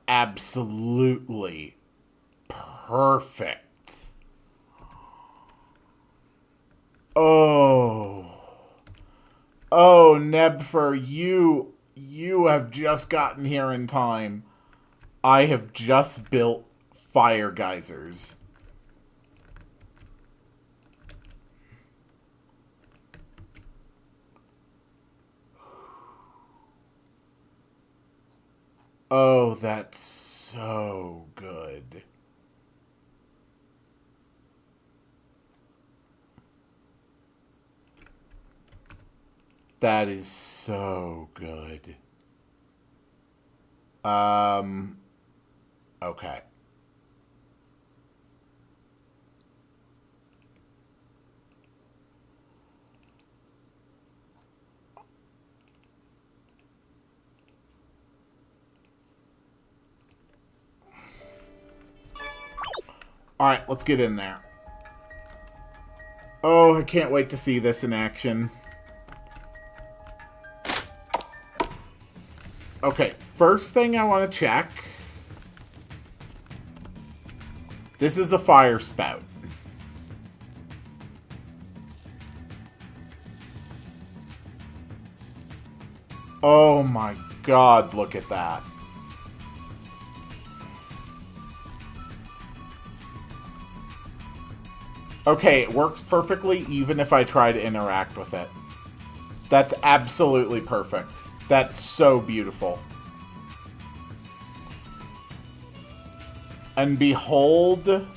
Speaker 1: absolutely perfect. Oh. Oh, Nebfer, you have just gotten here in time. I have just built fire geysers. Oh, that's so good. That is so good. Okay. Alright, let's get in there. Oh, I can't wait to see this in action. Okay, first thing I want to check. This is the fire spout. Oh my god, look at that. Okay, it works perfectly even if I try to interact with it. That's absolutely perfect. That's so beautiful. And behold...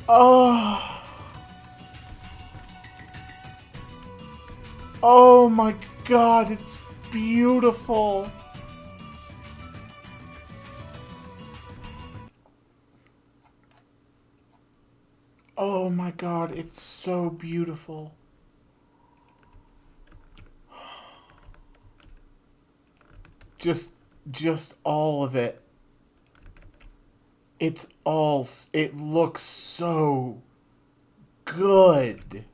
Speaker 1: Oh. Oh my god, it's beautiful. Oh my god, it's so beautiful. Just all of it. It looks so good.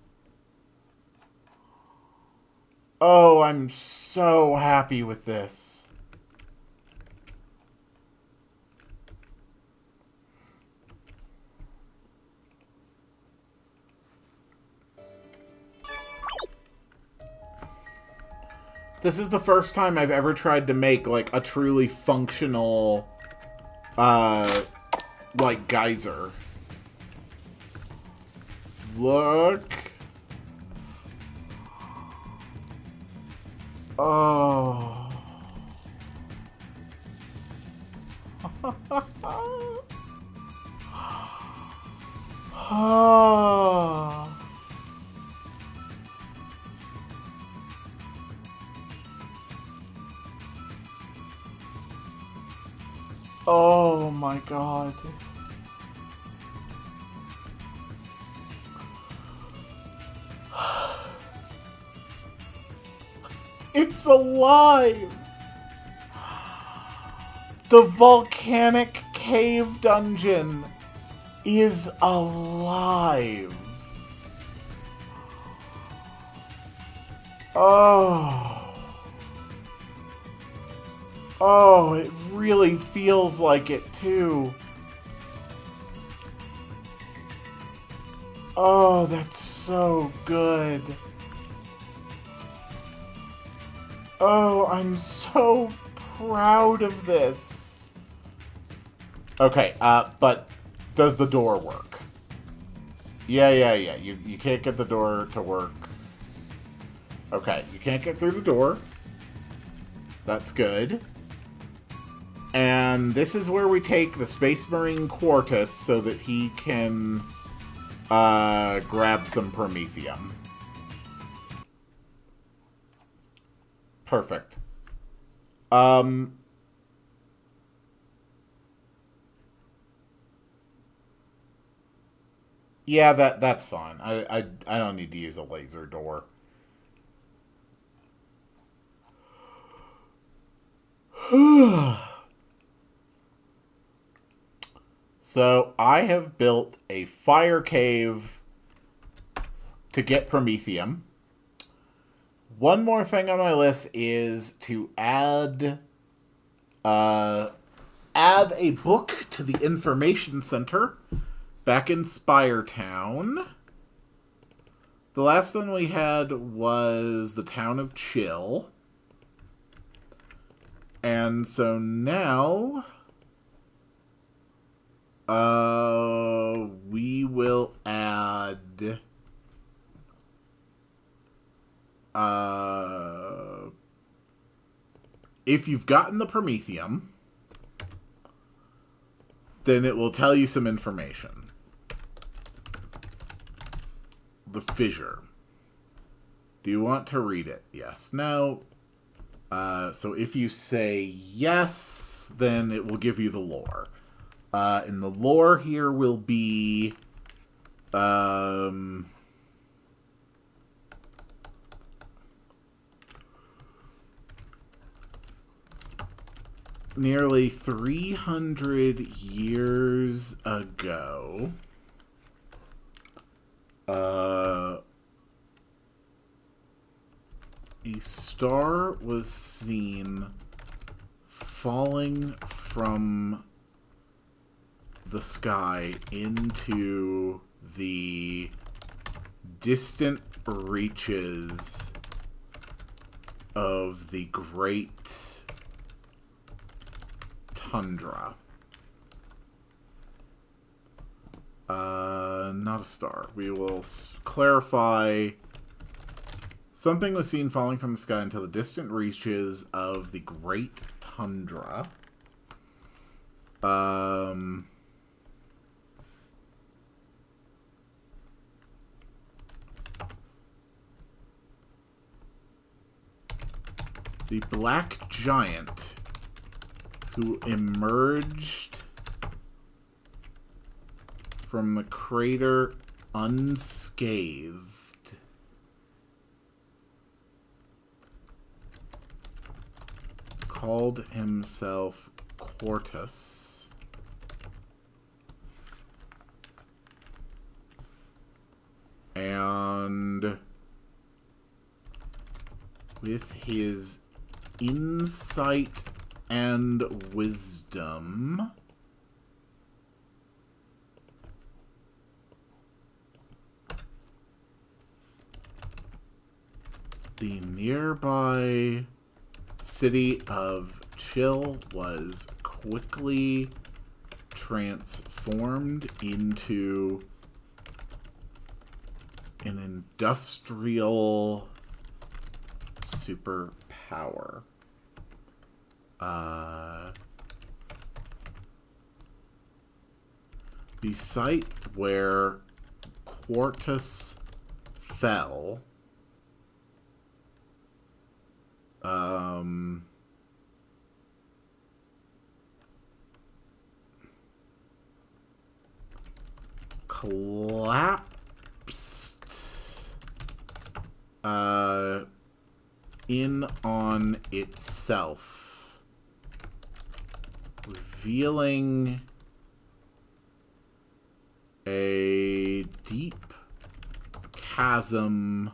Speaker 1: Oh, I'm so happy with this. This is the first time I've ever tried to make, like, a truly functional, like, geyser. Look. Oh. Oh. Oh my god. It's alive! The volcanic cave dungeon is alive. Oh. Oh, it really feels like it too. Oh, that's so good. Oh, I'm so proud of this. Okay, but does the door work? Yeah. You can't get the door to work. Okay, you can't get through the door. That's good. And this is where we take the Space Marine Quartus so that he can grab some Promethium. Perfect. Yeah, that's fine. I don't need to use a laser door. So I have built a fire cave to get Promethium. One more thing on my list is to add a book to the information center back in Spire Town. The last one we had was the town of Chill. And so now we will add if you've gotten the Promethium, then it will tell you some information. The fissure. Do you want to read it? Yes. No. So if you say yes, then it will give you the lore. And the lore here will be nearly 300 years ago, a star was seen falling from the sky into the distant reaches of the great tundra. Not a star. We will clarify. Something was seen falling from the sky into the distant reaches of the great tundra. The black giant who emerged from the crater unscathed called himself Quartus. And with his insight and wisdom, the nearby city of Chill was quickly transformed into an industrial superpower. The site where Quartus fell collapsed in on itself, revealing a deep chasm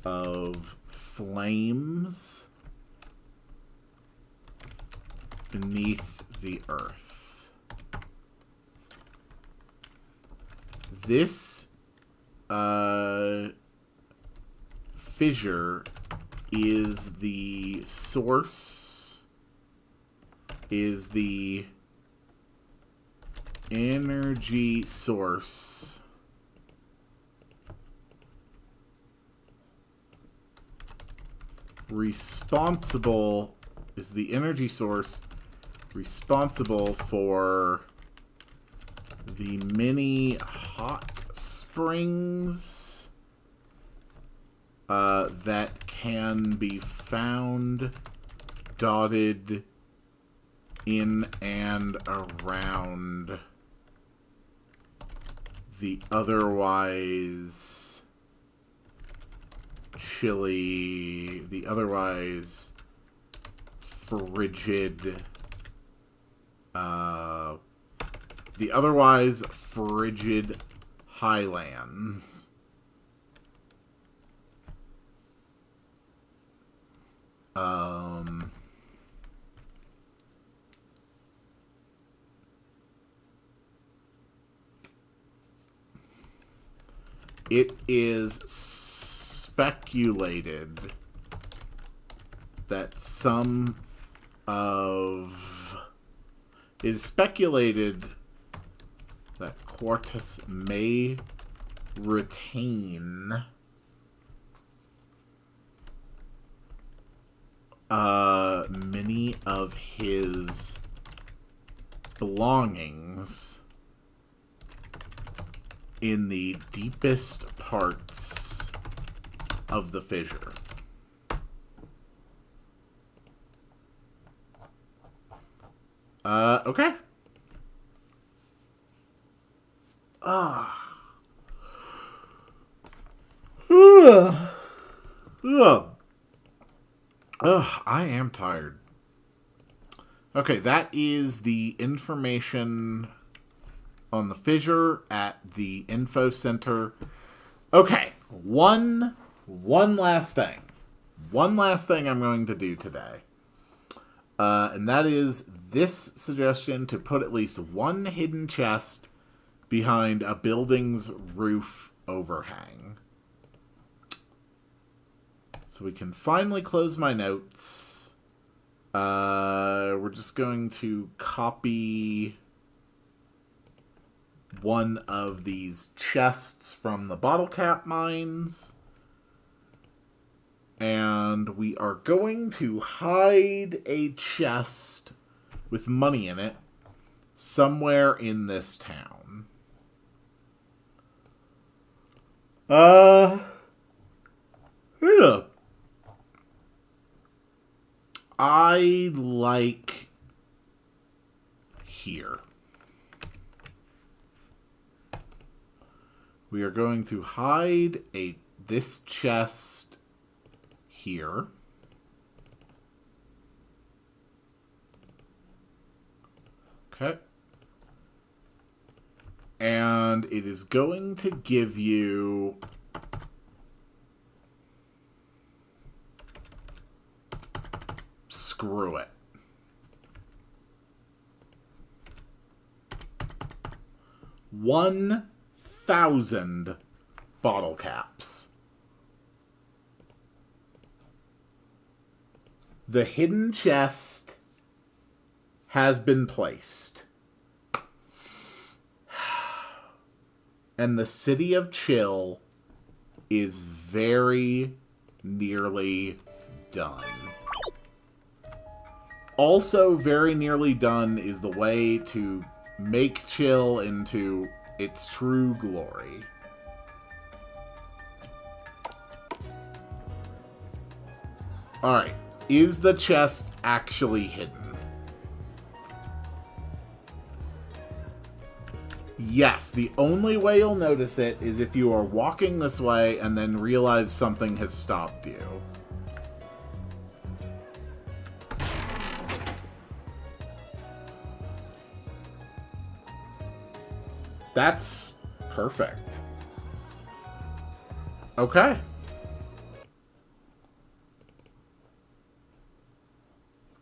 Speaker 1: of flames beneath the earth. This fissure is the source, is the energy source responsible, is the energy source responsible for the many hot springs that can be found dotted in and around the otherwise chilly, the otherwise frigid, highlands. It is speculated that Quartus may retain many of his belongings in the deepest parts of the fissure. Okay. I am tired. Okay, that is the information on the fissure at the info center. Okay, one last thing. One last thing I'm going to do today. And that is this suggestion to put at least one hidden chest behind a building's roof overhang. So we can finally close my notes. We're just going to copy one of these chests from the bottle cap mines. And we are going to hide a chest with money in it somewhere in this town. Yeah. I like here. We are going to hide this chest here. Okay. And it is going to give you screw it. 1,000 bottle caps. The hidden chest has been placed. And the city of Chill is very nearly done. Also very nearly done is the way to make Chill into its true glory. Alright, is the chest actually hidden? Yes, the only way you'll notice it is if you are walking this way and then realize something has stopped you. That's perfect. Okay.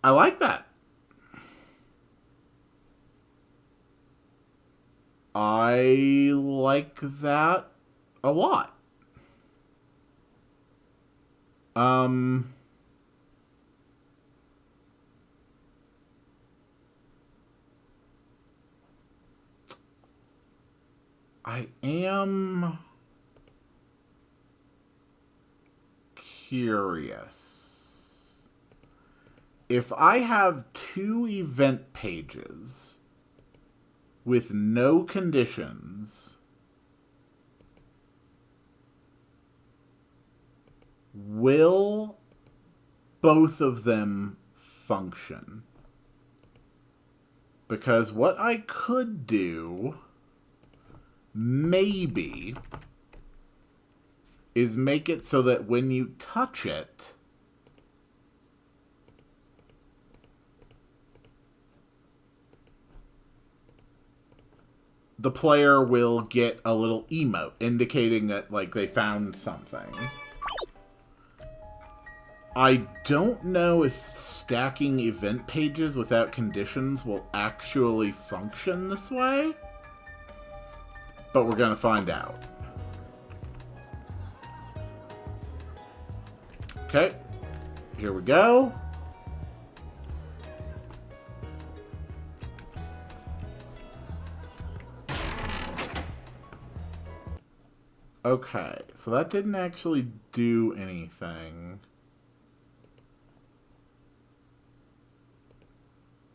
Speaker 1: I like that. I like that a lot. I am curious. If I have 2 event pages with no conditions, will both of them function? Because what I could do, maybe, is make it so that when you touch it, the player will get a little emote indicating that, like, they found something. I don't know if stacking event pages without conditions will actually function this way, but we're gonna find out. Okay, here we go. Okay, so that didn't actually do anything.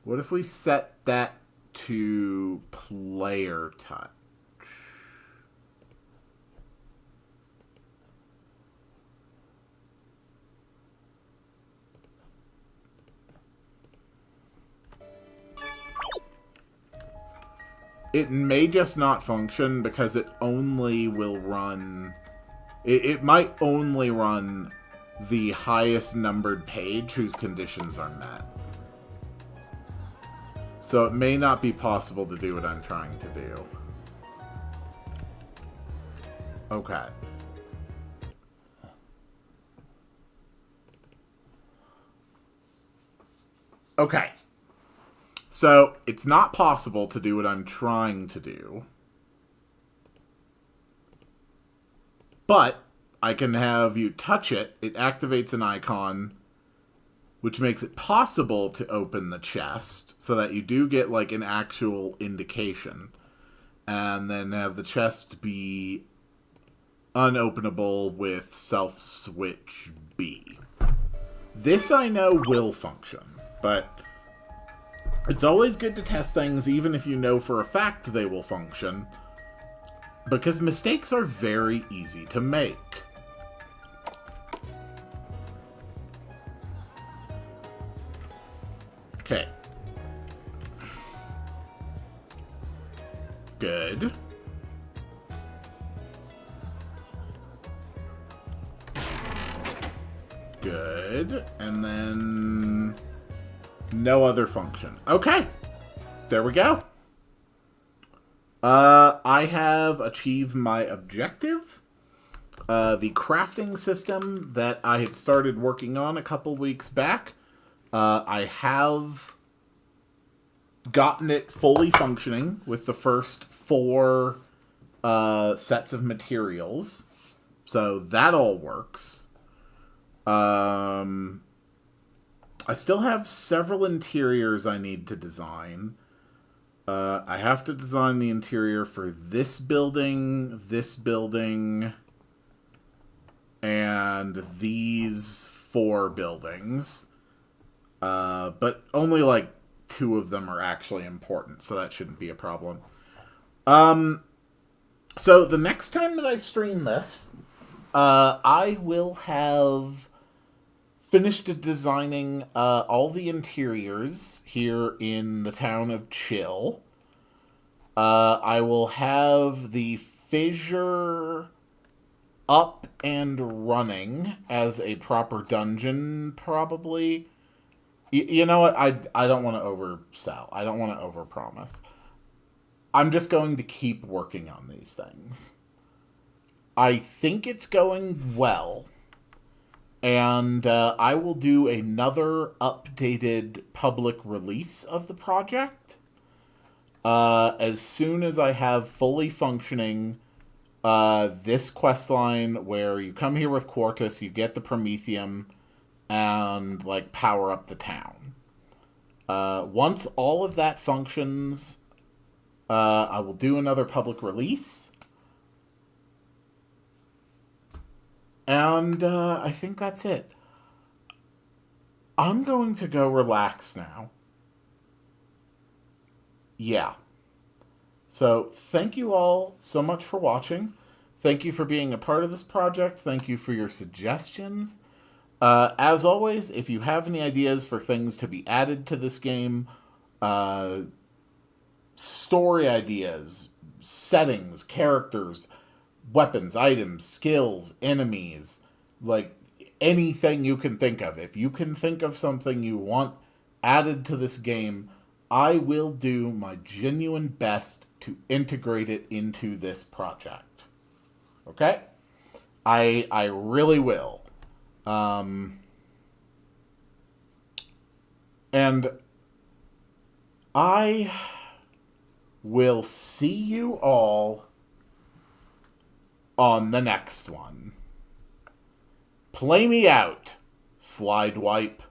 Speaker 1: What if we set that to player touch? It may just not function because it only will run... It might only run the highest numbered page whose conditions are met. So it may not be possible to do what I'm trying to do. Okay. Okay. So, it's not possible to do what I'm trying to do. But, I can have you touch it, it activates an icon, which makes it possible to open the chest, so that you do get, like, an actual indication. And then have the chest be unopenable with self-switch B. This I know will function, but it's always good to test things even if you know for a fact they will function, because mistakes are very easy to make. good. And then no other function. Okay. There we go. I have achieved my objective. The crafting system that I had started working on a couple weeks back, I have gotten it fully functioning with the first 4 sets of materials. So that all works. I still have several interiors I need to design. I have to design the interior for this building, and these 4 buildings. But only like 2 of them are actually important, so that shouldn't be a problem. So the next time that I stream this, I will have finished designing all the interiors here in the town of Chill. I will have the fissure up and running as a proper dungeon, probably. You know what? I don't want to oversell. I don't want to overpromise. I'm just going to keep working on these things. I think it's going well. And I will do another updated public release of the project as soon as I have fully functioning this questline where you come here with Quartus, you get the Prometheum, and like power up the town. Once all of that functions, I will do another public release. And I think that's it. I'm going to go relax now. Yeah. So thank you all so much for watching. Thank you for being a part of this project. Thank you for your suggestions. As always, if you have any ideas for things to be added to this game, story ideas, settings, characters, weapons, items, skills, enemies, like anything you can think of. If you can think of something you want added to this game, I will do my genuine best to integrate it into this project. Okay? I really will. And I will see you all on the next one. Play me out, Slide Wipe.